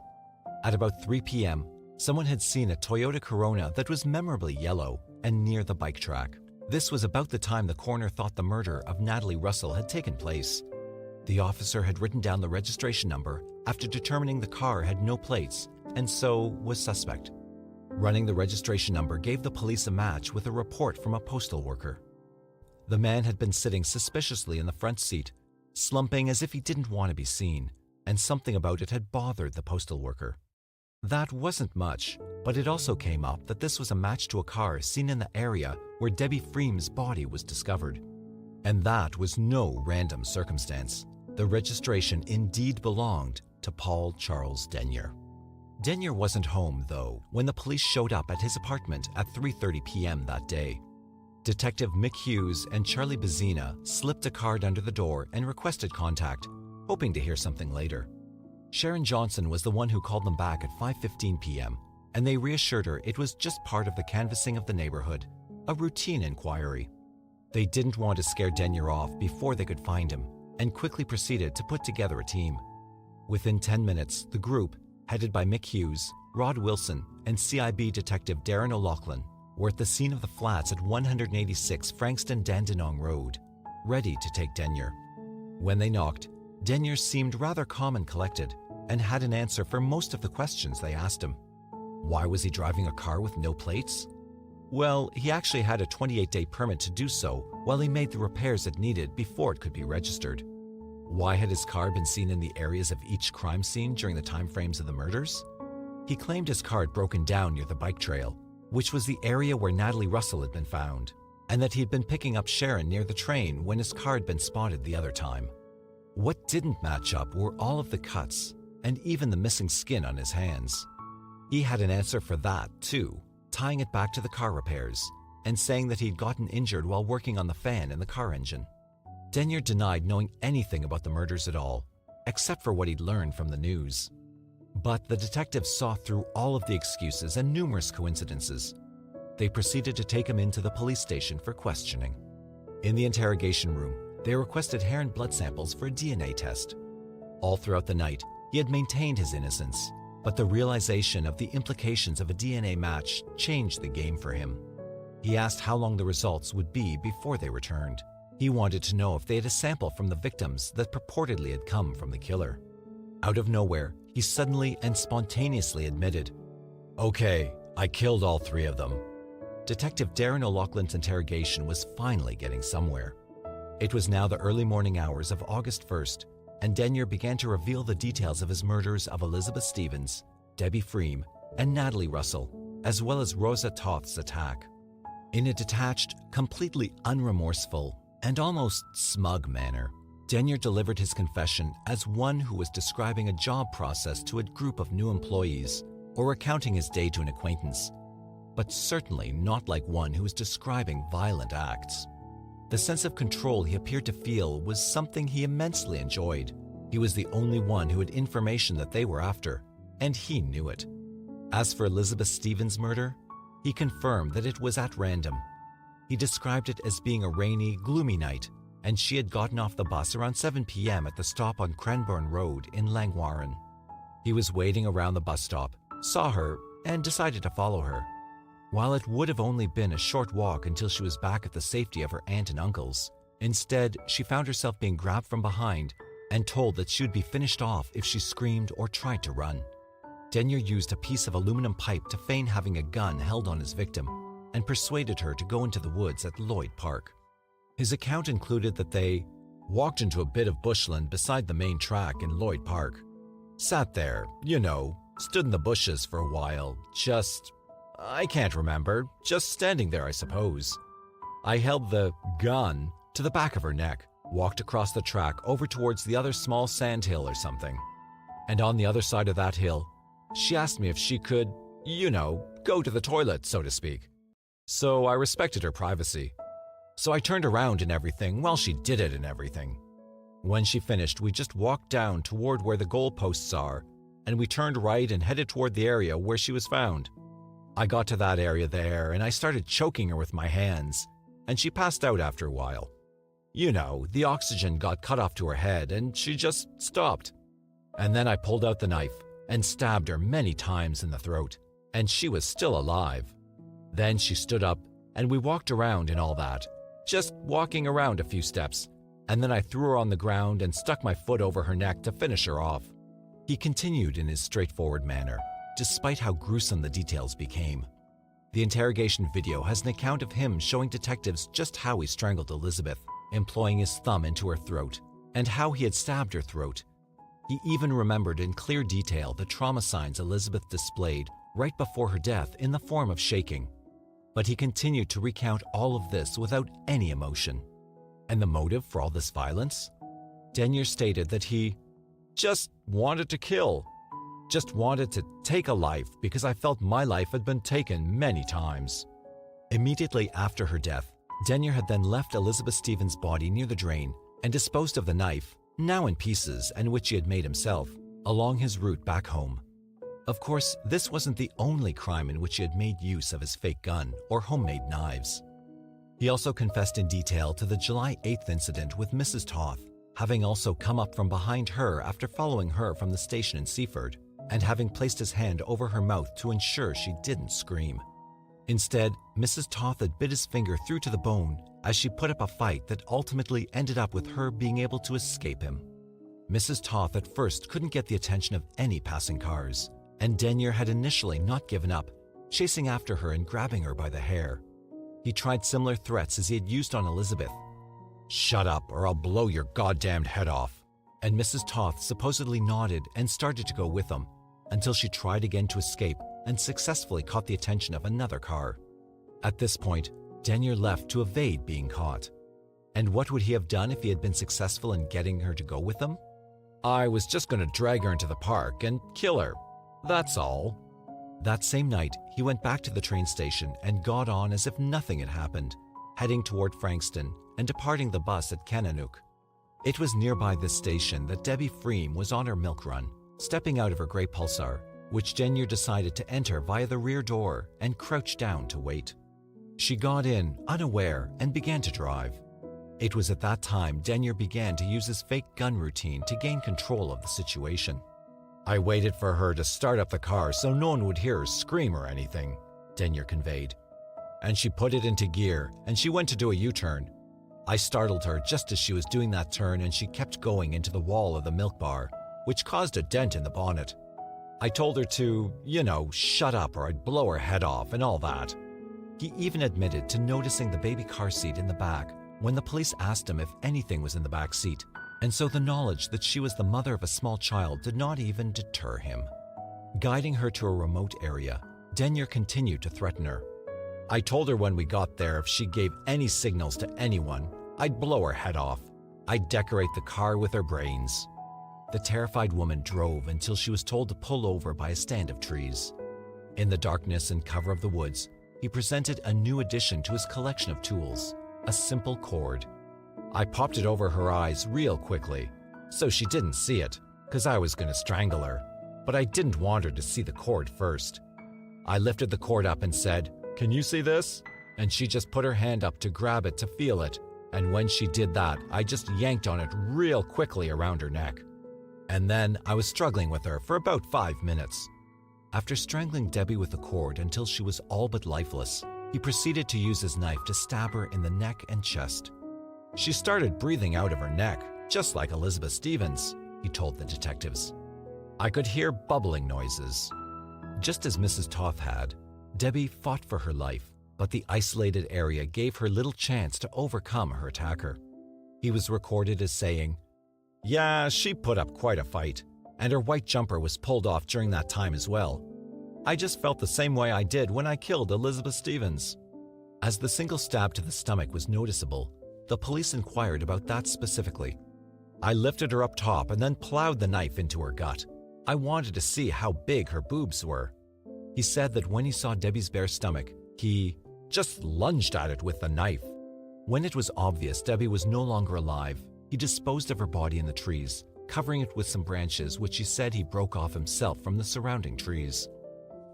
At about 3 p.m., someone had seen a Toyota Corona that was memorably yellow and near the bike track. This was about the time the coroner thought the murder of Natalie Russell had taken place. The officer had written down the registration number after determining the car had no plates and so was suspect. Running the registration number gave the police a match with a report from a postal worker. The man had been sitting suspiciously in the front seat, slumping as if he didn't want to be seen, and something about it had bothered the postal worker. That wasn't much, but it also came up that this was a match to a car seen in the area where Debbie Freeman's body was discovered. And that was no random circumstance. The registration indeed belonged to Paul Charles Denyer. Denyer wasn't home, though, when the police showed up at his apartment at 3:30 p.m. that day. Detective Mick Hughes and Charlie Bazzina slipped a card under the door and requested contact, hoping to hear something later. Sharon Johnson was the one who called them back at 5:15 p.m., and they reassured her it was just part of the canvassing of the neighborhood, a routine inquiry. They didn't want to scare Denyer off before they could find him, and quickly proceeded to put together a team. Within 10 minutes, the group, headed by Mick Hughes, Rod Wilson, and CIB Detective Darren O'Loughlin, were at the scene of the flats at 186 Frankston Dandenong Road, ready to take Denyer. When they knocked, Denyer seemed rather calm and collected, and had an answer for most of the questions they asked him. Why was he driving a car with no plates? Well, he actually had a 28-day permit to do so while he made the repairs it needed before it could be registered. Why had his car been seen in the areas of each crime scene during the time frames of the murders? He claimed his car had broken down near the bike trail, which was the area where Natalie Russell had been found, and that he had been picking up Sharon near the train when his car had been spotted the other time. What didn't match up were all of the cuts, and even the missing skin on his hands. He had an answer for that, too, tying it back to the car repairs, and saying that he'd gotten injured while working on the fan in the car engine. Denyer denied knowing anything about the murders at all, except for what he'd learned from the news. But the detectives saw through all of the excuses and numerous coincidences. They proceeded to take him into the police station for questioning. In the interrogation room, they requested hair and blood samples for a DNA test. All throughout the night, he had maintained his innocence, but the realization of the implications of a DNA match changed the game for him. He asked how long the results would be before they returned. He wanted to know if they had a sample from the victims that purportedly had come from the killer. Out of nowhere, he suddenly and spontaneously admitted, "Okay, I killed all three of them." Detective Darren O'Loughlin's interrogation was finally getting somewhere. It was now the early morning hours of August 1st, and Denyer began to reveal the details of his murders of Elizabeth Stevens, Debbie Freeman, and Natalie Russell, as well as Rosa Toth's attack. In a detached, completely unremorseful, and almost smug manner, Denyer delivered his confession as one who was describing a job process to a group of new employees or recounting his day to an acquaintance, but certainly not like one who was describing violent acts. The sense of control he appeared to feel was something he immensely enjoyed. He was the only one who had information that they were after, and he knew it. As for Elizabeth Stevens' murder, he confirmed that it was at random. He described it as being a rainy, gloomy night, and she had gotten off the bus around 7 p.m. at the stop on Cranbourne Road in Langwarren. He was waiting around the bus stop, saw her, and decided to follow her. While it would have only been a short walk until she was back at the safety of her aunt and uncle's, instead she found herself being grabbed from behind and told that she would be finished off if she screamed or tried to run. Denyer used a piece of aluminum pipe to feign having a gun held on his victim and persuaded her to go into the woods at Lloyd Park. His account included that they walked into a bit of bushland beside the main track in Lloyd Park. Sat there, stood in the bushes for a while, I can't remember, just standing there, I suppose. I held the gun to the back of her neck, walked across the track over towards the other small sand hill or something. And on the other side of that hill, she asked me if she could, go to the toilet, so to speak. So I respected her privacy. So I turned around and everything while she did it and everything. When she finished, we just walked down toward where the goalposts are, and we turned right and headed toward the area where she was found. I got to that area there, and I started choking her with my hands, and she passed out after a while. The oxygen got cut off to her head, and she just stopped. And then I pulled out the knife and stabbed her many times in the throat, and she was still alive. Then she stood up, and we walked around and all that, just walking around a few steps, and then I threw her on the ground and stuck my foot over her neck to finish her off. He continued in his straightforward manner, despite how gruesome the details became. The interrogation video has an account of him showing detectives just how he strangled Elizabeth, employing his thumb into her throat, and how he had stabbed her throat. He even remembered in clear detail the trauma signs Elizabeth displayed right before her death in the form of shaking. But he continued to recount all of this without any emotion. And the motive for all this violence? Denyer stated that he just wanted to kill. Just wanted to take a life because I felt my life had been taken many times. Immediately after her death, Denyer had then left Elizabeth Stevens' body near the drain and disposed of the knife, now in pieces and which he had made himself, along his route back home. Of course, this wasn't the only crime in which he had made use of his fake gun or homemade knives. He also confessed in detail to the July 8th incident with Mrs. Toth, having also come up from behind her after following her from the station in Seaford, and having placed his hand over her mouth to ensure she didn't scream. Instead, Mrs. Toth had bit his finger through to the bone as she put up a fight that ultimately ended up with her being able to escape him. Mrs. Toth at first couldn't get the attention of any passing cars, and Denyer had initially not given up, chasing after her and grabbing her by the hair. He tried similar threats as he had used on Elizabeth. "Shut up or I'll blow your goddamned head off." And Mrs. Toth supposedly nodded and started to go with him, until she tried again to escape and successfully caught the attention of another car. At this point, Denyer left to evade being caught. And what would he have done if he had been successful in getting her to go with him? "I was just going to drag her into the park and kill her. That's all." That same night, he went back to the train station and got on as if nothing had happened, heading toward Frankston and departing the bus at Kananook. It was nearby this station that Debbie Freem was on her milk run, stepping out of her gray Pulsar, which Denyer decided to enter via the rear door and crouch down to wait. She got in, unaware, and began to drive. It was at that time Denyer began to use his fake gun routine to gain control of the situation. "I waited for her to start up the car so no one would hear her scream or anything," Denyer conveyed. "And she put it into gear, and she went to do a U-turn. I startled her just as she was doing that turn, and she kept going into the wall of the milk bar, which caused a dent in the bonnet. I told her to, shut up or I'd blow her head off and all that." He even admitted to noticing the baby car seat in the back when the police asked him if anything was in the back seat, and so the knowledge that she was the mother of a small child did not even deter him. Guiding her to a remote area, Denyer continued to threaten her. "I told her when we got there if she gave any signals to anyone, I'd blow her head off. I'd decorate the car with her brains." The terrified woman drove until she was told to pull over by a stand of trees. In the darkness and cover of the woods, he presented a new addition to his collection of tools, a simple cord. I popped it over her eyes real quickly, so she didn't see it, because I was going to strangle her, but I didn't want her to see the cord first. I lifted the cord up and said, "Can you see this?" And she just put her hand up to grab it to feel it, and when she did that, I just yanked on it real quickly around her neck. And then I was struggling with her for about 5 minutes. After strangling Debbie with the cord until she was all but lifeless, he proceeded to use his knife to stab her in the neck and chest. "She started breathing out of her neck, just like Elizabeth Stevens," he told the detectives. "I could hear bubbling noises, Just as Mrs. Toth had, Debbie fought for her life, but the isolated area gave her little chance to overcome her attacker. He was recorded as saying, "Yeah, she put up quite a fight, and her white jumper was pulled off during that time as well. I just felt the same way I did when I killed Elizabeth Stevens." As the single stab to the stomach was noticeable, the police inquired about that specifically. "I lifted her up top and then plowed the knife into her gut. I wanted to see how big her boobs were." He said that when he saw Debbie's bare stomach, he just lunged at it with the knife. When it was obvious Debbie was no longer alive, he disposed of her body in the trees, covering it with some branches which he said he broke off himself from the surrounding trees.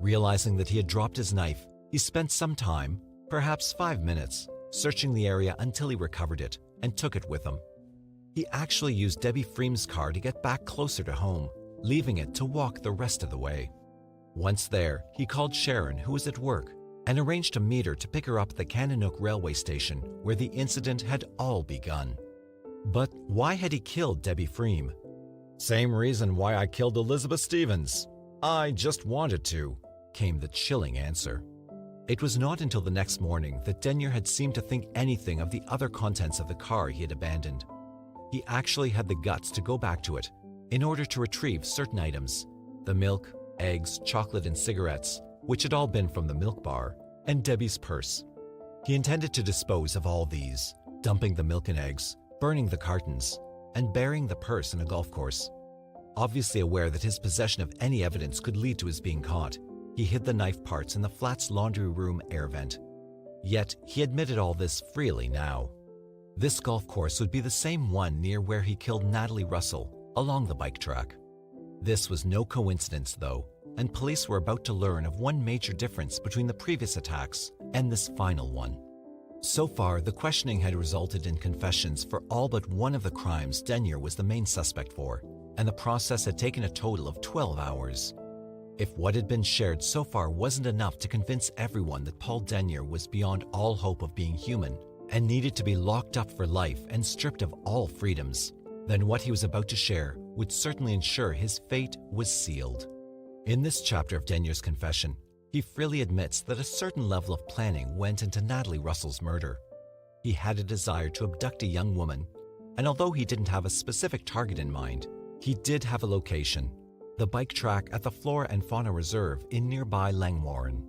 Realizing that he had dropped his knife, he spent some time, perhaps 5 minutes, searching the area until he recovered it and took it with him. He actually used Debbie Freem's car to get back closer to home, leaving it to walk the rest of the way. Once there, he called Sharon, who was at work, and arranged to meet her to pick her up at the Kananook railway station where the incident had all begun. But why had he killed Debbie Freem? "Same reason why I killed Elizabeth Stevens. I just wanted to," came the chilling answer. It was not until the next morning that Denyer had seemed to think anything of the other contents of the car he had abandoned. He actually had the guts to go back to it in order to retrieve certain items: the milk, eggs, chocolate, and cigarettes, which had all been from the milk bar, and Debbie's purse. He intended to dispose of all these, dumping the milk and eggs, burning the cartons, and burying the purse in a golf course. Obviously aware that his possession of any evidence could lead to his being caught, he hid the knife parts in the flat's laundry room air vent. Yet he admitted all this freely now. This golf course would be the same one near where he killed Natalie Russell, along the bike track. This was no coincidence, though, and police were about to learn of one major difference between the previous attacks and this final one. So far, the questioning had resulted in confessions for all but one of the crimes Denyer was the main suspect for, and the process had taken a total of 12 hours. If what had been shared so far wasn't enough to convince everyone that Paul Denyer was beyond all hope of being human and needed to be locked up for life and stripped of all freedoms, then what he was about to share would certainly ensure his fate was sealed. In this chapter of Denyer's confession, he freely admits that a certain level of planning went into Natalie Russell's murder. He had a desire to abduct a young woman, and although he didn't have a specific target in mind, he did have a location: the bike track at the Flora and Fauna Reserve in nearby Langwarren.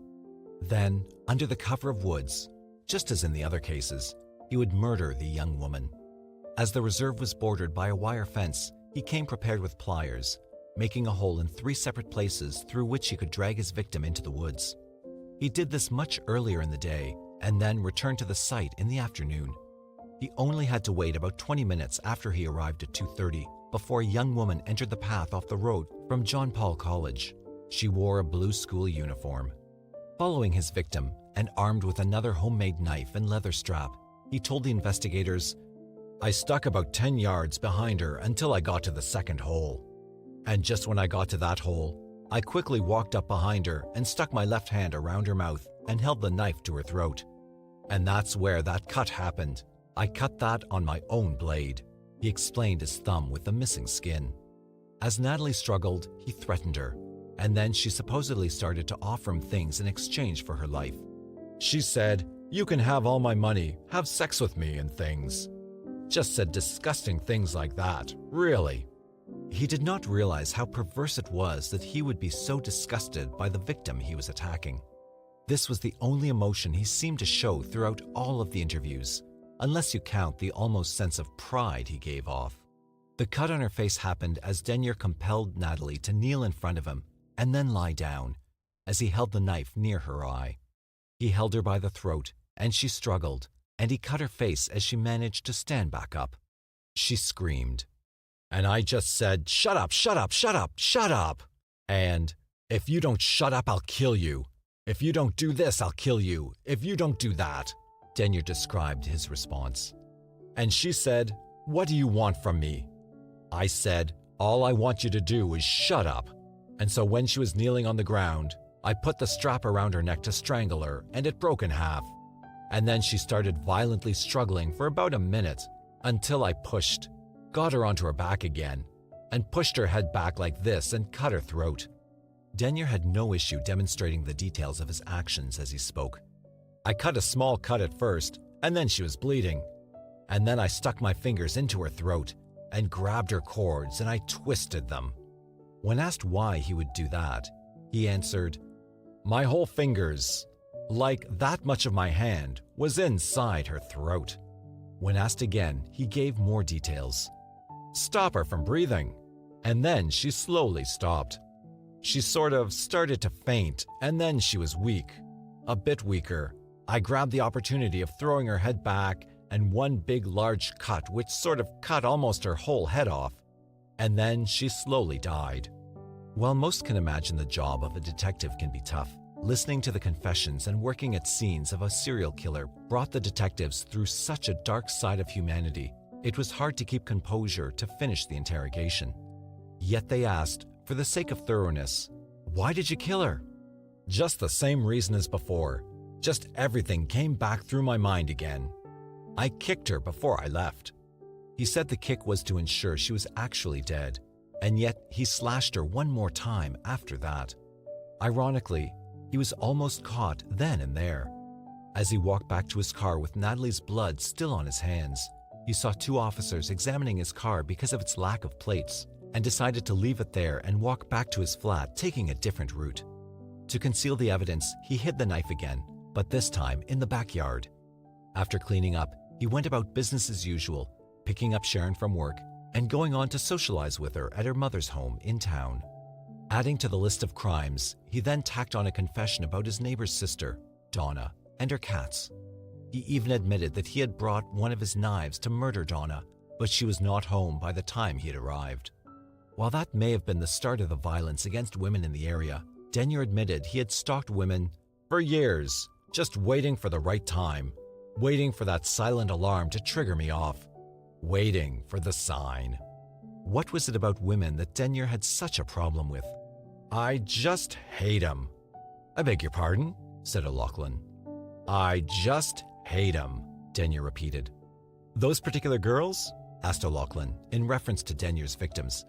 Then, under the cover of woods, just as in the other cases, he would murder the young woman. As the reserve was bordered by a wire fence, he came prepared with pliers, making a hole in 3 separate places through which he could drag his victim into the woods. He did this much earlier in the day and then returned to the site in the afternoon. He only had to wait about 20 minutes after he arrived at 2:30 before a young woman entered the path off the road from John Paul College. She wore a blue school uniform. Following his victim and armed with another homemade knife and leather strap, he told the investigators, "I stuck about 10 yards behind her until I got to the second hole. And just when I got to that hole, I quickly walked up behind her and stuck my left hand around her mouth and held the knife to her throat. And that's where that cut happened. I cut that on my own blade." He explained his thumb with the missing skin. As Natalie struggled, he threatened her, and then she supposedly started to offer him things in exchange for her life. She said, "You can have all my money, have sex with me and things." Just said disgusting things like that, really. He did not realize how perverse it was that he would be so disgusted by the victim he was attacking. This was the only emotion he seemed to show throughout all of the interviews, unless you count the almost sense of pride he gave off. The cut on her face happened as Denyer compelled Natalie to kneel in front of him and then lie down, as he held the knife near her eye. He held her by the throat, and she struggled, and he cut her face as she managed to stand back up. She screamed. And I just said, "Shut up, shut up, shut up, shut up!" And, "If you don't shut up, I'll kill you. If you don't do this, I'll kill you. If you don't do that." Denyer described his response. And she said, "What do you want from me?" I said, "All I want you to do is shut up." And so when she was kneeling on the ground, I put the strap around her neck to strangle her, and it broke in half. And then she started violently struggling for about a minute, until I pushed, got her onto her back again, and pushed her head back like this and cut her throat. Denyer had no issue demonstrating the details of his actions as he spoke. I cut a small cut at first, and then she was bleeding. And then I stuck my fingers into her throat and grabbed her cords and I twisted them. When asked why he would do that, he answered, "My whole fingers, like that much of my hand, was inside her throat." When asked again, he gave more details. "Stop her from breathing." And then she slowly stopped. She sort of started to faint, and then she was weak. A bit weaker. I grabbed the opportunity of throwing her head back and one big large cut which sort of cut almost her whole head off. And then she slowly died. While most can imagine the job of a detective can be tough, listening to the confessions and working at scenes of a serial killer brought the detectives through such a dark side of humanity, it was hard to keep composure to finish the interrogation. Yet they asked, for the sake of thoroughness, "Why did you kill her?" "Just the same reason as before. Just everything came back through my mind again. I kicked her before I left." He said the kick was to ensure she was actually dead, and yet he slashed her one more time after that. Ironically, he was almost caught then and there. As he walked back to his car with Natalie's blood still on his hands, he saw two officers examining his car because of its lack of plates, and decided to leave it there and walk back to his flat, taking a different route. To conceal the evidence, he hid the knife again, but this time in the backyard. After cleaning up, he went about business as usual, picking up Sharon from work and going on to socialize with her at her mother's home in town. Adding to the list of crimes, he then tacked on a confession about his neighbor's sister, Donna, and her cats. He even admitted that he had brought one of his knives to murder Donna, but she was not home by the time he had arrived. While that may have been the start of the violence against women in the area, Denyer admitted he had stalked women for years, just waiting for the right time, waiting for that silent alarm to trigger me off, waiting for the sign. What was it about women that Denyer had such a problem with? "I just hate 'em." "I beg your pardon?" said O'Loughlin. "I just hate 'em," Denyer repeated. "Those particular girls?" asked O'Loughlin, in reference to Denyer's victims.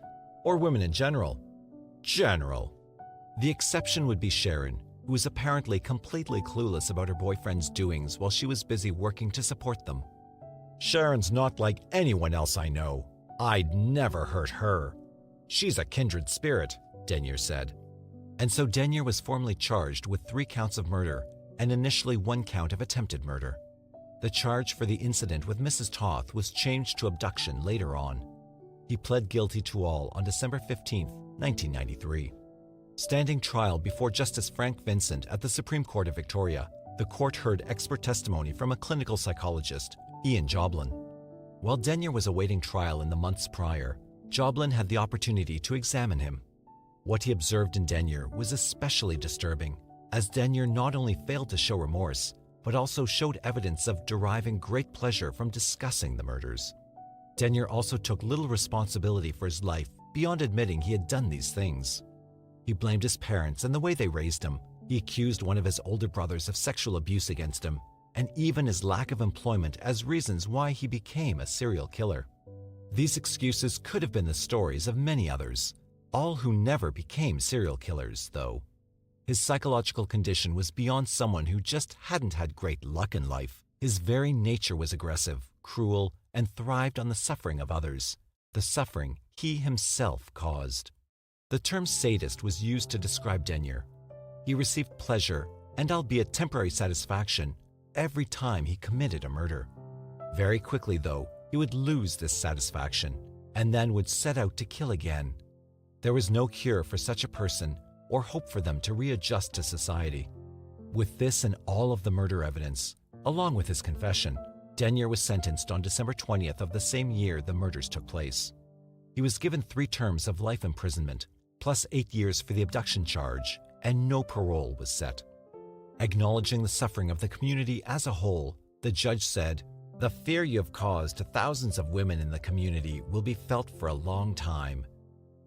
"Or women in general?" "General." The exception would be Sharon, who was apparently completely clueless about her boyfriend's doings while she was busy working to support them. "Sharon's not like anyone else I know. I'd never hurt her. She's a kindred spirit," Denyer said. And so Denyer was formally charged with 3 counts of murder and initially 1 count of attempted murder. The charge for the incident with Mrs. Toth was changed to abduction later on. He pled guilty to all on December 15, 1993. Standing trial before Justice Frank Vincent at the Supreme Court of Victoria, the court heard expert testimony from a clinical psychologist, Ian Joblin. While Denyer was awaiting trial in the months prior, Joblin had the opportunity to examine him. What he observed in Denyer was especially disturbing, as Denyer not only failed to show remorse, but also showed evidence of deriving great pleasure from discussing the murders. Denyer also took little responsibility for his life beyond admitting he had done these things. He blamed his parents and the way they raised him. He accused one of his older brothers of sexual abuse against him, and even his lack of employment as reasons why he became a serial killer. These excuses could have been the stories of many others, all who never became serial killers, though. His psychological condition was beyond someone who just hadn't had great luck in life. His very nature was aggressive, cruel, and thrived on the suffering of others, the suffering he himself caused. The term sadist was used to describe Denyer. He received pleasure, and albeit temporary satisfaction, every time he committed a murder. Very quickly, though, he would lose this satisfaction, and then would set out to kill again. There was no cure for such a person or hope for them to readjust to society. With this and all of the murder evidence, along with his confession, Denyer was sentenced on December 20th of the same year the murders took place. He was given 3 terms of life imprisonment, plus 8 years for the abduction charge, and no parole was set. Acknowledging the suffering of the community as a whole, the judge said, "The fear you have caused to thousands of women in the community will be felt for a long time.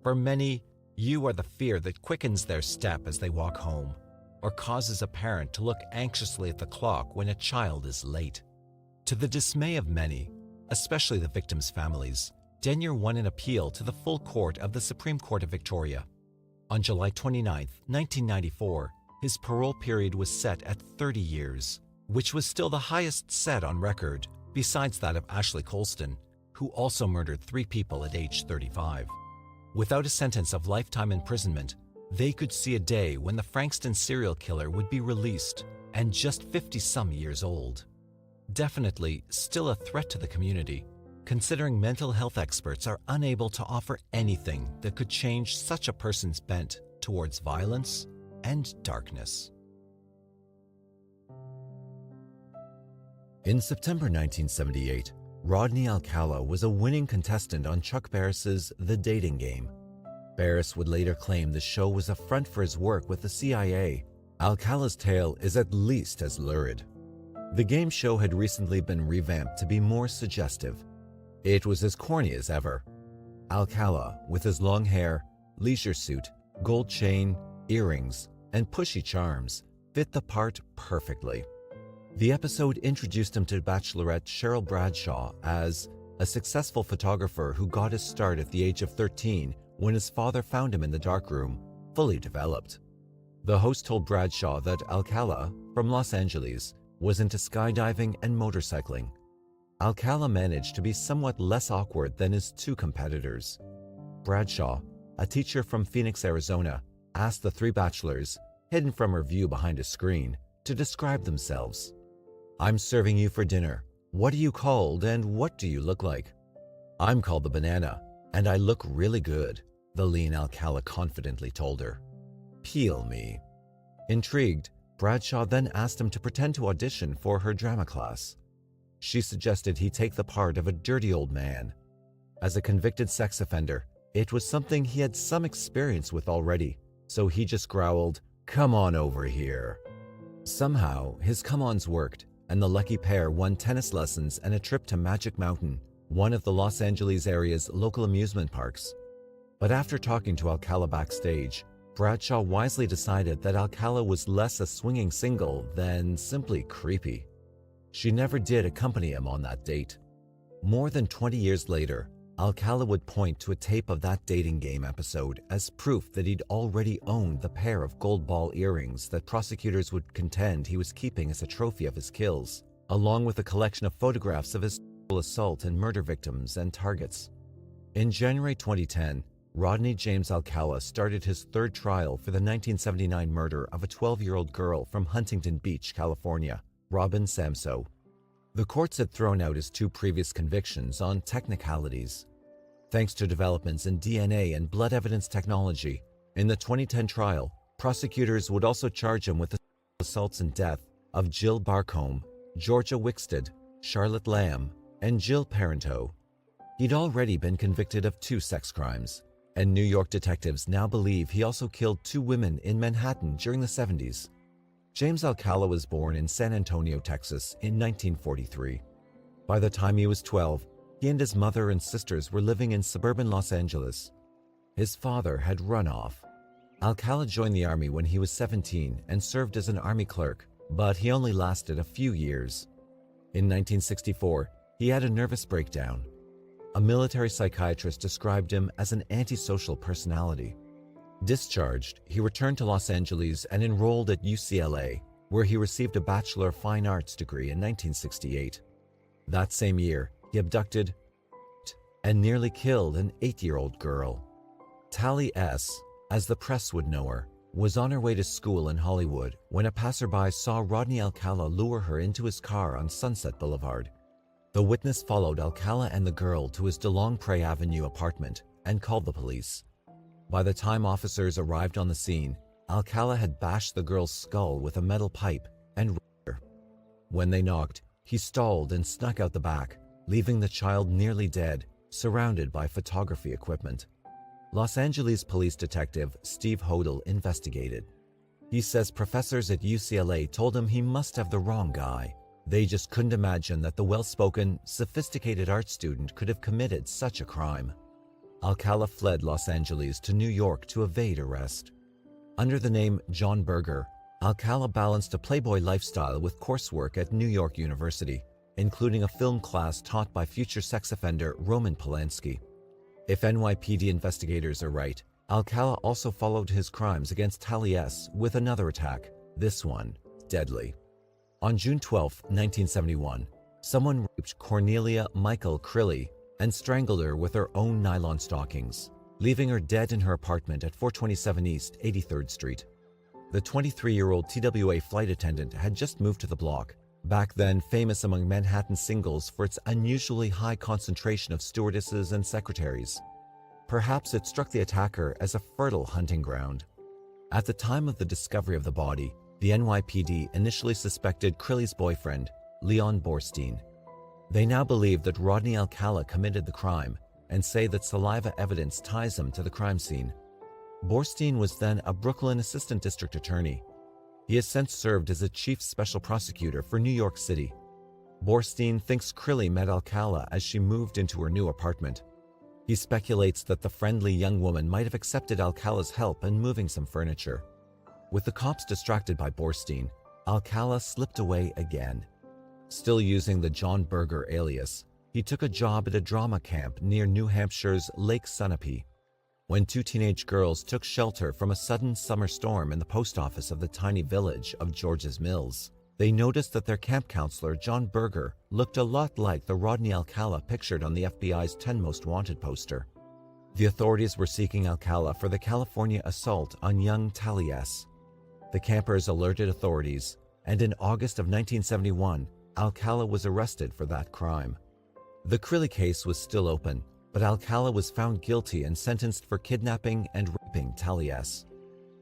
For many, you are the fear that quickens their step as they walk home, or causes a parent to look anxiously at the clock when a child is late." To the dismay of many, especially the victims' families, Denyer won an appeal to the full court of the Supreme Court of Victoria. On July 29, 1994, his parole period was set at 30 years, which was still the highest set on record, besides that of Ashley Colston, who also murdered 3 people at age 35. Without a sentence of lifetime imprisonment, they could see a day when the Frankston serial killer would be released and just 50-some years old. Definitely still a threat to the community, considering mental health experts are unable to offer anything that could change such a person's bent towards violence and darkness. In September 1978, Rodney Alcala was a winning contestant on Chuck Barris's The Dating Game. Barris would later claim the show was a front for his work with the CIA. Alcala's tale is at least as lurid. The game show had recently been revamped to be more suggestive. It was as corny as ever. Alcala, with his long hair, leisure suit, gold chain, earrings, and pushy charms, fit the part perfectly. The episode introduced him to Bachelorette Cheryl Bradshaw as a successful photographer who got his start at the age of 13 when his father found him in the darkroom, fully developed. The host told Bradshaw that Alcala, from Los Angeles, was into skydiving and motorcycling. Alcala managed to be somewhat less awkward than his 2 competitors. Bradshaw, a teacher from Phoenix, Arizona, asked the 3 bachelors, hidden from her view behind a screen, to describe themselves. "I'm serving you for dinner. What are you called and what do you look like?" "I'm called the Banana, and I look really good," the lean Alcala confidently told her. "Peel me." Intrigued, Bradshaw then asked him to pretend to audition for her drama class. She suggested he take the part of a dirty old man. As a convicted sex offender, it was something he had some experience with already, so he just growled, "Come on over here." Somehow, his come-ons worked, and the lucky pair won tennis lessons and a trip to Magic Mountain, one of the Los Angeles area's local amusement parks. But after talking to Alcala backstage, Bradshaw wisely decided that Alcala was less a swinging single than simply creepy. She never did accompany him on that date. More than 20 years later, Alcala would point to a tape of that dating game episode as proof that he'd already owned the pair of gold ball earrings that prosecutors would contend he was keeping as a trophy of his kills, along with a collection of photographs of his sexual assault and murder victims and targets. In January 2010, Rodney James Alcala started his 3rd trial for the 1979 murder of a 12-year-old girl from Huntington Beach, California, Robin Samso. The courts had thrown out his 2 previous convictions on technicalities. Thanks to developments in DNA and blood evidence technology, in the 2010 trial, prosecutors would also charge him with the assaults and death of Jill Barcombe, Georgia Wickstead, Charlotte Lamb, and Jill Parento. He'd already been convicted of 2 sex crimes, and New York detectives now believe he also killed 2 women in Manhattan during the 70s. James Alcala was born in San Antonio, Texas in 1943. By the time he was 12, he and his mother and sisters were living in suburban Los Angeles. His father had run off. Alcala joined the army when he was 17 and served as an army clerk, but he only lasted a few years. In 1964, he had a nervous breakdown. A military psychiatrist described him as an antisocial personality. Discharged, he returned to Los Angeles and enrolled at UCLA, where he received a Bachelor of Fine Arts degree in 1968. That same year, he abducted and nearly killed an 8-year-old girl. Tally S., as the press would know her, was on her way to school in Hollywood when a passerby saw Rodney Alcala lure her into his car on Sunset Boulevard. The witness followed Alcala and the girl to his DeLongpre Avenue apartment and called the police. By the time officers arrived on the scene, Alcala had bashed the girl's skull with a metal pipe and raped her. When they knocked, he stalled and snuck out the back, leaving the child nearly dead, surrounded by photography equipment. Los Angeles police detective Steve Hodel investigated. He says professors at UCLA told him he must have the wrong guy. They just couldn't imagine that the well-spoken, sophisticated art student could have committed such a crime. Alcala fled Los Angeles to New York to evade arrest. Under the name John Berger, Alcala balanced a playboy lifestyle with coursework at New York University, including a film class taught by future sex offender Roman Polanski. If NYPD investigators are right, Alcala also followed his crimes against Tallies with another attack, this one deadly. On June 12, 1971, someone raped Cornelia Michael Crilly and strangled her with her own nylon stockings, leaving her dead in her apartment at 427 East 83rd Street. The 23-year-old TWA flight attendant had just moved to the block, back then famous among Manhattan singles for its unusually high concentration of stewardesses and secretaries. Perhaps it struck the attacker as a fertile hunting ground. At the time of the discovery of the body, the NYPD initially suspected Crilly's boyfriend, Leon Borstein. They now believe that Rodney Alcala committed the crime and say that saliva evidence ties him to the crime scene. Borstein was then a Brooklyn assistant district attorney. He has since served as a chief special prosecutor for New York City. Borstein thinks Crilly met Alcala as she moved into her new apartment. He speculates that the friendly young woman might have accepted Alcala's help in moving some furniture. With the cops distracted by Borstein, Alcala slipped away again. Still using the John Berger alias, he took a job at a drama camp near New Hampshire's Lake Sunapee. When two teenage girls took shelter from a sudden summer storm in the post office of the tiny village of George's Mills, they noticed that their camp counselor, John Berger, looked a lot like the Rodney Alcala pictured on the FBI's 10 Most Wanted poster. The authorities were seeking Alcala for the California assault on young Tallies. The campers alerted authorities, and in August of 1971, Alcala was arrested for that crime. The Crilly case was still open, but Alcala was found guilty and sentenced for kidnapping and raping Tallies.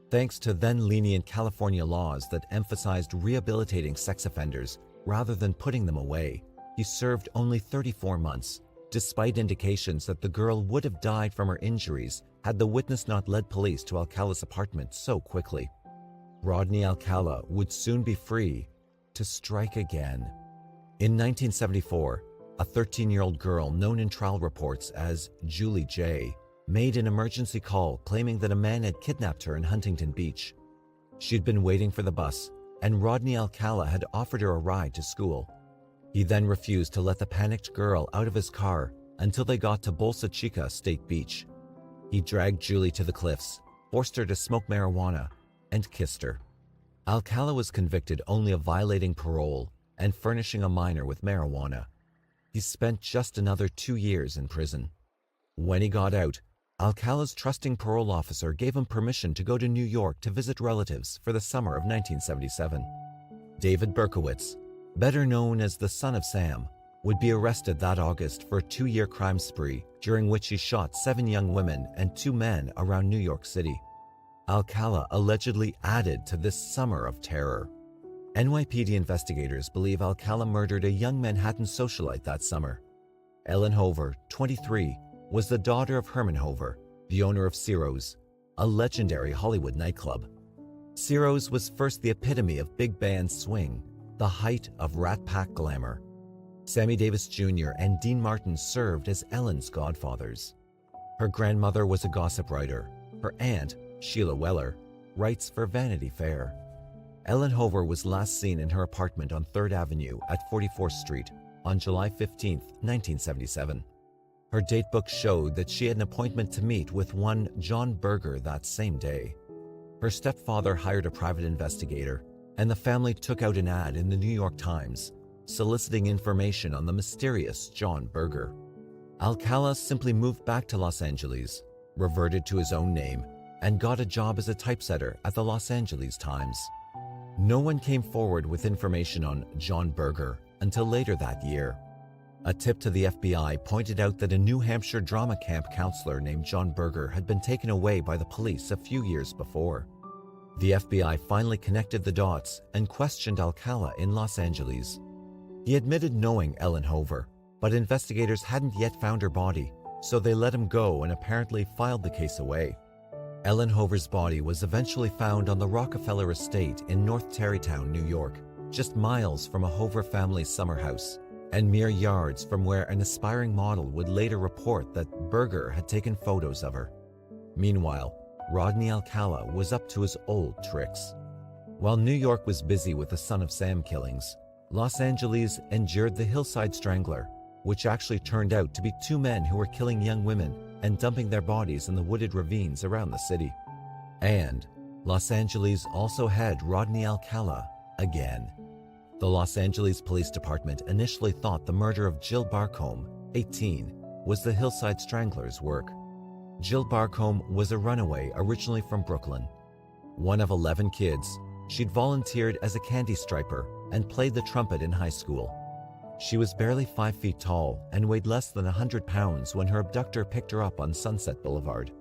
Thanks to then-lenient California laws that emphasized rehabilitating sex offenders rather than putting them away, he served only 34 months, despite indications that the girl would have died from her injuries had the witness not led police to Alcala's apartment so quickly. Rodney Alcala would soon be free to strike again. In 1974, a 13-year-old girl known in trial reports as Julie J. made an emergency call claiming that a man had kidnapped her in Huntington Beach. She'd been waiting for the bus, and Rodney Alcala had offered her a ride to school. He then refused to let the panicked girl out of his car until they got to Bolsa Chica State Beach. He dragged Julie to the cliffs, forced her to smoke marijuana, and kissed her. Alcala was convicted only of violating parole and furnishing a minor with marijuana. He spent just another 2 years in prison. When he got out, Alcala's trusting parole officer gave him permission to go to New York to visit relatives for the summer of 1977. David Berkowitz, better known as the Son of Sam, would be arrested that August for a 2-year crime spree during which he shot 7 young women and 2 men around New York City. Alcala allegedly added to this summer of terror. NYPD investigators believe Alcala murdered a young Manhattan socialite that summer. Ellen Hover, 23, was the daughter of Herman Hover, the owner of Ciro's, a legendary Hollywood nightclub. Ciro's was first the epitome of big band swing, the height of Rat Pack glamour. Sammy Davis Jr. and Dean Martin served as Ellen's godfathers. Her grandmother was a gossip writer. Her aunt, Sheila Weller, writes for Vanity Fair. Ellen Hover was last seen in her apartment on 3rd Avenue at 44th Street on July 15, 1977. Her datebook showed that she had an appointment to meet with one John Berger that same day. Her stepfather hired a private investigator, and the family took out an ad in the New York Times, soliciting information on the mysterious John Berger. Alcala simply moved back to Los Angeles, reverted to his own name, and got a job as a typesetter at the Los Angeles Times. No one came forward with information on John Berger until later that year. A tip to the FBI pointed out that a New Hampshire drama camp counselor named John Berger had been taken away by the police a few years before. The FBI finally connected the dots and questioned Alcala in Los Angeles. He admitted knowing Ellen Hover, but investigators hadn't yet found her body, so they let him go and apparently filed the case away. Ellen Hover's body was eventually found on the Rockefeller Estate in North Tarrytown, New York, just miles from a Hover family summer house, and mere yards from where an aspiring model would later report that Berger had taken photos of her. Meanwhile, Rodney Alcala was up to his old tricks. While New York was busy with the Son of Sam killings, Los Angeles endured the Hillside Strangler, which actually turned out to be two men who were killing young women and dumping their bodies in the wooded ravines around the city. And Los Angeles also had Rodney Alcala again. The Los Angeles Police Department initially thought the murder of Jill Barcombe, 18, was the Hillside Stranglers' work. Jill Barcombe was a runaway originally from Brooklyn. One of 11 kids, she'd volunteered as a candy striper and played the trumpet in high school. She was barely 5 feet tall and weighed less than 100 pounds when her abductor picked her up on Sunset Boulevard.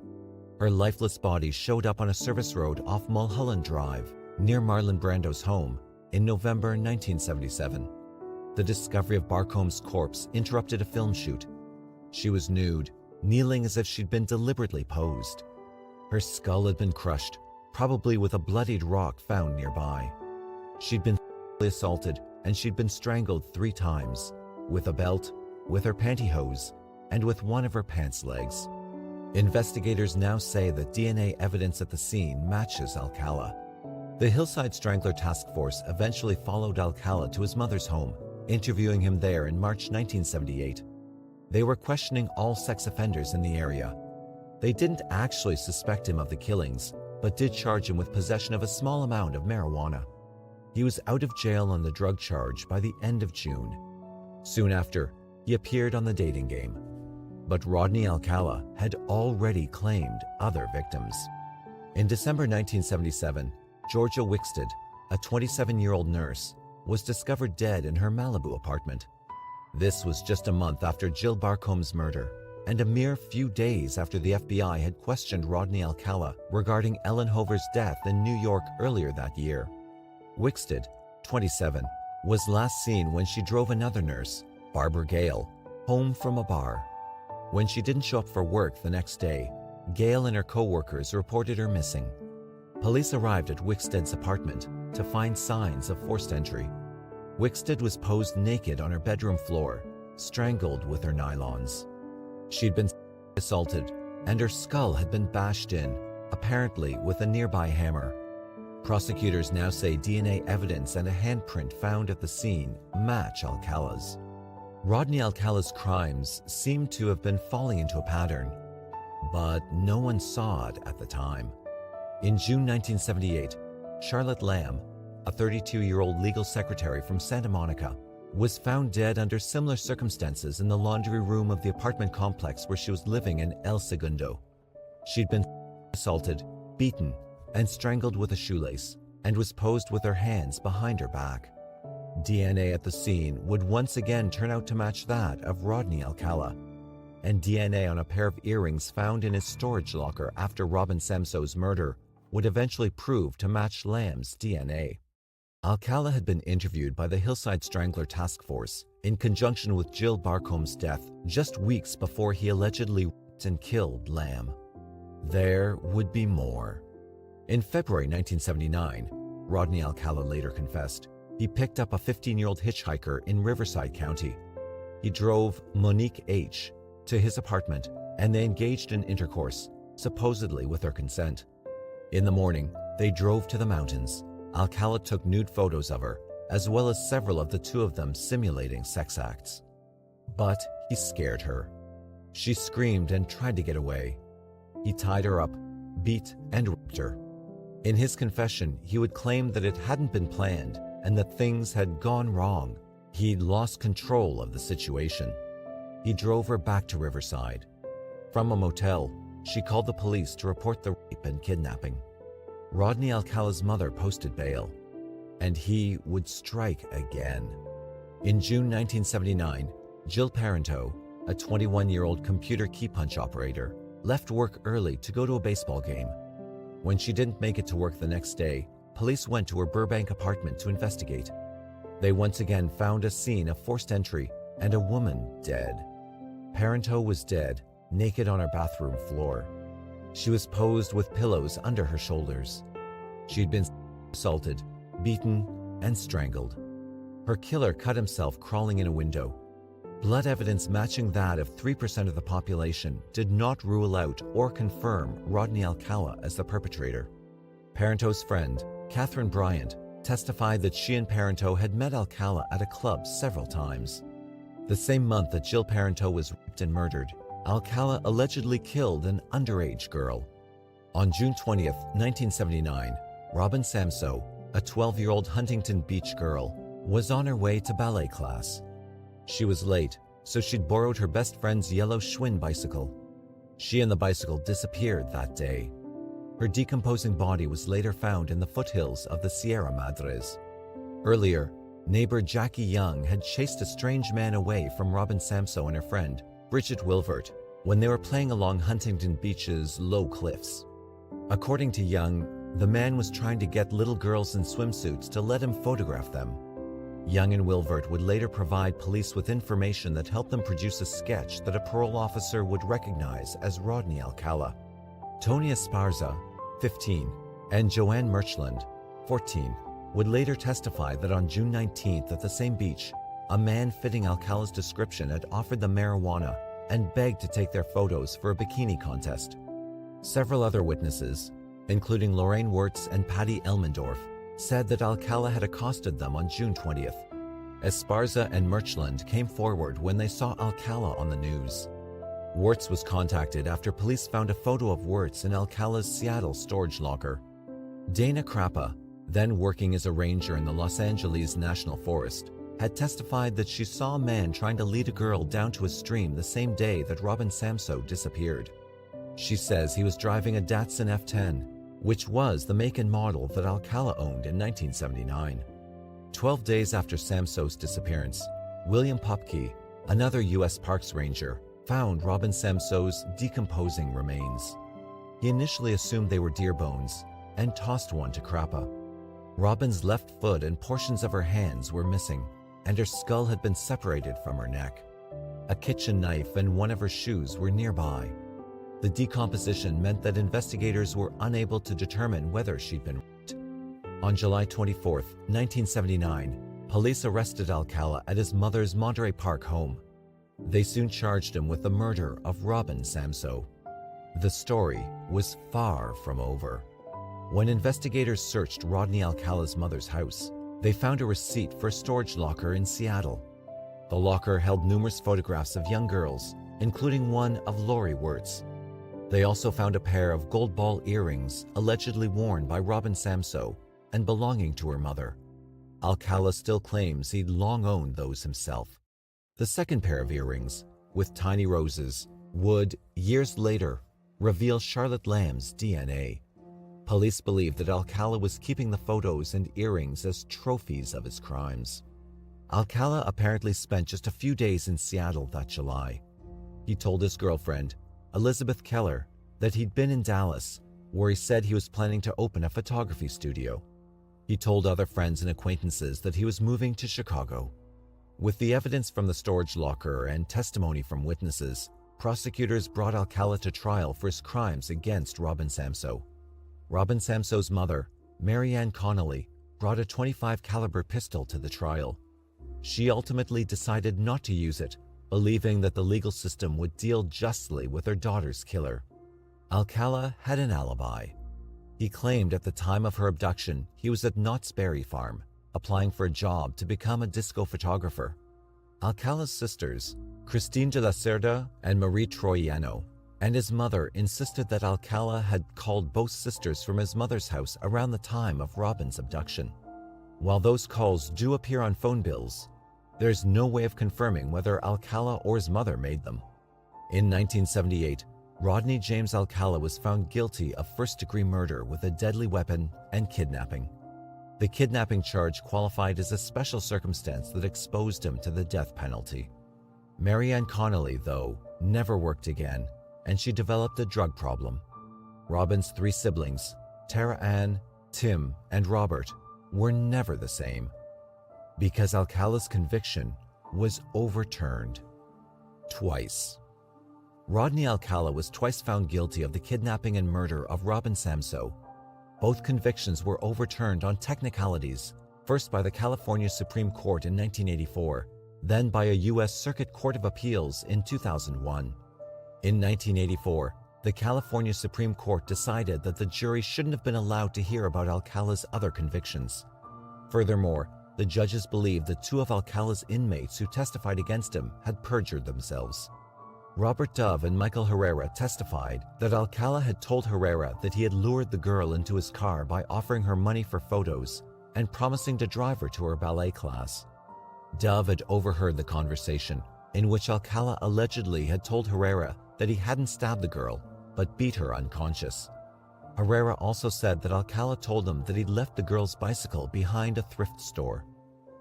Her lifeless body showed up on a service road off Mulholland Drive, near Marlon Brando's home, in November 1977. The discovery of Barcombe's corpse interrupted a film shoot. She was nude, kneeling as if she'd been deliberately posed. Her skull had been crushed, probably with a bloodied rock found nearby. She'd been assaulted and she'd been strangled 3 times, with a belt, with her pantyhose, and with one of her pants legs. Investigators now say that DNA evidence at the scene matches Alcala. The Hillside Strangler Task Force eventually followed Alcala to his mother's home, interviewing him there in March 1978. They were questioning all sex offenders in the area. They didn't actually suspect him of the killings, but did charge him with possession of a small amount of marijuana. He was out of jail on the drug charge by the end of June. Soon after, he appeared on the dating game. But Rodney Alcala had already claimed other victims. In December 1977, Georgia Wicksted, a 27-year-old nurse, was discovered dead in her Malibu apartment. This was just a month after Jill Barcombe's murder, and a mere few days after the FBI had questioned Rodney Alcala regarding Ellen Hover's death in New York earlier that year. Wicksted, 27, was last seen when she drove another nurse, Barbara Gale, home from a bar. When she didn't show up for work the next day, Gale and her co-workers reported her missing. Police arrived at Wicksted's apartment to find signs of forced entry. Wicksted was posed naked on her bedroom floor, strangled with her nylons. She'd been assaulted, and her skull had been bashed in, apparently with a nearby hammer. Prosecutors now say DNA evidence and a handprint found at the scene match Alcala's. Rodney Alcala's crimes seemed to have been falling into a pattern, but no one saw it at the time. In June 1978, Charlotte Lamb, a 32-year-old legal secretary from Santa Monica, was found dead under similar circumstances in the laundry room of the apartment complex where she was living in El Segundo. She'd been assaulted, beaten, and strangled with a shoelace, and was posed with her hands behind her back. DNA at the scene would once again turn out to match that of Rodney Alcala, and DNA on a pair of earrings found in his storage locker after Robin Samso's murder would eventually prove to match Lamb's DNA. Alcala had been interviewed by the Hillside Strangler Task Force in conjunction with Jill Barcombe's death just weeks before he allegedly raped and killed Lamb. There would be more. In February 1979, Rodney Alcala later confessed, he picked up a 15-year-old hitchhiker in Riverside County. He drove Monique H. to his apartment, and they engaged in intercourse, supposedly with her consent. In the morning, they drove to the mountains. Alcala took nude photos of her, as well as several of the two of them simulating sex acts. But he scared her. She screamed and tried to get away. He tied her up, beat, and raped her. In his confession, he would claim that it hadn't been planned and that things had gone wrong. He'd lost control of the situation. He drove her back to Riverside. From a motel, she called the police to report the rape and kidnapping. Rodney Alcala's mother posted bail, and he would strike again. In June 1979, Jill Parenteau, a 21-year-old computer key punch operator, left work early to go to a baseball game. When she didn't make it to work the next day, police went to her Burbank apartment to investigate. They once again found a scene of forced entry and a woman dead. Parenteau was dead, naked on her bathroom floor. She was posed with pillows under her shoulders. She'd been assaulted, beaten, and strangled. Her killer cut himself crawling in a window. Blood evidence matching that of 3% of the population did not rule out or confirm Rodney Alcala as the perpetrator. Parenteau's friend, Catherine Bryant, testified that she and Parenteau had met Alcala at a club several times. The same month that Jill Parenteau was raped and murdered, Alcala allegedly killed an underage girl. On June 20th, 1979, Robin Samsoe, a 12-year-old Huntington Beach girl, was on her way to ballet class. She was late, so she'd borrowed her best friend's yellow Schwinn bicycle. She and the bicycle disappeared that day. Her decomposing body was later found in the foothills of the Sierra Madres. Earlier, neighbor Jackie Young had chased a strange man away from Robin Samsoe and her friend, Bridget Wilvert, when they were playing along Huntington Beach's low cliffs. According to Young, the man was trying to get little girls in swimsuits to let him photograph them. Young and Wilvert would later provide police with information that helped them produce a sketch that a parole officer would recognize as Rodney Alcala. Tony Esparza, 15, and Joanne Murchland, 14, would later testify that on June 19th at the same beach, a man fitting Alcala's description had offered them marijuana and begged to take their photos for a bikini contest. Several other witnesses, including Lorraine Wirtz and Patty Elmendorf, said that Alcala had accosted them on June 20th. Esparza and Murchland came forward when they saw Alcala on the news. Wirtz was contacted after police found a photo of Wirtz in Alcala's Seattle storage locker. Dana Crappa, then working as a ranger in the Los Angeles National Forest, had testified that she saw a man trying to lead a girl down to a stream the same day that Robin Samsoe disappeared. She says he was driving a Datsun F10, which was the make and model that Alcala owned in 1979. 12 days after Samsoe's disappearance, William Popke, another U.S. Parks Ranger, found Robin Samsoe's decomposing remains. He initially assumed they were deer bones and tossed one to Crappa. Robin's left foot and portions of her hands were missing, and her skull had been separated from her neck. A kitchen knife and one of her shoes were nearby. The decomposition meant that investigators were unable to determine whether she'd been raped. On July 24, 1979, police arrested Alcala at his mother's Monterey Park home. They soon charged him with the murder of Robin Samsoe. The story was far from over. When investigators searched Rodney Alcala's mother's house, they found a receipt for a storage locker in Seattle. The locker held numerous photographs of young girls, including one of Lori Wirtz. They also found a pair of gold ball earrings allegedly worn by Robin Samsoe and belonging to her mother. Alcala still claims he'd long owned those himself. The second pair of earrings, with tiny roses, would, years later, reveal Charlotte Lamb's DNA. Police believe that Alcala was keeping the photos and earrings as trophies of his crimes. Alcala apparently spent just a few days in Seattle that July. He told his girlfriend, Elizabeth Keller, that he'd been in Dallas, where he said he was planning to open a photography studio. He told other friends and acquaintances that he was moving to Chicago. With the evidence from the storage locker and testimony from witnesses, prosecutors brought Alcala to trial for his crimes against Robin Samsoe. Robin Samsoe's mother, Mary Ann Connolly, brought a .25 caliber pistol to the trial. She ultimately decided not to use it, believing that the legal system would deal justly with her daughter's killer. Alcala had an alibi. He claimed at the time of her abduction he was at Knott's Berry Farm, applying for a job to become a disco photographer. Alcala's sisters, Christine de la Cerda and Marie Troiano, and his mother insisted that Alcala had called both sisters from his mother's house around the time of Robin's abduction. While those calls do appear on phone bills, there's no way of confirming whether Alcala or his mother made them. In 1978, Rodney James Alcala was found guilty of first-degree murder with a deadly weapon and kidnapping. The kidnapping charge qualified as a special circumstance that exposed him to the death penalty. Mary Ann Connolly, though, never worked again, and she developed a drug problem. Robin's three siblings, Tara Ann, Tim, and Robert, were never the same, because Alcala's conviction was overturned twice. Rodney Alcala was twice found guilty of the kidnapping and murder of Robin Samsoe. Both convictions were overturned on technicalities, first by the California Supreme Court in 1984, then by a U.S. Circuit Court of Appeals in 2001. In 1984, the California Supreme Court decided that the jury shouldn't have been allowed to hear about Alcala's other convictions. Furthermore, The judges believed that two of Alcala's inmates who testified against him had perjured themselves. Robert Dove and Michael Herrera testified that Alcala had told Herrera that he had lured the girl into his car by offering her money for photos and promising to drive her to her ballet class. Dove had overheard the conversation, in which Alcala allegedly had told Herrera that he hadn't stabbed the girl, but beat her unconscious. Herrera also said that Alcala told him that he'd left the girl's bicycle behind a thrift store.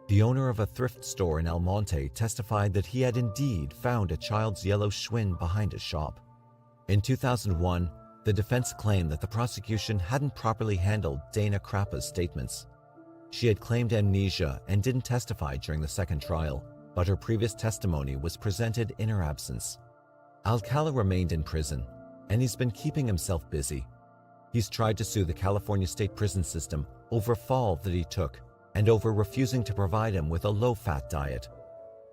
The owner of a thrift store in El Monte testified that he had indeed found a child's yellow Schwinn behind his shop. In 2001, the defense claimed that the prosecution hadn't properly handled Dana Crappa's statements. She had claimed amnesia and didn't testify during the second trial, but her previous testimony was presented in her absence. Alcala remained in prison, and he's been keeping himself busy. He's tried to sue the California state prison system over fall that he took and over refusing to provide him with a low-fat diet.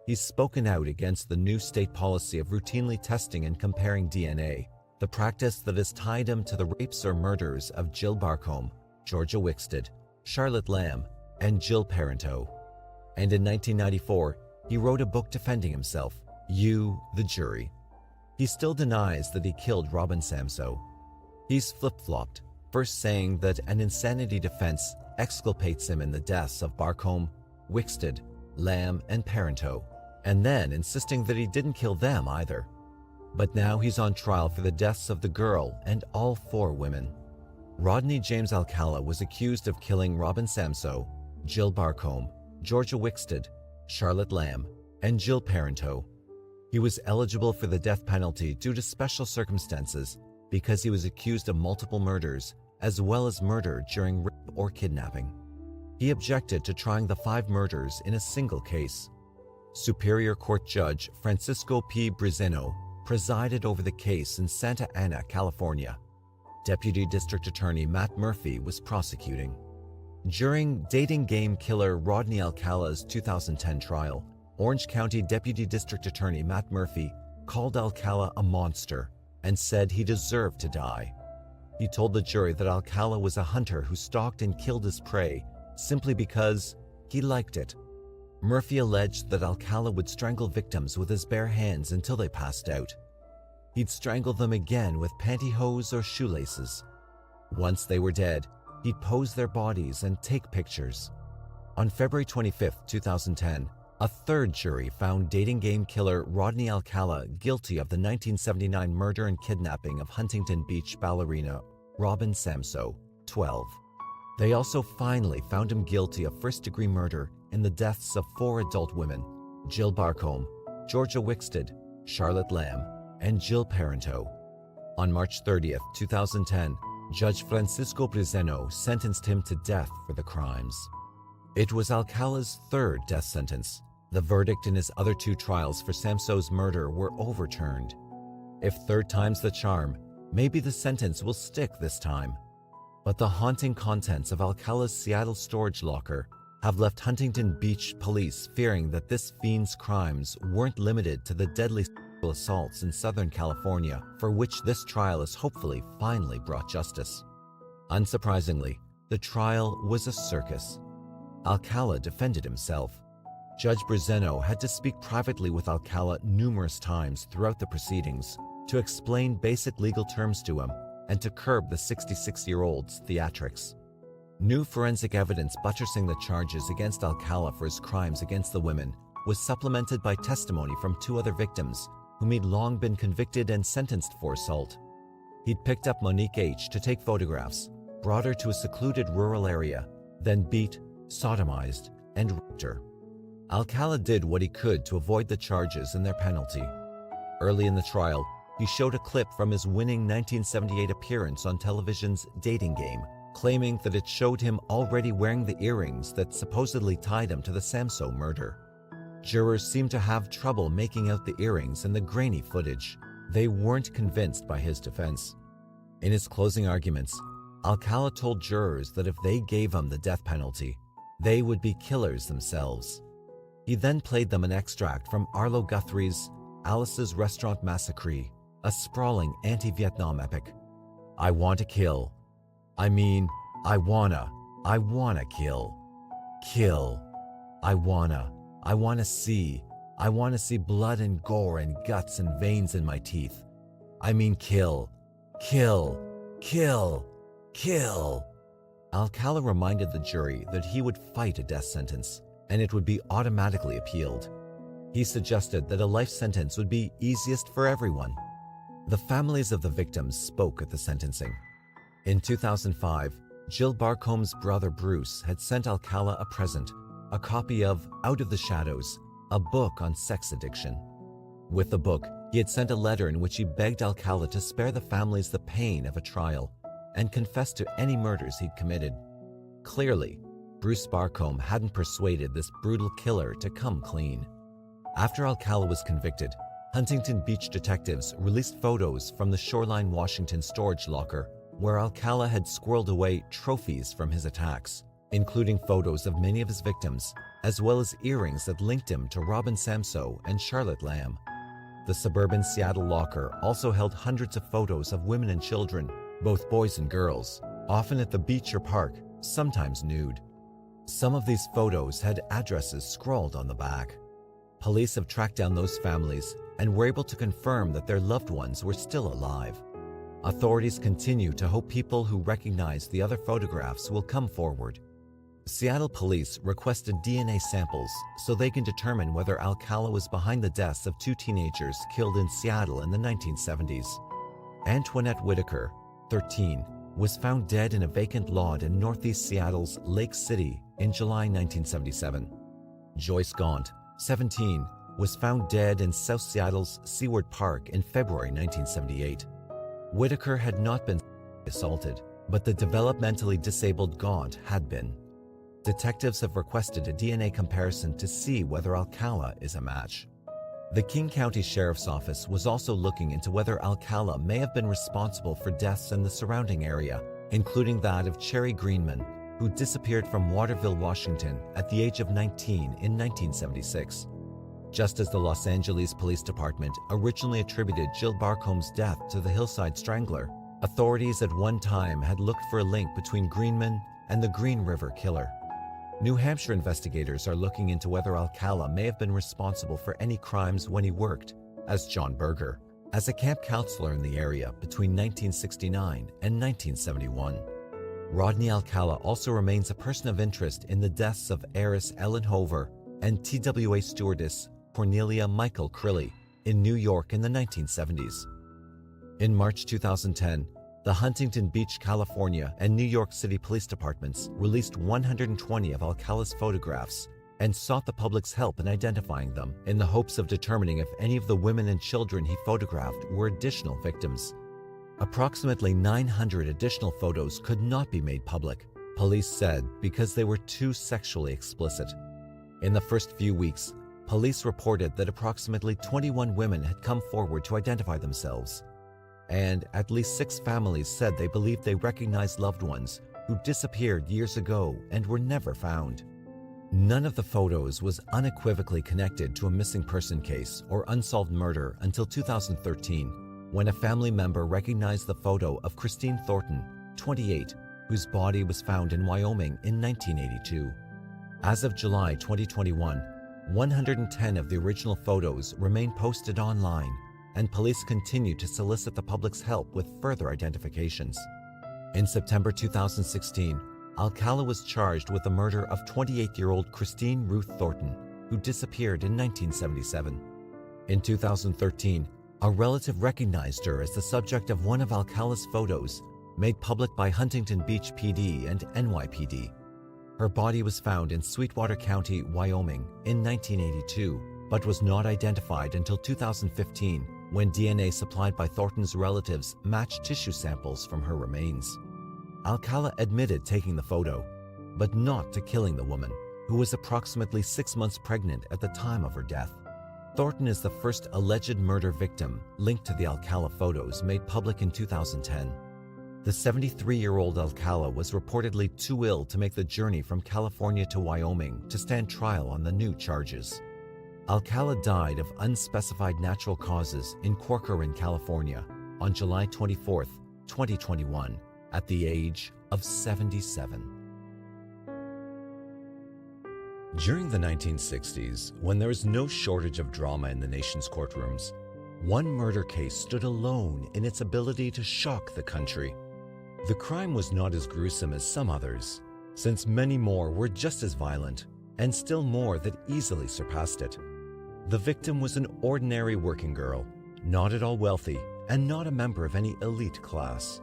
He's spoken out against the new state policy of routinely testing and comparing DNA, the practice that has tied him to the rapes or murders of Jill Barcombe, Georgia Wickstead, Charlotte Lamb, and Jill Parenteau. And in 1994, he wrote a book defending himself, You, the Jury. He still denies that he killed Robin Samsoe. He's flip-flopped, first saying that an insanity defense exculpates him in the deaths of Barcombe, Wickstead, Lamb, and Parenteau, and then insisting that he didn't kill them either. But now he's on trial for the deaths of the girl and all four women. Rodney James Alcala was accused of killing Robin Samsoe, Jill Barcombe, Georgia Wickstead, Charlotte Lamb, and Jill Parenteau. He was eligible for the death penalty due to special circumstances because he was accused of multiple murders as well as murder during rape or kidnapping. He objected to trying the 5 murders in a single case. Superior Court Judge Francisco P. Briceño presided over the case in Santa Ana, California. Deputy District Attorney Matt Murphy was prosecuting. During dating game killer Rodney Alcala's 2010 trial, Orange County Deputy District Attorney Matt Murphy called Alcala a monster and said he deserved to die. He told the jury that Alcala was a hunter who stalked and killed his prey simply because he liked it. Murphy alleged that Alcala would strangle victims with his bare hands until they passed out. He'd strangle them again with pantyhose or shoelaces. Once they were dead, he'd pose their bodies and take pictures. On February 25, 2010, a third jury found dating game killer Rodney Alcala guilty of the 1979 murder and kidnapping of Huntington Beach ballerina Robin Samsoe, 12. They also finally found him guilty of first-degree murder in the deaths of 4 adult women, Jill Barcombe, Georgia Wickstead, Charlotte Lamb, and Jill Parenteau. On March 30, 2010, Judge Francisco Briceño sentenced him to death for the crimes. It was Alcala's 3rd death sentence. The verdict in his other 2 trials for Samsoe's murder were overturned. If 3rd time's the charm, maybe the sentence will stick this time. But the haunting contents of Alcala's Seattle storage locker have left Huntington Beach police fearing that this fiend's crimes weren't limited to the deadly sexual assaults in Southern California, for which this trial has hopefully finally brought justice. Unsurprisingly, the trial was a circus. Alcala defended himself. Judge Briceño had to speak privately with Alcala numerous times throughout the proceedings to explain basic legal terms to him and to curb the 66-year-old's theatrics. New forensic evidence buttressing the charges against Alcala for his crimes against the women was supplemented by testimony from 2 other victims whom he'd long been convicted and sentenced for assault. He'd picked up Monique H. to take photographs, brought her to a secluded rural area, then beat, sodomized, and raped her. Alcala did what he could to avoid the charges and their penalty. Early in the trial, he showed a clip from his winning 1978 appearance on television's Dating Game, claiming that it showed him already wearing the earrings that supposedly tied him to the Samsoe murder. Jurors seemed to have trouble making out the earrings in the grainy footage. They weren't convinced by his defense. In his closing arguments, Alcala told jurors that if they gave him the death penalty, they would be killers themselves. He then played them an extract from Arlo Guthrie's Alice's Restaurant Massacre, a sprawling anti-Vietnam epic. I want to kill. I wanna kill. Kill. I wanna see blood and gore and guts and veins in my teeth. I mean kill, kill, kill, kill. Alcala reminded the jury that he would fight a death sentence, and it would be automatically appealed. He suggested that a life sentence would be easiest for everyone. The families of the victims spoke at the sentencing. In 2005, Jill Barcomb's brother Bruce had sent Alcala a present, a copy of Out of the Shadows, a book on sex addiction. With the book, he had sent a letter in which he begged Alcala to spare the families the pain of a trial and confess to any murders he'd committed. Clearly, Bruce Barcombe hadn't persuaded this brutal killer to come clean. After Alcala was convicted, Huntington Beach detectives released photos from the Shoreline, Washington storage locker where Alcala had squirreled away trophies from his attacks, including photos of many of his victims, as well as earrings that linked him to Robin Samsoe and Charlotte Lamb. The suburban Seattle locker also held hundreds of photos of women and children, both boys and girls, often at the beach or park, sometimes nude. Some of these photos had addresses scrawled on the back. Police have tracked down those families and were able to confirm that their loved ones were still alive. Authorities continue to hope people who recognize the other photographs will come forward. Seattle police requested DNA samples so they can determine whether Alcala was behind the deaths of two teenagers killed in Seattle in the 1970s. Antoinette Whitaker, 13, was found dead in a vacant lot in northeast Seattle's Lake City in July 1977. Joyce Gaunt, 17, was found dead in South Seattle's Seward Park in February 1978. Whitaker had not been assaulted, but the developmentally disabled Gaunt had been. Detectives have requested a DNA comparison to see whether Alcala is a match. The King County Sheriff's Office was also looking into whether Alcala may have been responsible for deaths in the surrounding area, including that of Cherry Greenman, who disappeared from Waterville, Washington at the age of 19 in 1976. Just as the Los Angeles Police Department originally attributed Jill Barcomb's death to the Hillside Strangler, authorities at one time had looked for a link between Greenman and the Green River Killer. New Hampshire investigators are looking into whether Alcala may have been responsible for any crimes when he worked, as John Berger, as a camp counselor in the area between 1969 and 1971. Rodney Alcala also remains a person of interest in the deaths of heiress Ellen Hover and TWA stewardess Cornelia Michael Crilly in New York in the 1970s. In March 2010, the Huntington Beach, California and New York City police departments released 120 of Alcala's photographs and sought the public's help in identifying them in the hopes of determining if any of the women and children he photographed were additional victims. Approximately 900 additional photos could not be made public, police said, because they were too sexually explicit. In the first few weeks, police reported that approximately 21 women had come forward to identify themselves, and at least 6 families said they believed they recognized loved ones who disappeared years ago and were never found. None of the photos was unequivocally connected to a missing person case or unsolved murder until 2013, when a family member recognized the photo of Christine Thornton, 28, whose body was found in Wyoming in 1982. As of July 2021, 110 of the original photos remain posted online, and police continue to solicit the public's help with further identifications. In September 2016, Alcala was charged with the murder of 28-year-old Christine Ruth Thornton, who disappeared in 1977. In 2013, a relative recognized her as the subject of one of Alcala's photos, made public by Huntington Beach PD and NYPD. Her body was found in Sweetwater County, Wyoming in 1982, but was not identified until 2015, when DNA supplied by Thornton's relatives matched tissue samples from her remains. Alcala admitted taking the photo, but not to killing the woman, who was approximately 6 months pregnant at the time of her death. Thornton is the first alleged murder victim linked to the Alcala photos made public in 2010. The 73-year-old Alcala was reportedly too ill to make the journey from California to Wyoming to stand trial on the new charges. Alcala died of unspecified natural causes in Corcoran, California, on July 24, 2021, at the age of 77. During the 1960s, when there was no shortage of drama in the nation's courtrooms, one murder case stood alone in its ability to shock the country. The crime was not as gruesome as some others, since many more were just as violent, and still more that easily surpassed it. The victim was an ordinary working girl, not at all wealthy, and not a member of any elite class.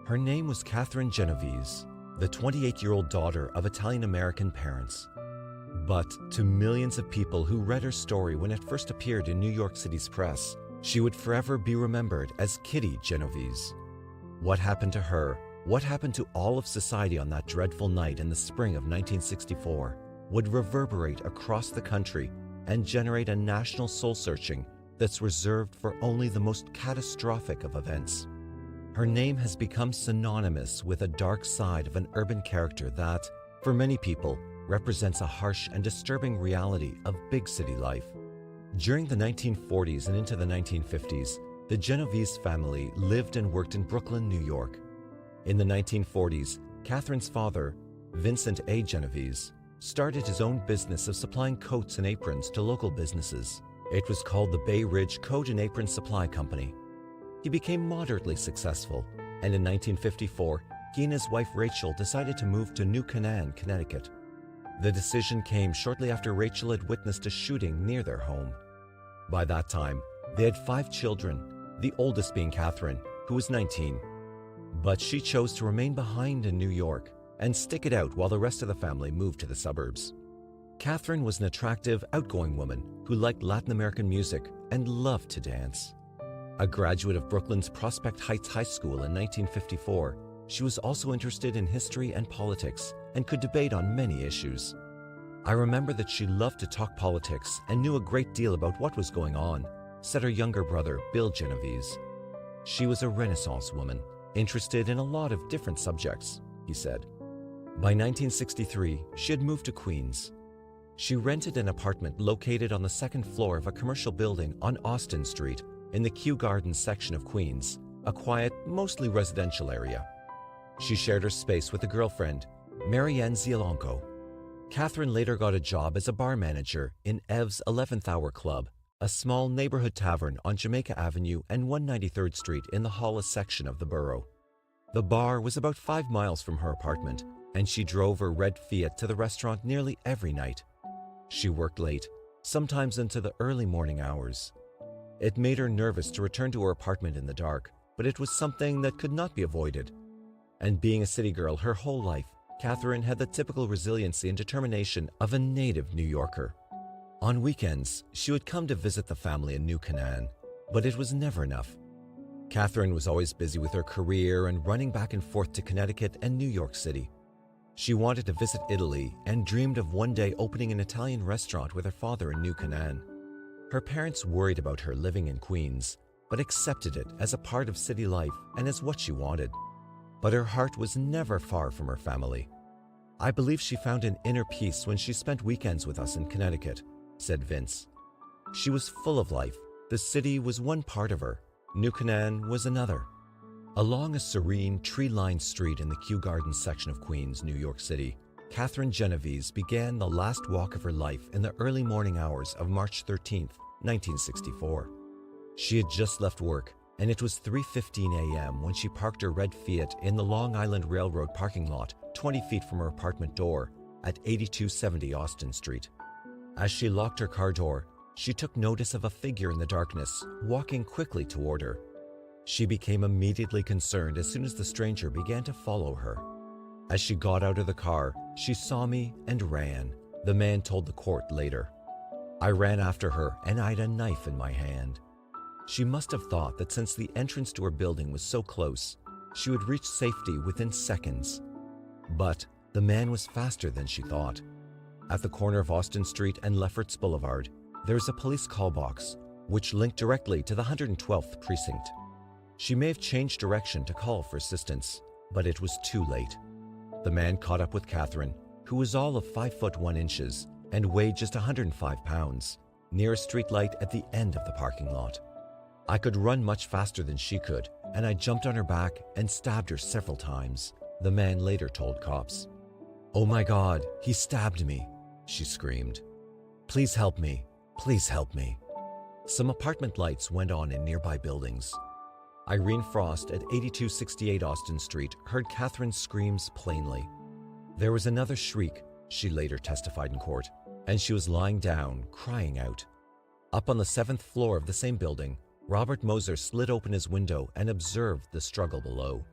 Her name was Catherine Genovese, the 28-year-old daughter of Italian-American parents. But to millions of people who read her story when it first appeared in New York City's press, she would forever be remembered as Kitty Genovese. What happened to her, what happened to all of society on that dreadful night in the spring of 1964, would reverberate across the country and generate a national soul-searching that's reserved for only the most catastrophic of events. Her name has become synonymous with a dark side of an urban character that, for many people, represents a harsh and disturbing reality of big city life. During the 1940s and into the 1950s, the Genovese family lived and worked in Brooklyn, New York. In the 1940s, Catherine's father, Vincent A. Genovese, started his own business of supplying coats and aprons to local businesses. It was called the Bay Ridge Coat and Apron Supply Company. He became moderately successful, and in 1954, he and his wife Rachel decided to move to New Canaan, Connecticut. The decision came shortly after Rachel had witnessed a shooting near their home. By that time, they had 5 children, the oldest being Catherine, who was 19. But she chose to remain behind in New York and stick it out while the rest of the family moved to the suburbs. Catherine was an attractive, outgoing woman who liked Latin American music and loved to dance. A graduate of Brooklyn's Prospect Heights High School in 1954, she was also interested in history and politics and could debate on many issues. I remember that she loved to talk politics and knew a great deal about what was going on, said her younger brother, Bill Genovese. She was a Renaissance woman, interested in a lot of different subjects, he said. By 1963, she had moved to Queens. She rented an apartment located on the second floor of a commercial building on Austin Street in the Kew Gardens section of Queens, a quiet, mostly residential area. She shared her space with a girlfriend, Marianne Zielanko. Catherine later got a job as a bar manager in Ev's 11th Hour Club, a small neighborhood tavern on Jamaica Avenue and 193rd Street in the Hollis section of the borough. The bar was about 5 miles from her apartment, and she drove her red Fiat to the restaurant nearly every night. She worked late, sometimes into the early morning hours. It made her nervous to return to her apartment in the dark, but it was something that could not be avoided. And being a city girl her whole life, Catherine had the typical resiliency and determination of a native New Yorker. On weekends, she would come to visit the family in New Canaan, but it was never enough. Catherine was always busy with her career and running back and forth to Connecticut and New York City. She wanted to visit Italy and dreamed of one day opening an Italian restaurant with her father in New Canaan. Her parents worried about her living in Queens, but accepted it as a part of city life and as what she wanted. But her heart was never far from her family. I believe she found an inner peace when she spent weekends with us in Connecticut, said Vince. She was full of life. The city was one part of her. New Canaan was another. Along a serene, tree-lined street in the Kew Gardens section of Queens, New York City, Catherine Genovese began the last walk of her life in the early morning hours of March 13, 1964. She had just left work, and it was 3:15 a.m. when she parked her red Fiat in the Long Island Railroad parking lot 20 feet from her apartment door at 8270 Austin Street. As she locked her car door, she took notice of a figure in the darkness walking quickly toward her. She became immediately concerned as soon as the stranger began to follow her. As she got out of the car, she saw me and ran, the man told the court later. I ran after her and I had a knife in my hand. She must have thought that since the entrance to her building was so close, she would reach safety within seconds. But the man was faster than she thought. At the corner of Austin Street and Lefferts Boulevard, there is a police call box, which linked directly to the 112th precinct. She may have changed direction to call for assistance, but it was too late. The man caught up with Catherine, who was all of 5'1" and weighed just 105 pounds, near a streetlight at the end of the parking lot. I could run much faster than she could, and I jumped on her back and stabbed her several times, the man later told cops. "Oh my God, he stabbed me," she screamed. "Please help me. Please help me." Some apartment lights went on in nearby buildings. Irene Frost at 8268 Austin Street heard Catherine's screams plainly. There was another shriek, she later testified in court, and she was lying down, crying out. Up on the 7th floor of the same building, Robert Moser slid open his window and observed the struggle below.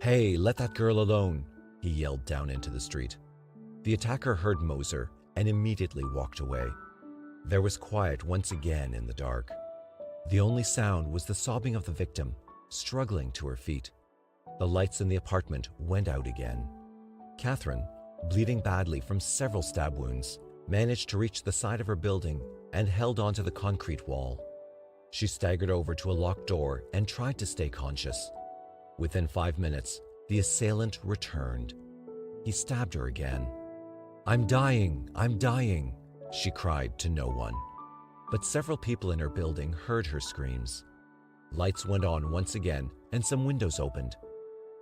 "Hey, let that girl alone," he yelled down into the street. The attacker heard Moser and immediately walked away. There was quiet once again in the dark. The only sound was the sobbing of the victim, struggling to her feet. The lights in the apartment went out again. Catherine, bleeding badly from several stab wounds, managed to reach the side of her building and held onto the concrete wall. She staggered over to a locked door and tried to stay conscious. Within 5 minutes, the assailant returned. He stabbed her again. I'm dying, she cried to no one. But several people in her building heard her screams. Lights went on once again and some windows opened.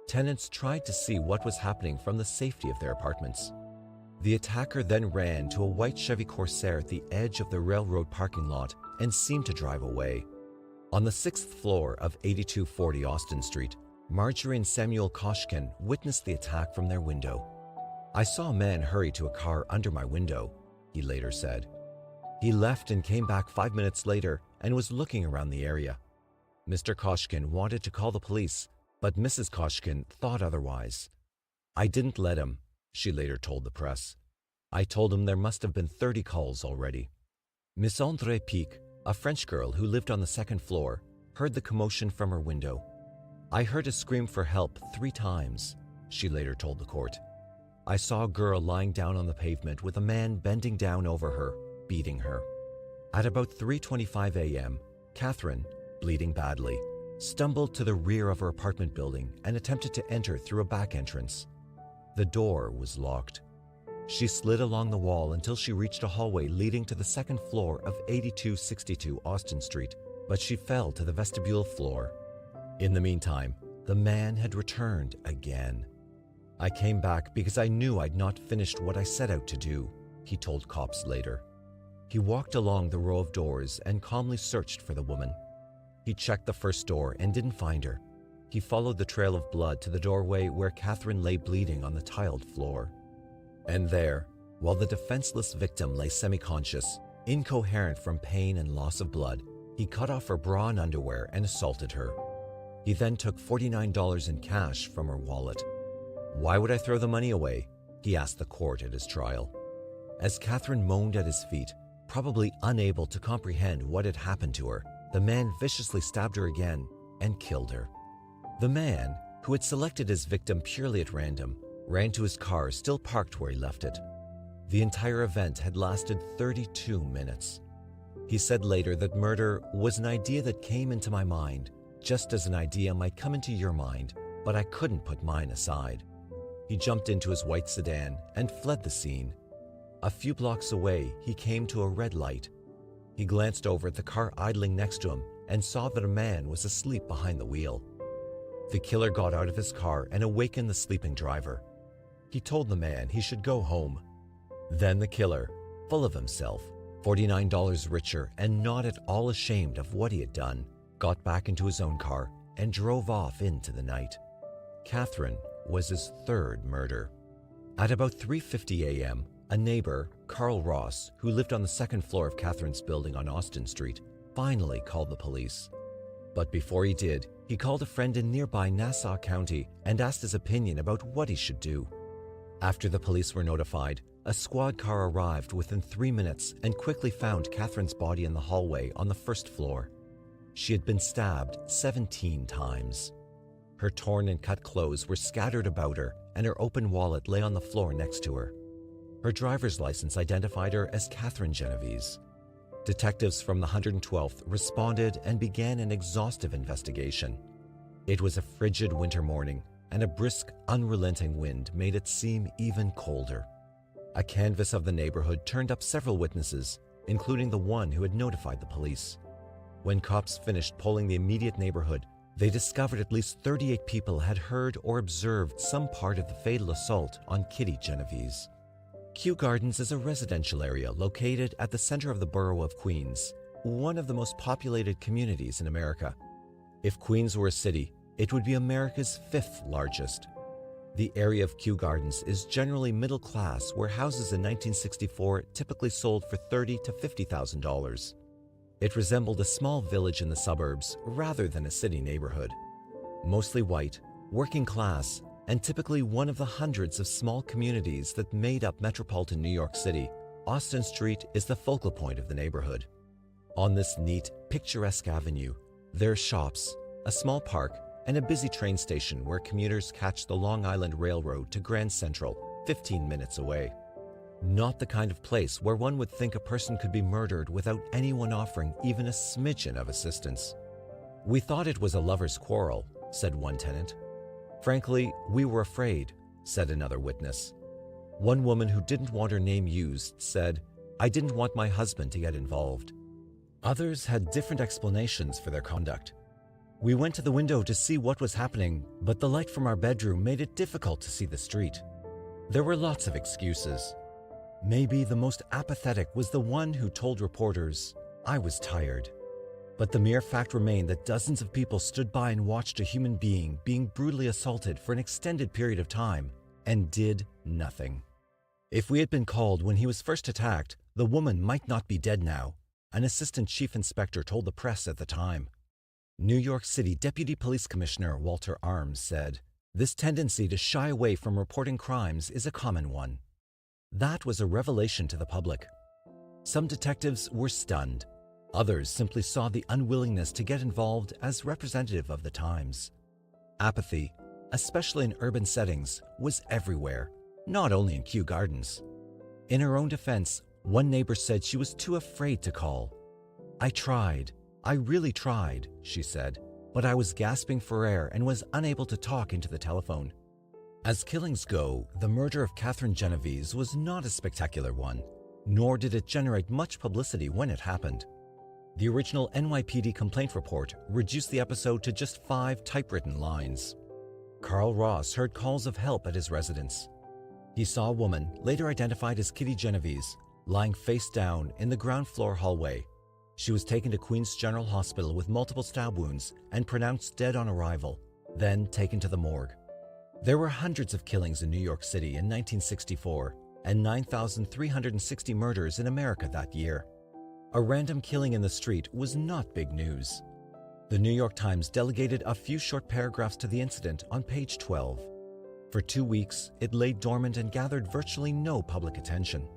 Tenants tried to see what was happening from the safety of their apartments. The attacker then ran to a white Chevy Corsair at the edge of the railroad parking lot and seemed to drive away. On the 6th floor of 8240 Austin Street, Marjorie and Samuel Koshkin witnessed the attack from their window. "I saw a man hurry to a car under my window," he later said. "He left and came back 5 minutes later and was looking around the area. Mr. Koshkin wanted to call the police, but Mrs. Koshkin thought otherwise. I didn't let him," she later told the press. "I told him there must have been 30 calls already." Miss André Pic, a French girl who lived on the 2nd floor, heard the commotion from her window. "I heard a scream for help 3 times, she later told the court. "I saw a girl lying down on the pavement with a man bending down over her, beating her." At about 3:25 a.m., Catherine, bleeding badly, stumbled to the rear of her apartment building and attempted to enter through a back entrance. The door was locked. She slid along the wall until she reached a hallway leading to the 2nd floor of 8262 Austin Street, but she fell to the vestibule floor. In the meantime, the man had returned again. "I came back because I knew I'd not finished what I set out to do," he told cops later. He walked along the row of doors and calmly searched for the woman. He checked the first door and didn't find her. He followed the trail of blood to the doorway where Catherine lay bleeding on the tiled floor. And there, while the defenseless victim lay semi-conscious, incoherent from pain and loss of blood, he cut off her bra and underwear and assaulted her. He then took $49 in cash from her wallet. "Why would I throw the money away?" he asked the court at his trial. As Catherine moaned at his feet, probably unable to comprehend what had happened to her, the man viciously stabbed her again and killed her. The man, who had selected his victim purely at random, ran to his car still parked where he left it. The entire event had lasted 32 minutes. He said later that murder was an idea that came into my mind, just as an idea might come into your mind, but I couldn't put mine aside. He jumped into his white sedan and fled the scene. A few blocks away, he came to a red light. He glanced over at the car idling next to him and saw that a man was asleep behind the wheel. The killer got out of his car and awakened the sleeping driver. He told the man he should go home. Then the killer, full of himself, $49 richer and not at all ashamed of what he had done, got back into his own car and drove off into the night. Catherine was his third murder. At about 3:50 a.m., a neighbor, Carl Ross, who lived on the 2nd floor of Catherine's building on Austin Street, finally called the police. But before he did, he called a friend in nearby Nassau County and asked his opinion about what he should do. After the police were notified, a squad car arrived within 3 minutes and quickly found Catherine's body in the hallway on the 1st floor. She had been stabbed 17 times. Her torn and cut clothes were scattered about her, and her open wallet lay on the floor next to her. Her driver's license identified her as Catherine Genovese. Detectives from the 112th responded and began an exhaustive investigation. It was a frigid winter morning, and a brisk, unrelenting wind made it seem even colder. A canvass of the neighborhood turned up several witnesses, including the one who had notified the police. When cops finished polling the immediate neighborhood, they discovered at least 38 people had heard or observed some part of the fatal assault on Kitty Genovese. Kew Gardens is a residential area located at the center of the borough of Queens, one of the most populated communities in America. If Queens were a city, it would be America's 5th largest. The area of Kew Gardens is generally middle class, where houses in 1964 typically sold for $30,000 to $50,000. It resembled a small village in the suburbs rather than a city neighborhood. Mostly white, working class, and typically one of the hundreds of small communities that made up metropolitan New York City, Austin Street is the focal point of the neighborhood. On this neat, picturesque avenue, there are shops, a small park, and a busy train station where commuters catch the Long Island Railroad to Grand Central, 15 minutes away. Not the kind of place where one would think a person could be murdered without anyone offering even a smidgen of assistance. "We thought it was a lover's quarrel," said one tenant. "Frankly, we were afraid," said another witness. One woman who didn't want her name used said, "I didn't want my husband to get involved." Others had different explanations for their conduct. "We went to the window to see what was happening, but the light from our bedroom made it difficult to see the street." There were lots of excuses. Maybe the most apathetic was the one who told reporters, "I was tired." But the mere fact remained that dozens of people stood by and watched a human being being brutally assaulted for an extended period of time and did nothing. "If we had been called when he was first attacked, the woman might not be dead now," an assistant chief inspector told the press at the time. New York City Deputy Police Commissioner Walter Arms said, "This tendency to shy away from reporting crimes is a common one." That was a revelation to the public. Some detectives were stunned. Others simply saw the unwillingness to get involved as representative of the times. Apathy, especially in urban settings, was everywhere, not only in Kew Gardens. In her own defense, one neighbor said she was too afraid to call. I really tried," she said, "but I was gasping for air and was unable to talk into the telephone." As killings go, the murder of Catherine Genovese was not a spectacular one, nor did it generate much publicity when it happened. The original NYPD complaint report reduced the episode to just 5 typewritten lines. Carl Ross heard calls of help at his residence. He saw a woman, later identified as Kitty Genovese, lying face down in the ground floor hallway. She was taken to Queens General Hospital with multiple stab wounds and pronounced dead on arrival, then taken to the morgue. There were hundreds of killings in New York City in 1964 and 9,360 murders in America that year. A random killing in the street was not big news. The New York Times delegated a few short paragraphs to the incident on page 12. For 2 weeks, it lay dormant and gathered virtually no public attention.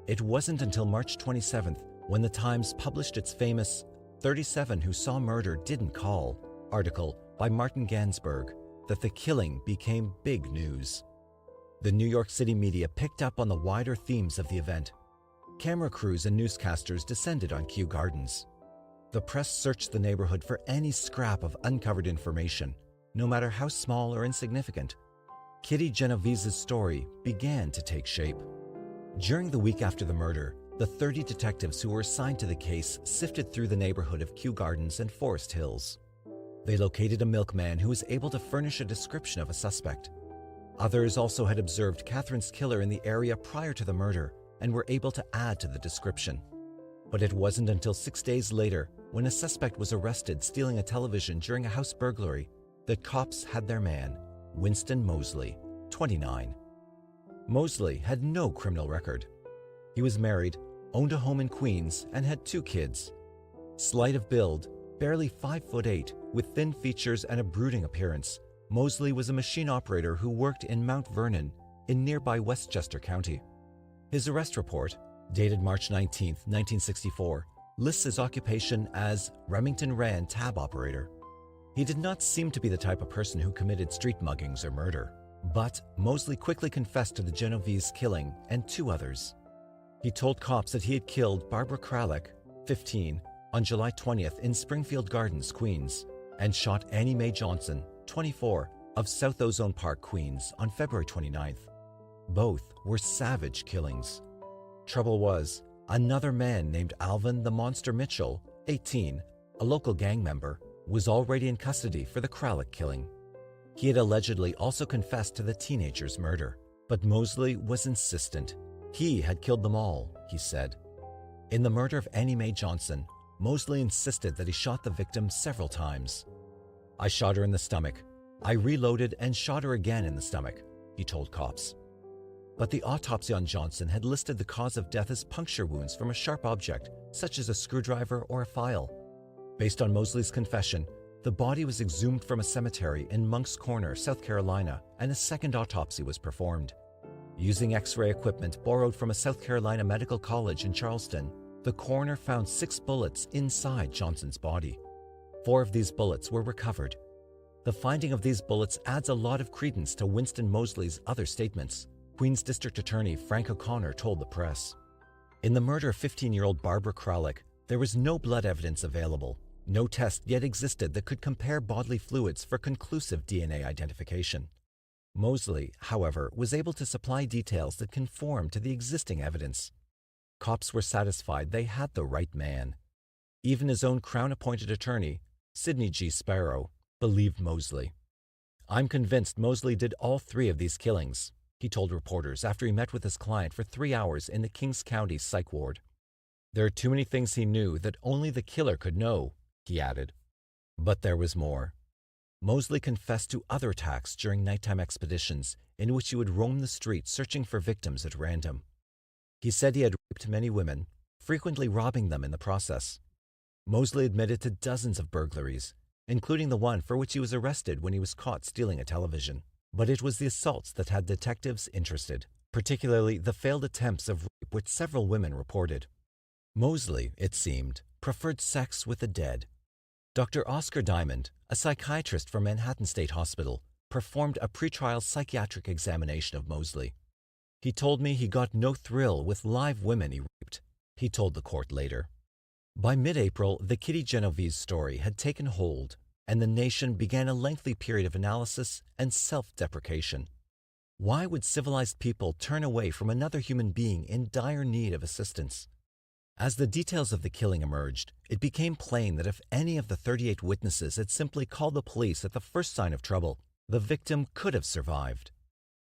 It wasn't until March 27th when the Times published its famous 37 Who Saw Murder Didn't Call article by Martin Gansberg that the killing became big news. The New York City media picked up on the wider themes of the event. Camera crews and newscasters descended on Kew Gardens. The press searched the neighborhood for any scrap of uncovered information, no matter how small or insignificant. Kitty Genovese's story began to take shape. During the week after the murder, the 30 detectives who were assigned to the case sifted through the neighborhood of Kew Gardens and Forest Hills. They located a milkman who was able to furnish a description of a suspect. Others also had observed Catherine's killer in the area prior to the murder and were able to add to the description. But it wasn't until 6 days later, when a suspect was arrested stealing a television during a house burglary, that cops had their man, Winston Moseley, 29. Moseley had no criminal record. He was married, owned a home in Queens, and had 2 kids. Slight of build, barely 5'8", with thin features and a brooding appearance, Moseley was a machine operator who worked in Mount Vernon in nearby Westchester County. His arrest report, dated March 19, 1964, lists his occupation as Remington Rand tab operator. He did not seem to be the type of person who committed street muggings or murder, but Moseley quickly confessed to the Genovese killing and 2 others. He told cops that he had killed Barbara Kralik, 15, on July 20th in Springfield Gardens, Queens, and shot Annie Mae Johnson, 24, of South Ozone Park, Queens, on February 29th. Both were savage killings. Trouble was, another man named Alvin the Monster Mitchell, 18, a local gang member, was already in custody for the Kralik killing. He had allegedly also confessed to the teenager's murder, but Moseley was insistent. He had killed them all, he said. In the murder of Annie Mae Johnson, Moseley insisted that he shot the victim several times. I shot her in the stomach. I reloaded and shot her again in the stomach, he told cops. But the autopsy on Johnson had listed the cause of death as puncture wounds from a sharp object, such as a screwdriver or a file. Based on Moseley's confession, the body was exhumed from a cemetery in Moncks Corner, South Carolina, and a second autopsy was performed. Using X-ray equipment borrowed from a South Carolina medical college in Charleston, the coroner found 6 bullets inside Johnson's body. 4 of these bullets were recovered. The finding of these bullets adds a lot of credence to Winston Moseley's other statements, Queens District Attorney Frank O'Connor told the press. In the murder of 15-year-old Barbara Kralik, there was no blood evidence available. No test yet existed that could compare bodily fluids for conclusive DNA identification. Moseley, however, was able to supply details that conformed to the existing evidence. Cops were satisfied they had the right man. Even his own Crown-appointed attorney, Sidney G. Sparrow, believed Moseley. "I'm convinced Moseley did all 3 of these killings," he told reporters after he met with his client for 3 hours in the Kings County psych ward. "There are too many things he knew that only the killer could know," he added. But there was more. Moseley confessed to other attacks during nighttime expeditions in which he would roam the streets searching for victims at random. He said he had raped many women, frequently robbing them in the process. Moseley admitted to dozens of burglaries, including the one for which he was arrested when he was caught stealing a television. But it was the assaults that had detectives interested, particularly the failed attempts of rape which several women reported. Moseley, it seemed, preferred sex with the dead. Dr. Oscar Diamond, a psychiatrist from Manhattan State Hospital, performed a pretrial psychiatric examination of Moseley. "He told me he got no thrill with live women he raped," he told the court later. By mid-April, the Kitty Genovese story had taken hold, and the nation began a lengthy period of analysis and self-deprecation. Why would civilized people turn away from another human being in dire need of assistance? As the details of the killing emerged, it became plain that if any of the 38 witnesses had simply called the police at the first sign of trouble, the victim could have survived.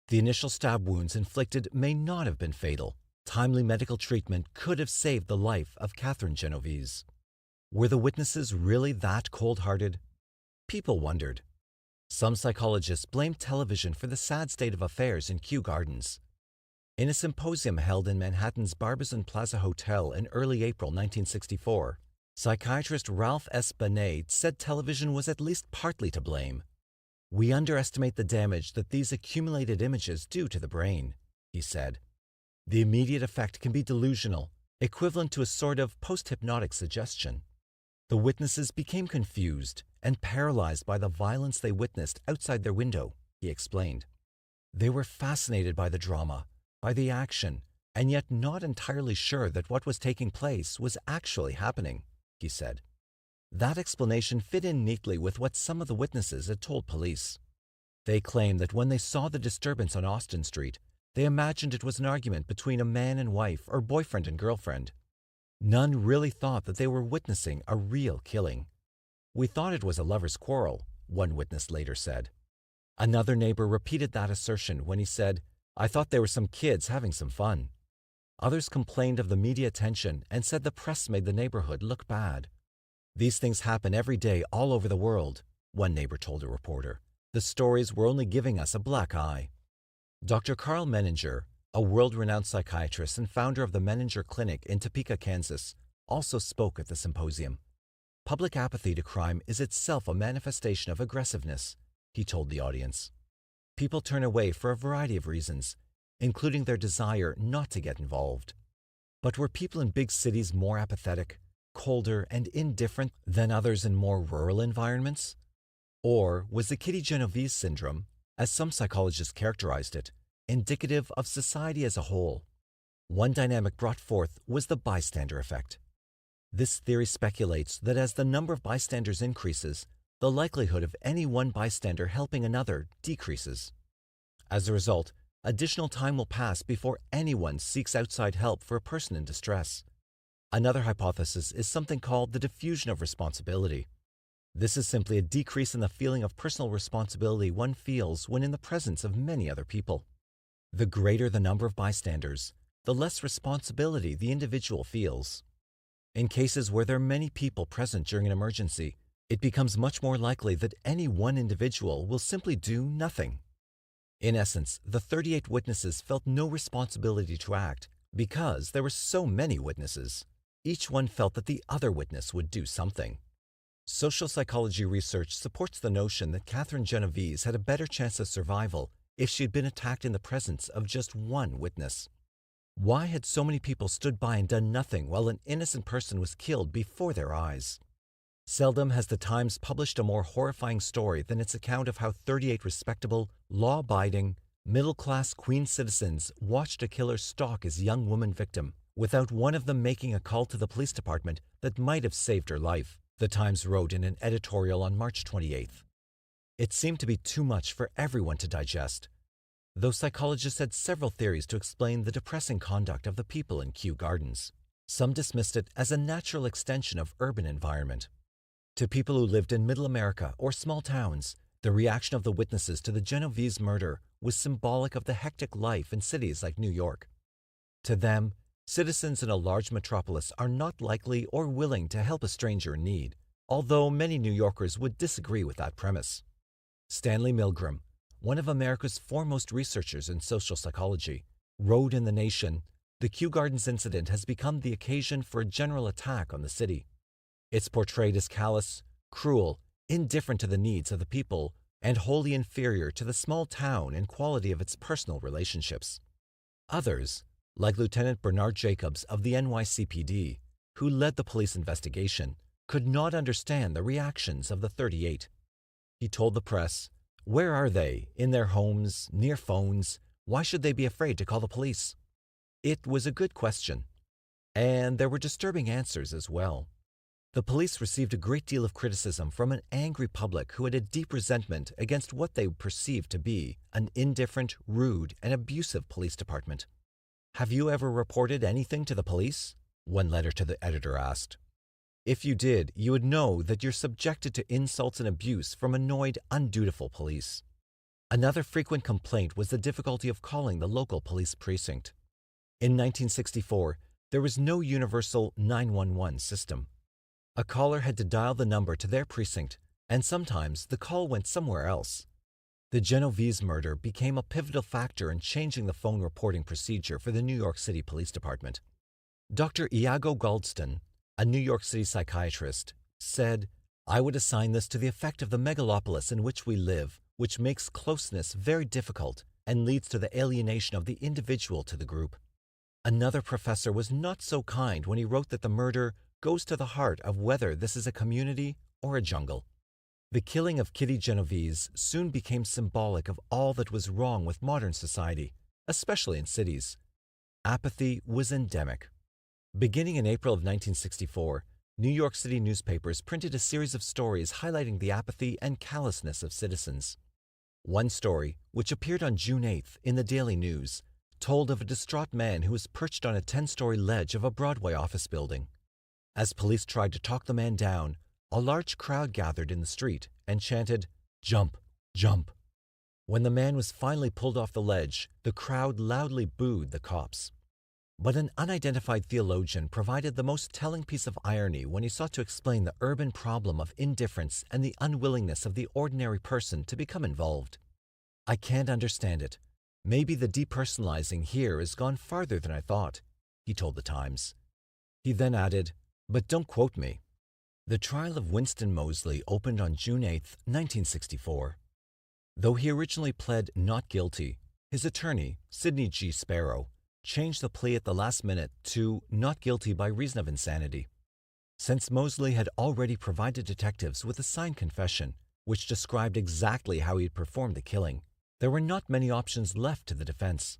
The initial stab wounds inflicted may not have been fatal. Timely medical treatment could have saved the life of Catherine Genovese. Were the witnesses really that cold-hearted? People wondered. Some psychologists blamed television for the sad state of affairs in Kew Gardens. In a symposium held in Manhattan's Barbizon Plaza Hotel in early April 1964, psychiatrist Ralph S. Benet said television was at least partly to blame. "We underestimate the damage that these accumulated images do to the brain," he said. "The immediate effect can be delusional, equivalent to a sort of post-hypnotic suggestion." The witnesses became confused and paralyzed by the violence they witnessed outside their window, he explained. They were fascinated by the drama, by the action, and yet not entirely sure that what was taking place was actually happening, he said. That explanation fit in neatly with what some of the witnesses had told police. They claimed that when they saw the disturbance on Austin Street, they imagined it was an argument between a man and wife or boyfriend and girlfriend. None really thought that they were witnessing a real killing. "We thought it was a lover's quarrel," one witness later said. Another neighbor repeated that assertion when he said, "I thought they were some kids having some fun." Others complained of the media attention and said the press made the neighborhood look bad. "These things happen every day all over the world," one neighbor told a reporter. "The stories were only giving us a black eye." Dr. Carl Menninger, a world-renowned psychiatrist and founder of the Menninger Clinic in Topeka, Kansas, also spoke at the symposium. "Public apathy to crime is itself a manifestation of aggressiveness," he told the audience. People turn away for a variety of reasons, including their desire not to get involved. But were people in big cities more apathetic, colder, and indifferent than others in more rural environments? Or was the Kitty Genovese syndrome, as some psychologists characterized it, indicative of society as a whole? One dynamic brought forth was the bystander effect. This theory speculates that as the number of bystanders increases, the likelihood of any one bystander helping another decreases. As a result, additional time will pass before anyone seeks outside help for a person in distress. Another hypothesis is something called the diffusion of responsibility. This is simply a decrease in the feeling of personal responsibility one feels when in the presence of many other people. The greater the number of bystanders, the less responsibility the individual feels. In cases where there are many people present during an emergency, it becomes much more likely that any one individual will simply do nothing. In essence, the 38 witnesses felt no responsibility to act because there were so many witnesses. Each one felt that the other witness would do something. Social psychology research supports the notion that Catherine Genovese had a better chance of survival if she had been attacked in the presence of just one witness. Why had so many people stood by and done nothing while an innocent person was killed before their eyes? Seldom has the Times published a more horrifying story than its account of how 38 respectable, law-abiding, middle-class Queen citizens watched a killer stalk his young woman victim without one of them making a call to the police department that might have saved her life, the Times wrote in an editorial on March 28th. It seemed to be too much for everyone to digest, though psychologists had several theories to explain the depressing conduct of the people in Kew Gardens. Some dismissed it as a natural extension of urban environment. To people who lived in Middle America or small towns, the reaction of the witnesses to the Genovese murder was symbolic of the hectic life in cities like New York. To them, citizens in a large metropolis are not likely or willing to help a stranger in need, although many New Yorkers would disagree with that premise. Stanley Milgram, one of America's foremost researchers in social psychology, wrote in The Nation, "The Kew Gardens incident has become the occasion for a general attack on the city. It's portrayed as callous, cruel, indifferent to the needs of the people, and wholly inferior to the small town and quality of its personal relationships." Others, like Lieutenant Bernard Jacobs of the NYCPD, who led the police investigation, could not understand the reactions of the 38. He told the press, "Where are they? In their homes, near phones? Why should they be afraid to call the police?" It was a good question, and there were disturbing answers as well. The police received a great deal of criticism from an angry public who had a deep resentment against what they perceived to be an indifferent, rude, and abusive police department. "Have you ever reported anything to the police?" one letter to the editor asked. "If you did, you would know that you're subjected to insults and abuse from annoyed, undutiful police." Another frequent complaint was the difficulty of calling the local police precinct. In 1964, there was no universal 911 system. A caller had to dial the number to their precinct, and sometimes the call went somewhere else. The Genovese murder became a pivotal factor in changing the phone reporting procedure for the New York City Police Department. Dr. Iago Galdston, a New York City psychiatrist, said, "I would assign this to the effect of the megalopolis in which we live, which makes closeness very difficult and leads to the alienation of the individual to the group." Another professor was not so kind when he wrote that the murder goes to the heart of whether this is a community or a jungle. The killing of Kitty Genovese soon became symbolic of all that was wrong with modern society, especially in cities. Apathy was endemic. Beginning in April of 1964, New York City newspapers printed a series of stories highlighting the apathy and callousness of citizens. One story, which appeared on June 8th in the Daily News, told of a distraught man who was perched on a 10-story ledge of a Broadway office building. As police tried to talk the man down, a large crowd gathered in the street and chanted, "Jump, jump." When the man was finally pulled off the ledge, the crowd loudly booed the cops. But an unidentified theologian provided the most telling piece of irony when he sought to explain the urban problem of indifference and the unwillingness of the ordinary person to become involved. "I can't understand it. Maybe the depersonalizing here has gone farther than I thought," he told the Times. He then added, "But don't quote me." The trial of Winston Moseley opened on June 8, 1964. Though he originally pled not guilty, his attorney, Sidney G. Sparrow, changed the plea at the last minute to not guilty by reason of insanity. Since Moseley had already provided detectives with a signed confession, which described exactly how he had performed the killing, there were not many options left to the defense.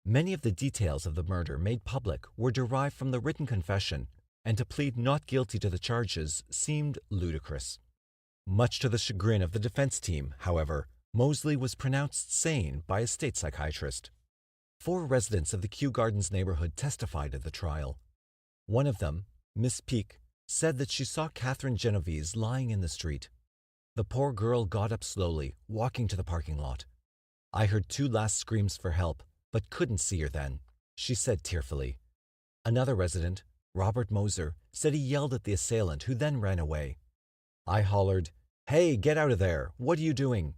Many of the details of the murder made public were derived from the written confession, and to plead not guilty to the charges seemed ludicrous. Much to the chagrin of the defense team, however, Moseley was pronounced sane by a state psychiatrist. 4 residents of the Kew Gardens neighborhood testified at the trial. One of them, Miss Peake, said that she saw Catherine Genovese lying in the street. "The poor girl got up slowly, walking to the parking lot. I heard 2 last screams for help, but couldn't see her then. she said tearfully. Another resident, Robert Moser, said he yelled at the assailant, who then ran away. I hollered, "Hey, get out of there! What are you doing?"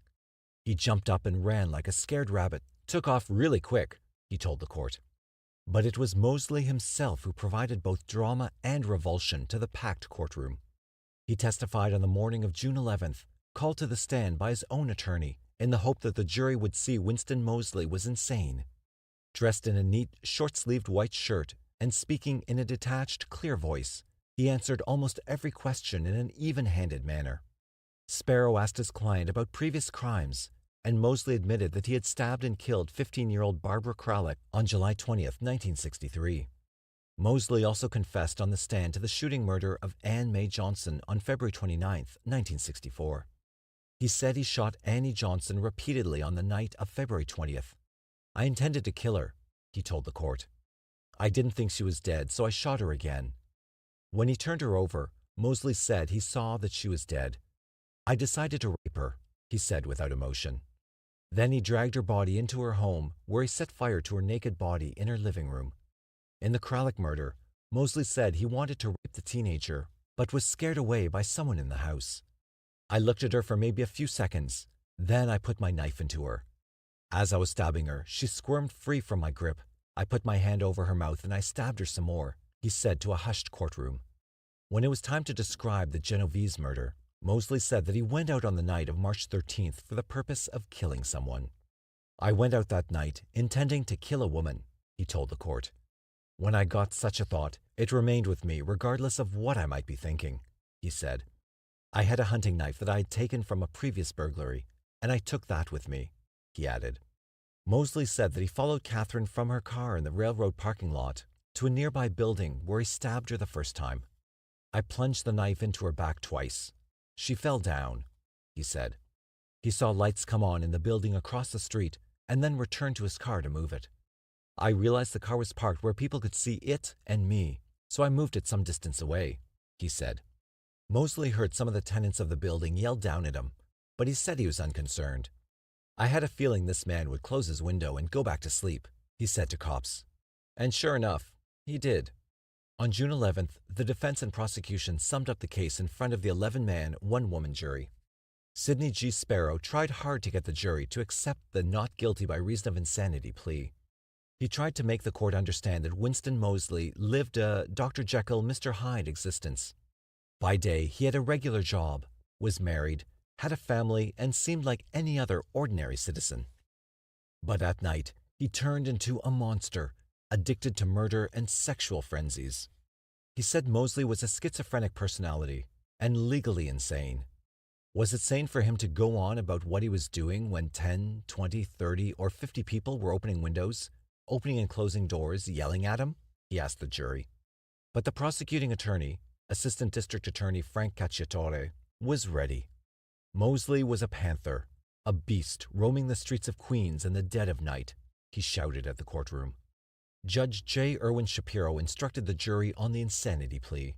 He jumped up and ran like a scared rabbit, took off really quick, he told the court. But it was Moseley himself who provided both drama and revulsion to the packed courtroom. He testified on the morning of June 11th, called to the stand by his own attorney, in the hope that the jury would see Winston Moseley was insane. Dressed in a neat, short-sleeved white shirt and speaking in a detached, clear voice, he answered almost every question in an even-handed manner. Sparrow asked his client about previous crimes, and Moseley admitted that he had stabbed and killed 15-year-old Barbara Kralik on July 20th, 1963. Moseley also confessed on the stand to the shooting murder of Anne Mae Johnson on February 29th, 1964. He said he shot Annie Johnson repeatedly on the night of February 20th. I intended to kill her, he told the court. I didn't think she was dead, so I shot her again. When he turned her over, Moseley said he saw that she was dead. I decided to rape her, he said without emotion. Then he dragged her body into her home, where he set fire to her naked body in her living room. In the Kralik murder, Moseley said he wanted to rape the teenager, but was scared away by someone in the house. I looked at her for maybe a few seconds, then I put my knife into her. As I was stabbing her, she squirmed free from my grip. I put my hand over her mouth and I stabbed her some more, he said to a hushed courtroom. When it was time to describe the Genovese murder, Moseley said that he went out on the night of March 13th for the purpose of killing someone. I went out that night intending to kill a woman, he told the court. When I got such a thought, it remained with me regardless of what I might be thinking, he said. I had a hunting knife that I had taken from a previous burglary, and I took that with me, he added. Moseley said that he followed Catherine from her car in the railroad parking lot to a nearby building where he stabbed her the first time. I plunged the knife into her back twice. She fell down, he said. He saw lights come on in the building across the street and then returned to his car to move it. I realized the car was parked where people could see it and me, so I moved it some distance away, he said. Moseley heard some of the tenants of the building yell down at him, but he said he was unconcerned. I had a feeling this man would close his window and go back to sleep, he said to cops. And sure enough, he did. On June 11th, the defense and prosecution summed up the case in front of the 11-man, one-woman jury. Sidney G. Sparrow tried hard to get the jury to accept the not guilty by reason of insanity plea. He tried to make the court understand that Winston Moseley lived a Dr. Jekyll, Mr. Hyde existence. By day, he had a regular job, was married, had a family, and seemed like any other ordinary citizen. But at night, he turned into a monster, addicted to murder and sexual frenzies. He said Moseley was a schizophrenic personality and legally insane. Was it sane for him to go on about what he was doing when 10, 20, 30, or 50 people were opening windows, opening and closing doors, yelling at him? He asked the jury. But the prosecuting attorney, Assistant District Attorney Frank Cacciatore, was ready. Moseley was a panther, a beast roaming the streets of Queens in the dead of night, he shouted at the courtroom. Judge J. Irwin Shapiro instructed the jury on the insanity plea.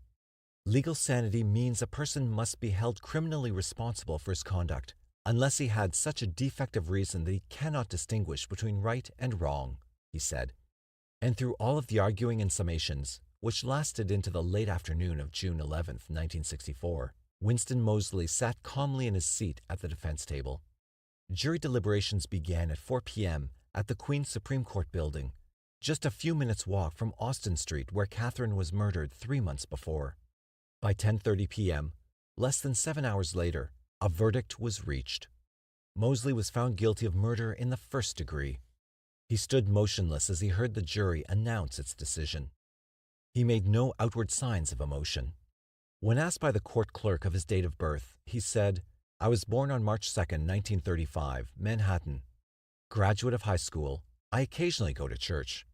Legal sanity means a person must be held criminally responsible for his conduct, unless he had such a defective reason that he cannot distinguish between right and wrong, he said. And through all of the arguing and summations, which lasted into the late afternoon of June 11th, 1964, Winston Moseley sat calmly in his seat at the defense table. Jury deliberations began at 4 p.m. at the Queens Supreme Court building, just a few minutes' walk from Austin Street where Catherine was murdered 3 months before. By 10:30 p.m., less than 7 hours later, a verdict was reached. Moseley was found guilty of murder in the first degree. He stood motionless as he heard the jury announce its decision. He made no outward signs of emotion. When asked by the court clerk of his date of birth, he said, "I was born on March 2nd, 1935, Manhattan. Graduate of high school, I occasionally go to church."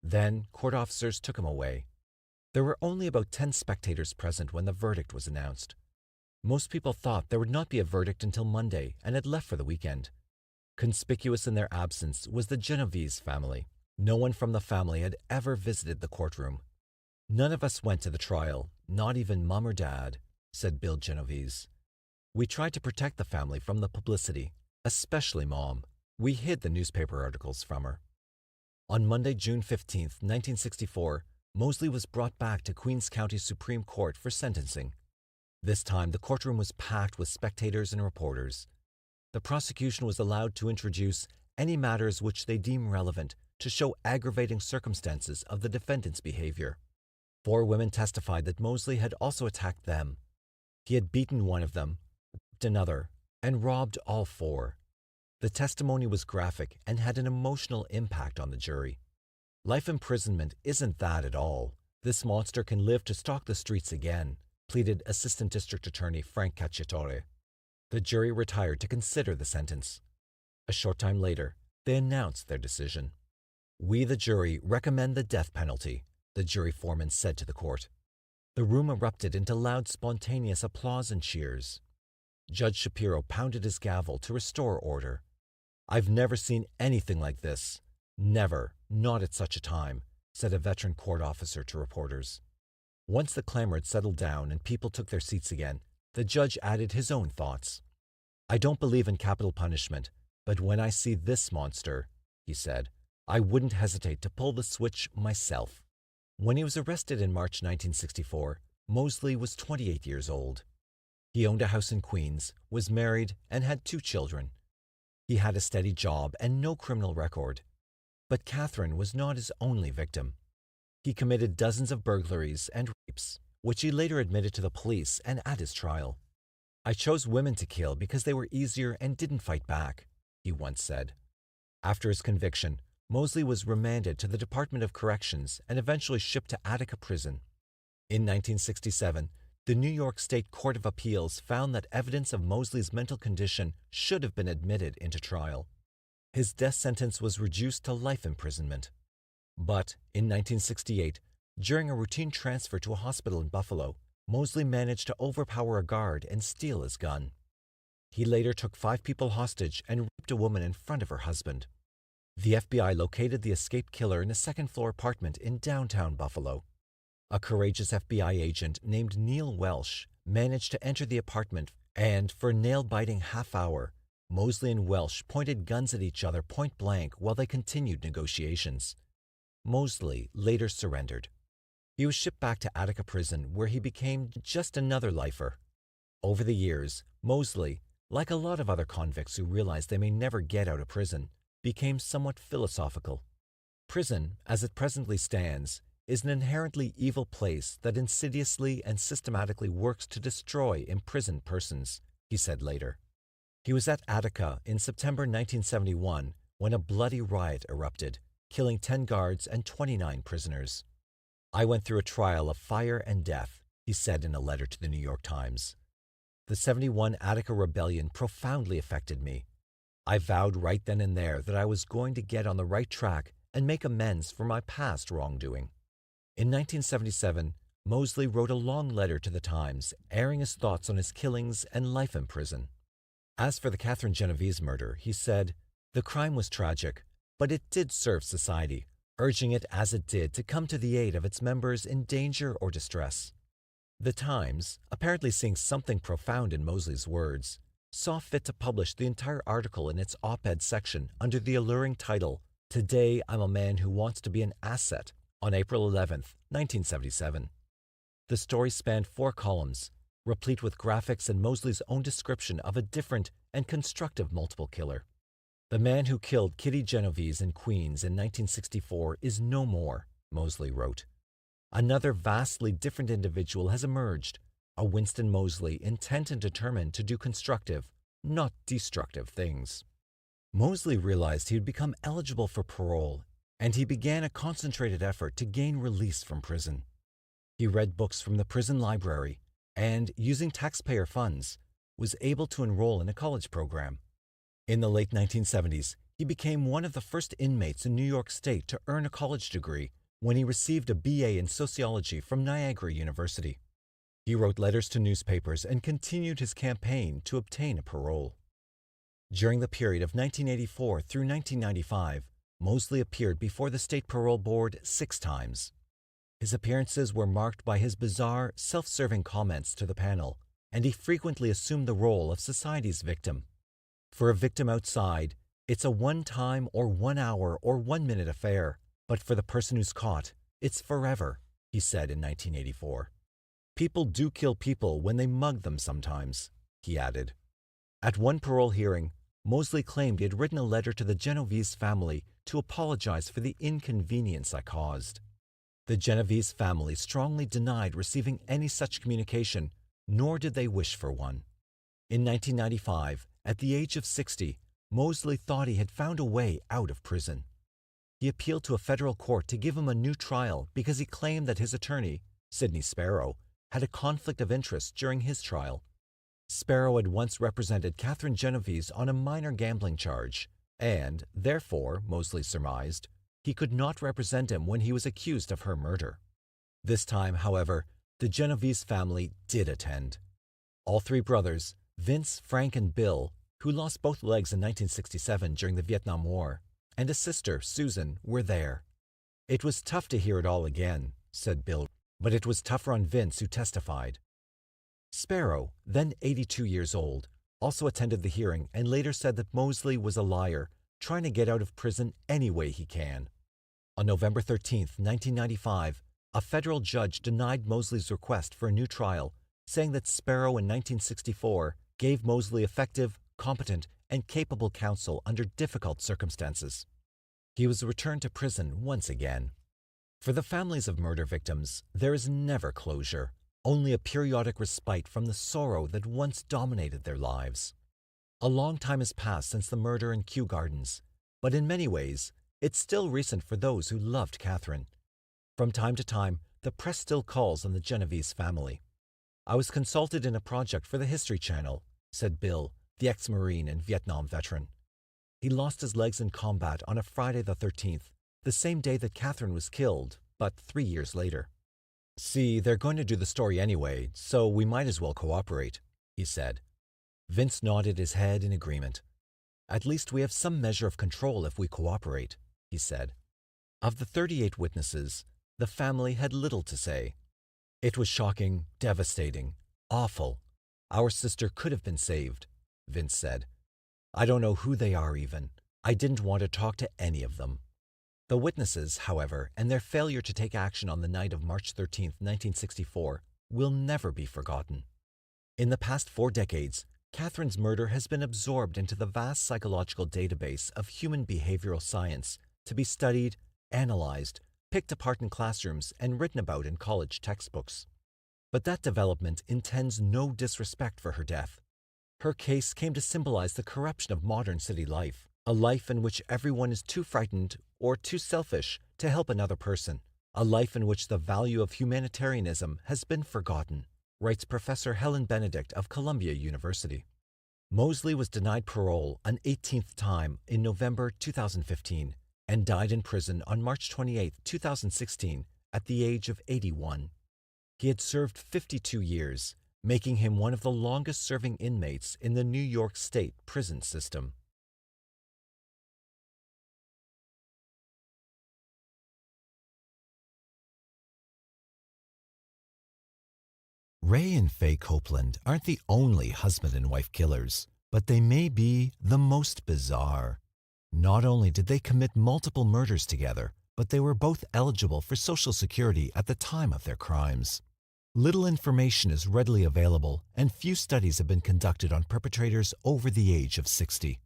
Then court officers took him away. There were only about 10 spectators present when the verdict was announced. Most people thought there would not be a verdict until Monday and had left for the weekend. Conspicuous in their absence was the Genovese family. No one from the family had ever visited the courtroom. "None of us went to the trial, not even Mom or Dad," said Bill Genovese. "We tried to protect the family from the publicity, especially Mom. We hid the newspaper articles from her." On Monday, June 15, 1964, Moseley was brought back to Queens County Supreme Court for sentencing. This time, the courtroom was packed with spectators and reporters. The prosecution was allowed to introduce any matters which they deem relevant to show aggravating circumstances of the defendant's behavior. 4 women testified that Moseley had also attacked them. He had beaten one of them, raped another, and robbed all 4. The testimony was graphic and had an emotional impact on the jury. Life imprisonment isn't that at all. This monster can live to stalk the streets again, pleaded Assistant District Attorney Frank Cacciatore. The jury retired to consider the sentence. A short time later, they announced their decision. "We, the jury, recommend the death penalty," the jury foreman said to the court. The room erupted into loud, spontaneous applause and cheers. Judge Shapiro pounded his gavel to restore order. "I've never seen anything like this. Never, not at such a time," said a veteran court officer to reporters. Once the clamor had settled down and people took their seats again, the judge added his own thoughts. "I don't believe in capital punishment, but when I see this monster," he said, "I wouldn't hesitate to pull the switch myself." When he was arrested in March 1964, Moseley was 28 years old. He owned a house in Queens, was married, and had 2 children. He had a steady job and no criminal record. But Catherine was not his only victim. He committed dozens of burglaries and rapes, which he later admitted to the police and at his trial. "I chose women to kill because they were easier and didn't fight back," he once said. After his conviction, Moseley was remanded to the Department of Corrections and eventually shipped to Attica Prison. In 1967, the New York State Court of Appeals found that evidence of Moseley's mental condition should have been admitted into trial. His death sentence was reduced to life imprisonment. But in 1968, during a routine transfer to a hospital in Buffalo, Moseley managed to overpower a guard and steal his gun. He later took 5 people hostage and raped a woman in front of her husband. The FBI located the escaped killer in a second-floor apartment in downtown Buffalo. A courageous FBI agent named Neil Welsh managed to enter the apartment, and for a nail-biting half-hour, Moseley and Welsh pointed guns at each other point-blank while they continued negotiations. Moseley later surrendered. He was shipped back to Attica Prison, where he became just another lifer. Over the years, Moseley, like a lot of other convicts who realize they may never get out of prison, became somewhat philosophical. Prison, as it presently stands, is an inherently evil place that insidiously and systematically works to destroy imprisoned persons, he said later. He was at Attica in September 1971 when a bloody riot erupted, killing 10 guards and 29 prisoners. "I went through a trial of fire and death," he said in a letter to the New York Times. "The 71 Attica Rebellion profoundly affected me. I vowed right then and there that I was going to get on the right track and make amends for my past wrongdoing." In 1977, Moseley wrote a long letter to the Times, airing his thoughts on his killings and life in prison. As for the Catherine Genovese murder, he said, "The crime was tragic, but it did serve society, urging it as it did to come to the aid of its members in danger or distress." The Times, apparently seeing something profound in Moseley's words, saw fit to publish the entire article in its op-ed section under the alluring title, "Today I'm a Man Who Wants to Be an Asset," on April 11, 1977. The story spanned 4 columns, replete with graphics and Moseley's own description of a different and constructive multiple killer. "The man who killed Kitty Genovese in Queens in 1964 is no more," Moseley wrote. "Another vastly different individual has emerged, a Winston Moseley intent and determined to do constructive, not destructive things." Moseley realized he had become eligible for parole, and he began a concentrated effort to gain release from prison. He read books from the prison library and, using taxpayer funds, was able to enroll in a college program. In the late 1970s, he became one of the first inmates in New York State to earn a college degree when he received a BA in sociology from Niagara University. He wrote letters to newspapers and continued his campaign to obtain a parole. During the period of 1984 through 1995, Moseley appeared before the State Parole Board 6 times. His appearances were marked by his bizarre, self-serving comments to the panel, and he frequently assumed the role of society's victim. For a victim outside, It's a one-time or 1 hour or 1 minute affair, but for the person who's caught, it's forever, he said in 1984. People do kill people when they mug them sometimes, he added. At one parole hearing, Moseley claimed he had written a letter to the Genovese family to apologize for the inconvenience I caused. The Genovese family strongly denied receiving any such communication, nor did they wish for one. In 1995, at the age of 60, Moseley thought he had found a way out of prison. He appealed to a federal court to give him a new trial because he claimed that his attorney, Sidney Sparrow, had a conflict of interest during his trial. Sparrow had once represented Catherine Genovese on a minor gambling charge, and, therefore, Moseley surmised, he could not represent him when he was accused of her murder. This time, however, the Genovese family did attend. All three brothers, Vince, Frank, and Bill, who lost both legs in 1967 during the Vietnam War, and a sister, Susan, were there. It was tough to hear it all again, said Bill, but it was tougher on Vince, who testified. Sparrow, then 82 years old, also attended the hearing and later said that Moseley was a liar, trying to get out of prison any way he can. On November 13, 1995, a federal judge denied Moseley's request for a new trial, saying that Sparrow in 1964 gave Moseley effective, competent, and capable counsel under difficult circumstances. He was returned to prison once again. For the families of murder victims, there is never closure, only a periodic respite from the sorrow that once dominated their lives. A long time has passed since the murder in Kew Gardens, but in many ways, it's still recent for those who loved Catherine. From time to time, the press still calls on the Genovese family. I was consulted in a project for the History Channel, said Bill, the ex-Marine and Vietnam veteran. He lost his legs in combat on a Friday the 13th, the same day that Catherine was killed, but 3 years later. See, they're going to do the story anyway, so we might as well cooperate, he said. Vince nodded his head in agreement. At least we have some measure of control if we cooperate, he said. Of the 38 witnesses, the family had little to say. It was shocking, devastating, awful. Our sister could have been saved, Vince said. I don't know who they are even. I didn't want to talk to any of them. The witnesses, however, and their failure to take action on the night of March 13, 1964, will never be forgotten. In the past 4 decades, Catherine's murder has been absorbed into the vast psychological database of human behavioral science to be studied, analyzed, picked apart in classrooms, and written about in college textbooks. But that development intends no disrespect for her death. Her case came to symbolize the corruption of modern city life, a life in which everyone is too frightened or too selfish to help another person, a life in which the value of humanitarianism has been forgotten, writes Professor Helen Benedict of Columbia University. Moseley was denied parole an 18th time in November 2015 and died in prison on March 28, 2016, at the age of 81. He had served 52 years, making him one of the longest-serving inmates in the New York State prison system. Ray and Faye Copeland aren't the only husband and wife killers, but they may be the most bizarre. Not only did they commit multiple murders together, but they were both eligible for Social Security at the time of their crimes. Little information is readily available, and few studies have been conducted on perpetrators over the age of 60.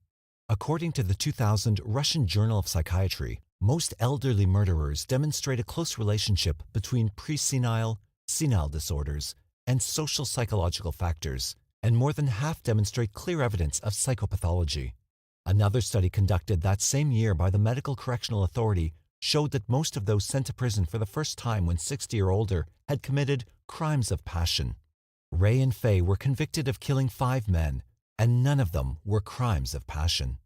According to the 2000 Russian Journal of Psychiatry, most elderly murderers demonstrate a close relationship between presenile, senile disorders, and social psychological factors, and more than half demonstrate clear evidence of psychopathology. Another study conducted that same year by the Medical Correctional Authority showed that most of those sent to prison for the first time when 60 or older had committed crimes of passion. Ray and Faye were convicted of killing 5 men, and none of them were crimes of passion.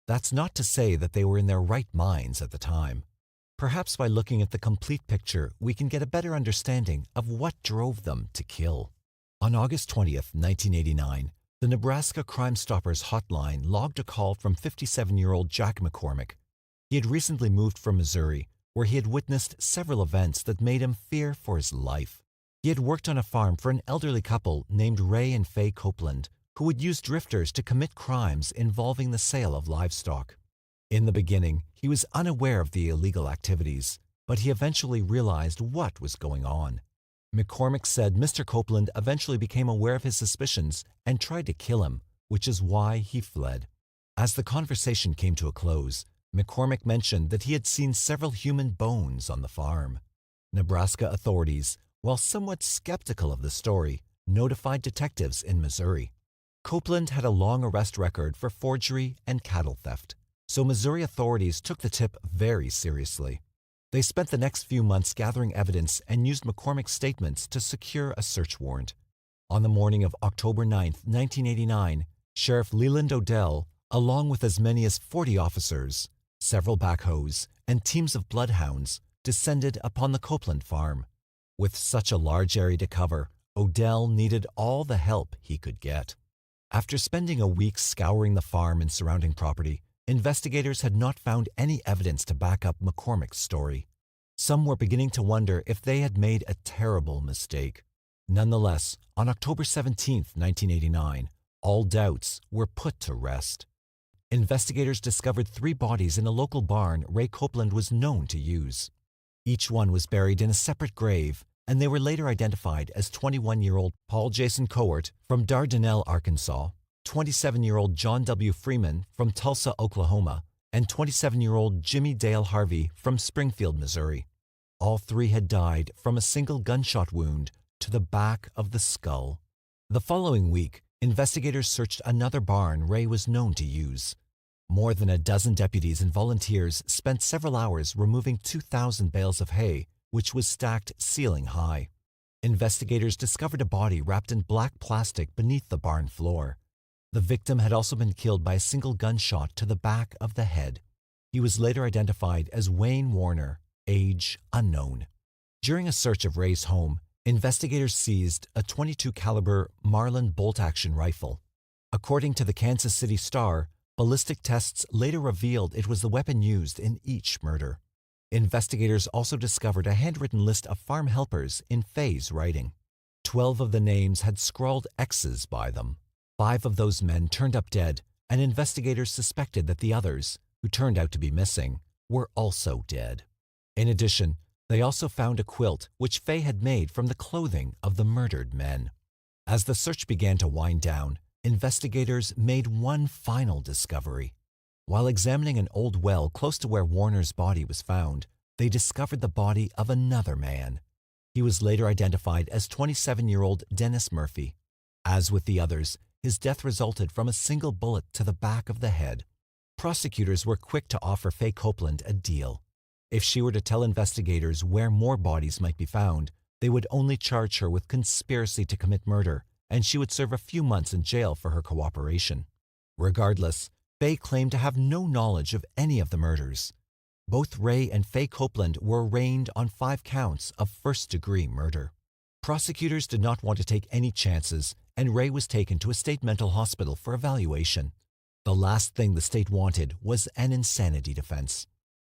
That's not to say that they were in their right minds at the time. Perhaps by looking at the complete picture, we can get a better understanding of what drove them to kill. On August 20th, 1989, the Nebraska Crime Stoppers hotline logged a call from 57-year-old Jack McCormick. He had recently moved from Missouri, where he had witnessed several events that made him fear for his life. He had worked on a farm for an elderly couple named Ray and Faye Copeland, who would use drifters to commit crimes involving the sale of livestock. In the beginning, he was unaware of the illegal activities, but he eventually realized what was going on. McCormick said Mr. Copeland eventually became aware of his suspicions and tried to kill him, which is why he fled. As the conversation came to a close, McCormick mentioned that he had seen several human bones on the farm. Nebraska authorities, while somewhat skeptical of the story, notified detectives in Missouri. Copeland had a long arrest record for forgery and cattle theft, so Missouri authorities took the tip very seriously. They spent the next few months gathering evidence and used McCormick's statements to secure a search warrant. On the morning of October 9, 1989, Sheriff Leland Odell, along with as many as 40 officers, several backhoes, and teams of bloodhounds, descended upon the Copeland farm. With such a large area to cover, Odell needed all the help he could get. After spending a week scouring the farm and surrounding property, investigators had not found any evidence to back up McCormick's story. Some were beginning to wonder if they had made a terrible mistake. Nonetheless, on October 17, 1989, all doubts were put to rest. Investigators discovered 3 bodies in a local barn Ray Copeland was known to use. Each one was buried in a separate grave, and they were later identified as 21-year-old Paul Jason Cowart from Dardanelle, Arkansas, 27-year-old John W. Freeman from Tulsa, Oklahoma, and 27-year-old Jimmy Dale Harvey from Springfield, Missouri. All 3 had died from a single gunshot wound to the back of the skull. The following week, investigators searched another barn Ray was known to use. More than a dozen deputies and volunteers spent several hours removing 2,000 bales of hay, which was stacked ceiling high. Investigators discovered a body wrapped in black plastic beneath the barn floor. The victim had also been killed by a single gunshot to the back of the head. He was later identified as Wayne Warner, age unknown. During a search of Ray's home, investigators seized a .22 caliber Marlin bolt-action rifle. According to the Kansas City Star, ballistic tests later revealed it was the weapon used in each murder. Investigators also discovered a handwritten list of farm helpers in Faye's writing. 12 of the names had scrawled X's by them. 5 of those men turned up dead, and investigators suspected that the others, who turned out to be missing, were also dead. In addition, they also found a quilt which Faye had made from the clothing of the murdered men. As the search began to wind down, investigators made one final discovery. While examining an old well close to where Warner's body was found, they discovered the body of another man. He was later identified as 27-year-old Dennis Murphy. As with the others, his death resulted from a single bullet to the back of the head. Prosecutors were quick to offer Faye Copeland a deal. If she were to tell investigators where more bodies might be found, they would only charge her with conspiracy to commit murder, and she would serve a few months in jail for her cooperation. Regardless, Faye claimed to have no knowledge of any of the murders. Both Ray and Faye Copeland were arraigned on 5 counts of first-degree murder. Prosecutors did not want to take any chances, and Ray was taken to a state mental hospital for evaluation. The last thing the state wanted was an insanity defense.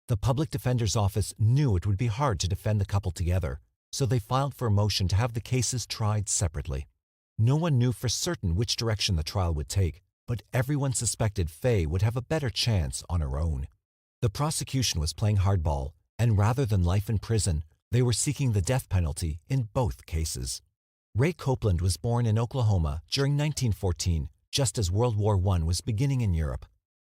The public defender's office knew it would be hard to defend the couple together, so they filed for a motion to have the cases tried separately. No one knew for certain which direction the trial would take, but everyone suspected Faye would have a better chance on her own. The prosecution was playing hardball, and rather than life in prison, they were seeking the death penalty in both cases. Ray Copeland was born in Oklahoma during 1914, just as World War I was beginning in Europe.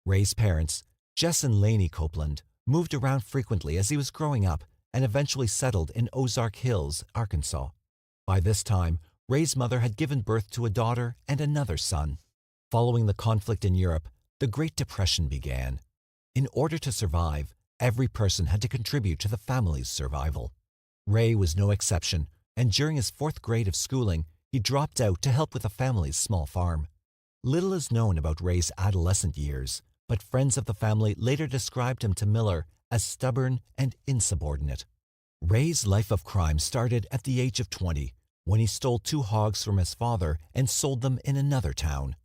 Ray's parents, Jess and Laney Copeland, moved around frequently as he was growing up and eventually settled in Ozark Hills, Arkansas. By this time, Ray's mother had given birth to a daughter and another son. Following the conflict in Europe, the Great Depression began. In order to survive, every person had to contribute to the family's survival. Ray was no exception, and during his 4th grade of schooling, he dropped out to help with the family's small farm. Little is known about Ray's adolescent years, but friends of the family later described him to Miller as stubborn and insubordinate. Ray's life of crime started at the age of 20, when he stole 2 hogs from his father and sold them in another town.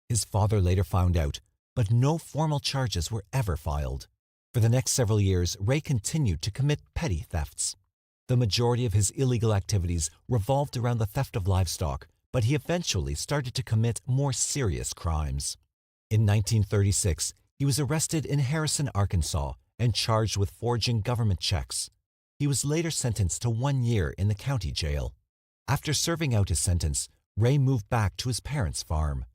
His father later found out, but no formal charges were ever filed. For the next several years, Ray continued to commit petty thefts. The majority of his illegal activities revolved around the theft of livestock, but he eventually started to commit more serious crimes. In 1936, He was arrested in Harrison, Arkansas, and charged with forging government checks. He was later sentenced to 1 year in the county jail. After serving out his sentence, Ray moved back to his parents' farm.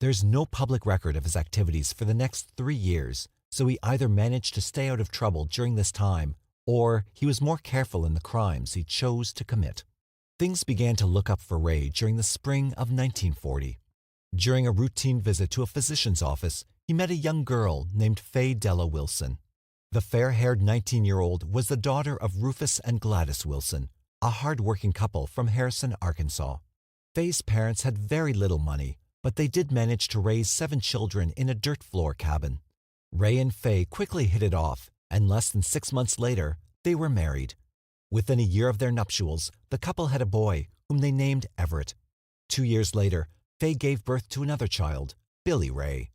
There's no public record of his activities for the next 3 years, so he either managed to stay out of trouble during this time, or he was more careful in the crimes he chose to commit. Things began to look up for Ray during the spring of 1940. During a routine visit to a physician's office, he met a young girl named Faye Della Wilson. The fair-haired 19-year-old was the daughter of Rufus and Gladys Wilson, a hard-working couple from Harrison, Arkansas. Faye's parents had very little money, but they did manage to raise 7 children in a dirt floor cabin. Ray and Faye quickly hit it off, and less than 6 months later, they were married. Within a year of their nuptials, the couple had a boy, whom they named Everett. 2 years later, Faye gave birth to another child, Billy Ray.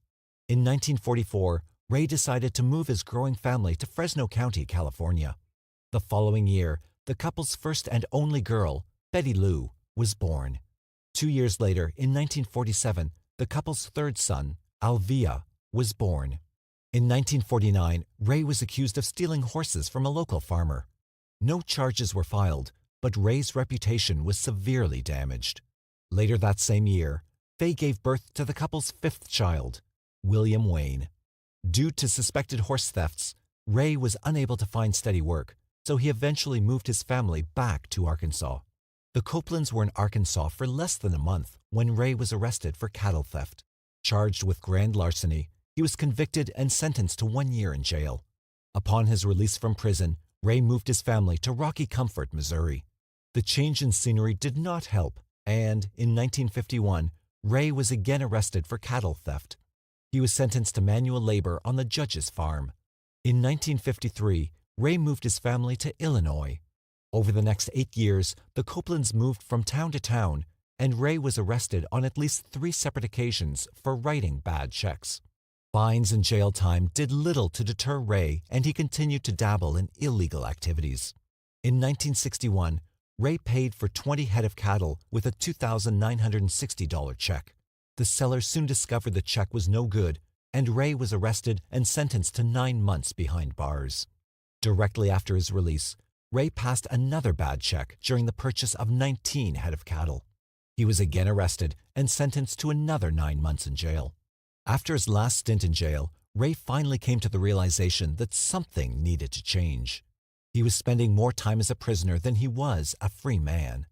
In 1944, Ray decided to move his growing family to Fresno County, California. The following year, the couple's first and only girl, Betty Lou, was born. 2 years later, in 1947, the couple's third son, Alvia, was born. In 1949, Ray was accused of stealing horses from a local farmer. No charges were filed, but Ray's reputation was severely damaged. Later that same year, Faye gave birth to the couple's 5th child, William Wayne. Due to suspected horse thefts, Ray was unable to find steady work, so he eventually moved his family back to Arkansas. The Copelands were in Arkansas for less than a month when Ray was arrested for cattle theft. Charged with grand larceny, he was convicted and sentenced to 1 year in jail. Upon his release from prison, Ray moved his family to Rocky Comfort, Missouri. The change in scenery did not help, and in 1951, Ray was again arrested for cattle theft. He was sentenced to manual labor on the judge's farm. In 1953, Ray moved his family to Illinois. Over the next 8 years, the Copelands moved from town to town, and Ray was arrested on at least 3 separate occasions for writing bad checks. Fines and jail time did little to deter Ray, and he continued to dabble in illegal activities. In 1961, Ray paid for 20 head of cattle with a $2,960 check. The seller soon discovered the check was no good, and Ray was arrested and sentenced to 9 months behind bars. Directly after his release, Ray passed another bad check during the purchase of 19 head of cattle. He was again arrested and sentenced to another 9 months in jail. After his last stint in jail, Ray finally came to the realization that something needed to change. He was spending more time as a prisoner than he was a free man.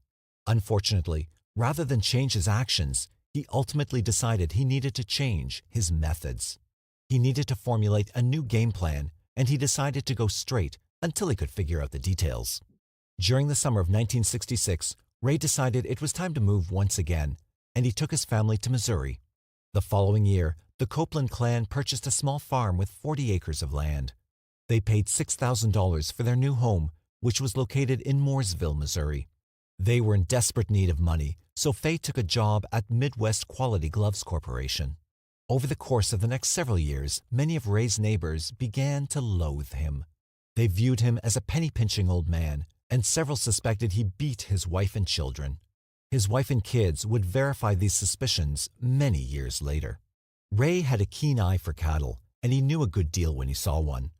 Unfortunately, rather than change his actions, he ultimately decided he needed to change his methods. He needed to formulate a new game plan, and he decided to go straight until he could figure out the details. During the summer of 1966, Ray decided it was time to move once again, and he took his family to Missouri. The following year, the Copeland clan purchased a small farm with 40 acres of land. They paid $6,000 for their new home, which was located in Mooresville, Missouri. They were in desperate need of money, so Faye took a job at Midwest Quality Gloves Corporation. Over the course of the next several years, many of Ray's neighbors began to loathe him. They viewed him as a penny-pinching old man, and several suspected he beat his wife and children. His wife and kids would verify these suspicions many years later. Ray had a keen eye for cattle, and he knew a good deal when he saw one.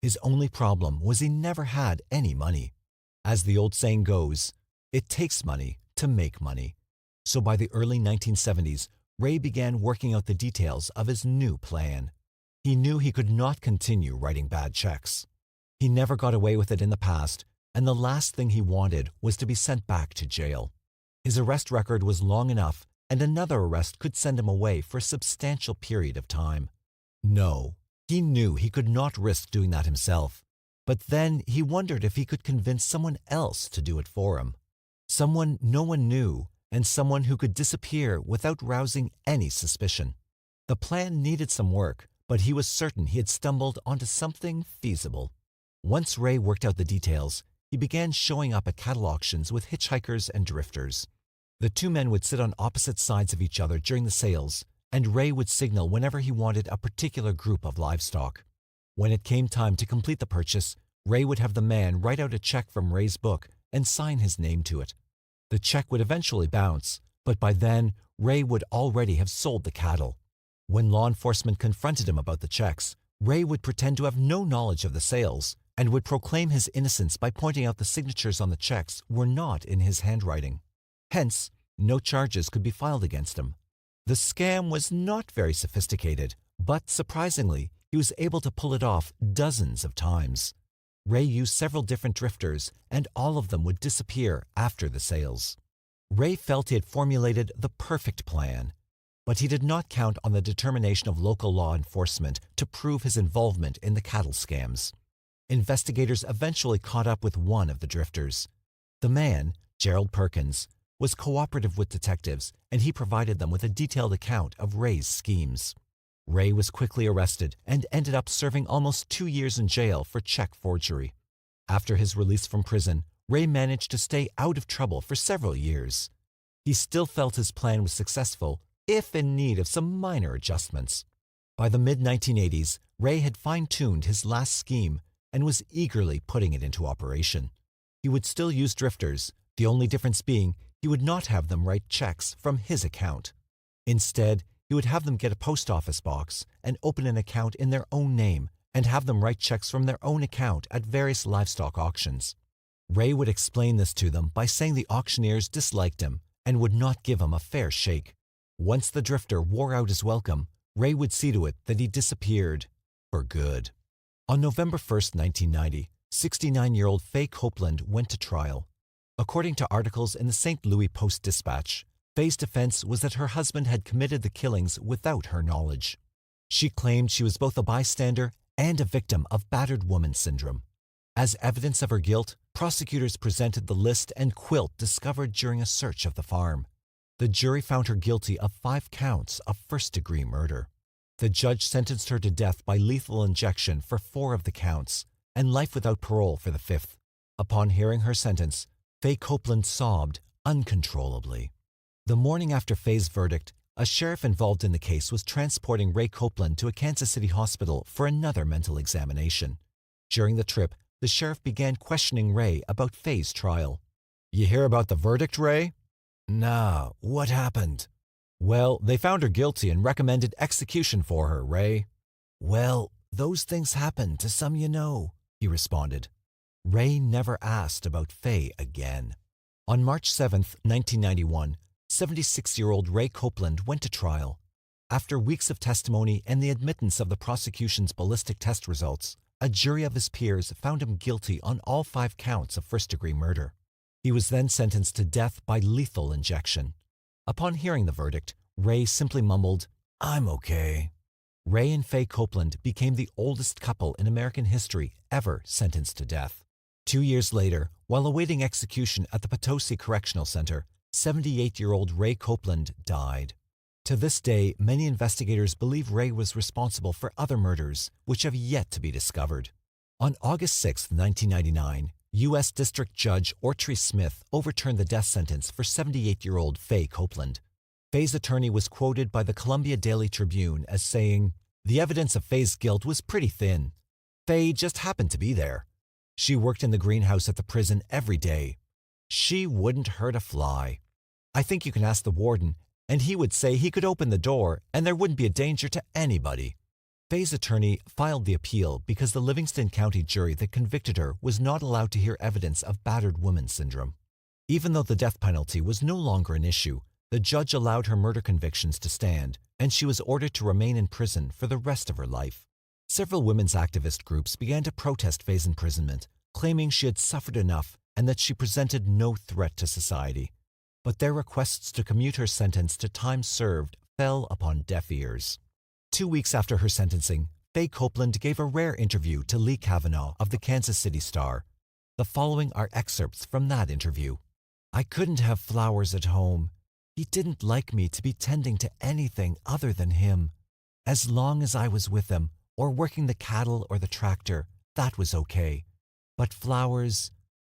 His only problem was he never had any money. As the old saying goes, it takes money to make money. So by the early 1970s, Ray began working out the details of his new plan. He knew he could not continue writing bad checks. He never got away with it in the past, and the last thing he wanted was to be sent back to jail. His arrest record was long enough, and another arrest could send him away for a substantial period of time. No, he knew he could not risk doing that himself, but then he wondered if he could convince someone else to do it for him. Someone no one knew, and someone who could disappear without rousing any suspicion. The plan needed some work, but he was certain he had stumbled onto something feasible. Once Ray worked out the details, he began showing up at cattle auctions with hitchhikers and drifters. The two men would sit on opposite sides of each other during the sales, and Ray would signal whenever he wanted a particular group of livestock. When it came time to complete the purchase, Ray would have the man write out a check from Ray's book and sign his name to it. The check would eventually bounce, but by then, Ray would already have sold the cattle. When law enforcement confronted him about the checks, Ray would pretend to have no knowledge of the sales and would proclaim his innocence by pointing out the signatures on the checks were not in his handwriting. Hence, no charges could be filed against him. The scam was not very sophisticated, but surprisingly, he was able to pull it off dozens of times. Ray used several different drifters, and all of them would disappear after the sales. Ray felt he had formulated the perfect plan, but he did not count on the determination of local law enforcement to prove his involvement in the cattle scams. Investigators eventually caught up with one of the drifters. The man, Gerald Perkins, was cooperative with detectives, and he provided them with a detailed account of Ray's schemes. Ray was quickly arrested and ended up serving almost 2 years in jail for check forgery. After his release from prison, Ray managed to stay out of trouble for several years. He still felt his plan was successful, if in need of some minor adjustments. By the mid-1980s, Ray had fine-tuned his last scheme and was eagerly putting it into operation. He would still use drifters, the only difference being he would not have them write checks from his account. Instead, he would have them get a post office box and open an account in their own name and have them write checks from their own account at various livestock auctions. Ray would explain this to them by saying the auctioneers disliked him and would not give him a fair shake. Once the drifter wore out his welcome, Ray would see to it that he disappeared for good. On November 1st, 1990, 69-year-old Faye Copeland went to trial. According to articles in the St. Louis Post-Dispatch, Faye's defense was that her husband had committed the killings without her knowledge. She claimed she was both a bystander and a victim of battered woman syndrome. As evidence of her guilt, prosecutors presented the list and quilt discovered during a search of the farm. The jury found her guilty of 5 counts of first-degree murder. The judge sentenced her to death by lethal injection for 4 of the counts and life without parole for the 5th. Upon hearing her sentence, Faye Copeland sobbed uncontrollably. The morning after Faye's verdict, a sheriff involved in the case was transporting Ray Copeland to a Kansas City hospital for another mental examination. During the trip, the sheriff began questioning Ray about Faye's trial. "You hear about the verdict, Ray?" "Nah, what happened?" "Well, they found her guilty and recommended execution for her, Ray." "Well, those things happen to some you know," he responded. Ray never asked about Faye again. On March 7th, 1991, 76-year-old Ray Copeland went to trial. After weeks of testimony and the admittance of the prosecution's ballistic test results, a jury of his peers found him guilty on all 5 counts of first-degree murder. He was then sentenced to death by lethal injection. Upon hearing the verdict, Ray simply mumbled, "I'm okay." Ray and Faye Copeland became the oldest couple in American history ever sentenced to death. 2 years later, while awaiting execution at the Potosi Correctional Center, 78-year-old Ray Copeland died. To this day, many investigators believe Ray was responsible for other murders, which have yet to be discovered. On August 6, 1999, U.S. District Judge Ortree Smith overturned the death sentence for 78-year-old Faye Copeland. Faye's attorney was quoted by the Columbia Daily Tribune as saying, "The evidence of Faye's guilt was pretty thin. Faye just happened to be there. She worked in the greenhouse at the prison every day. She wouldn't hurt a fly. I think you can ask the warden, and he would say he could open the door and there wouldn't be a danger to anybody." Faye's attorney filed the appeal because the Livingston County jury that convicted her was not allowed to hear evidence of battered woman syndrome. Even though the death penalty was no longer an issue, the judge allowed her murder convictions to stand, and she was ordered to remain in prison for the rest of her life. Several women's activist groups began to protest Faye's imprisonment, claiming she had suffered enough and that she presented no threat to society. But their requests to commute her sentence to time served fell upon deaf ears. 2 weeks after her sentencing, Faye Copeland gave a rare interview to Lee Kavanaugh of the Kansas City Star. The following are excerpts from that interview. "I couldn't have flowers at home. He didn't like me to be tending to anything other than him. As long as I was with him, or working the cattle or the tractor, that was okay. But flowers?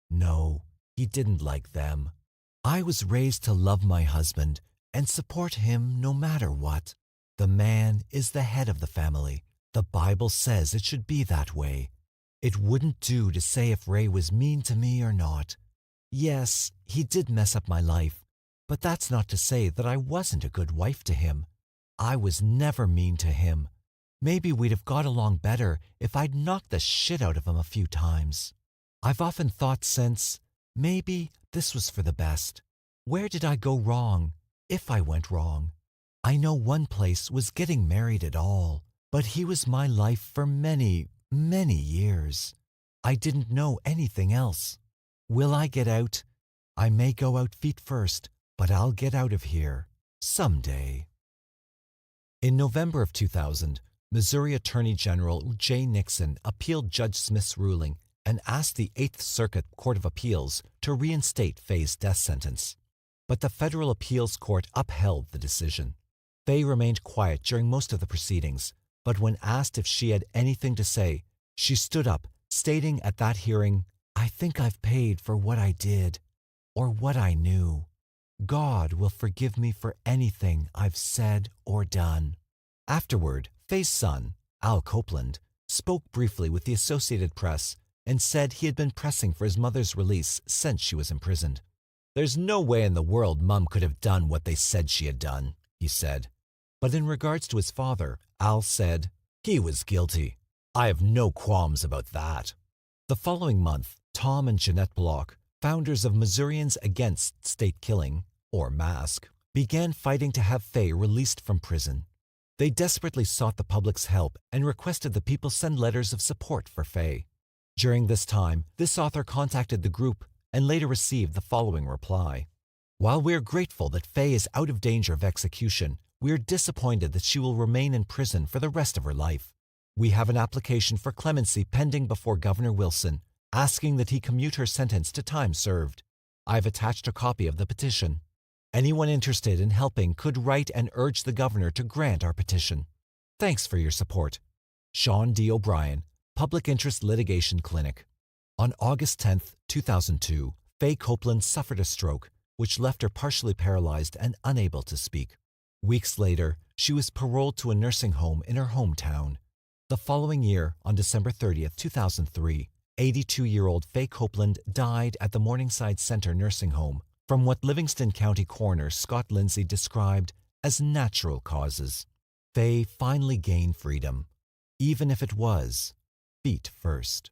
No, he didn't like them. I was raised to love my husband and support him no matter what. The man is the head of the family. The Bible says it should be that way. It wouldn't do to say if Ray was mean to me or not. Yes, he did mess up my life, but that's not to say that I wasn't a good wife to him. I was never mean to him. Maybe we'd have got along better if I'd knocked the shit out of him a few times. I've often thought since, maybe this was for the best. Where did I go wrong, if I went wrong? I know one place was getting married at all, but he was my life for many, many years. I didn't know anything else. Will I get out? I may go out feet first, but I'll get out of here someday. In November of 2000, Missouri Attorney General Jay Nixon appealed Judge Smith's ruling and asked the Eighth Circuit Court of Appeals to reinstate Faye's death sentence. But the federal appeals court upheld the decision. Faye remained quiet during most of the proceedings, but when asked if she had anything to say, she stood up, stating at that hearing, "I think I've paid for what I did, or what I knew. God will forgive me for anything I've said or done." Afterward, Faye's son, Al Copeland, spoke briefly with the Associated Press and said he had been pressing for his mother's release since she was imprisoned. "There's no way in the world Mum could have done what they said she had done," he said. But in regards to his father, Al said, "He was guilty. I have no qualms about that." The following month, Tom and Jeanette Block, founders of Missourians Against State Killing, or MASK, began fighting to have Faye released from prison. They desperately sought the public's help and requested the people send letters of support for Faye. During this time, this author contacted the group and later received the following reply. "While we are grateful that Faye is out of danger of execution, we are disappointed that she will remain in prison for the rest of her life. We have an application for clemency pending before Governor Wilson, asking that he commute her sentence to time served. I have attached a copy of the petition. Anyone interested in helping could write and urge the governor to grant our petition. Thanks for your support. Sean D. O'Brien, Public Interest Litigation Clinic." On August 10, 2002, Faye Copeland suffered a stroke, which left her partially paralyzed and unable to speak. Weeks later, she was paroled to a nursing home in her hometown. The following year, on December 30, 2003, 82-year-old Faye Copeland died at the Morningside Center nursing home from what Livingston County Coroner Scott Lindsay described as natural causes. Faye finally gained freedom, even if it was feet first.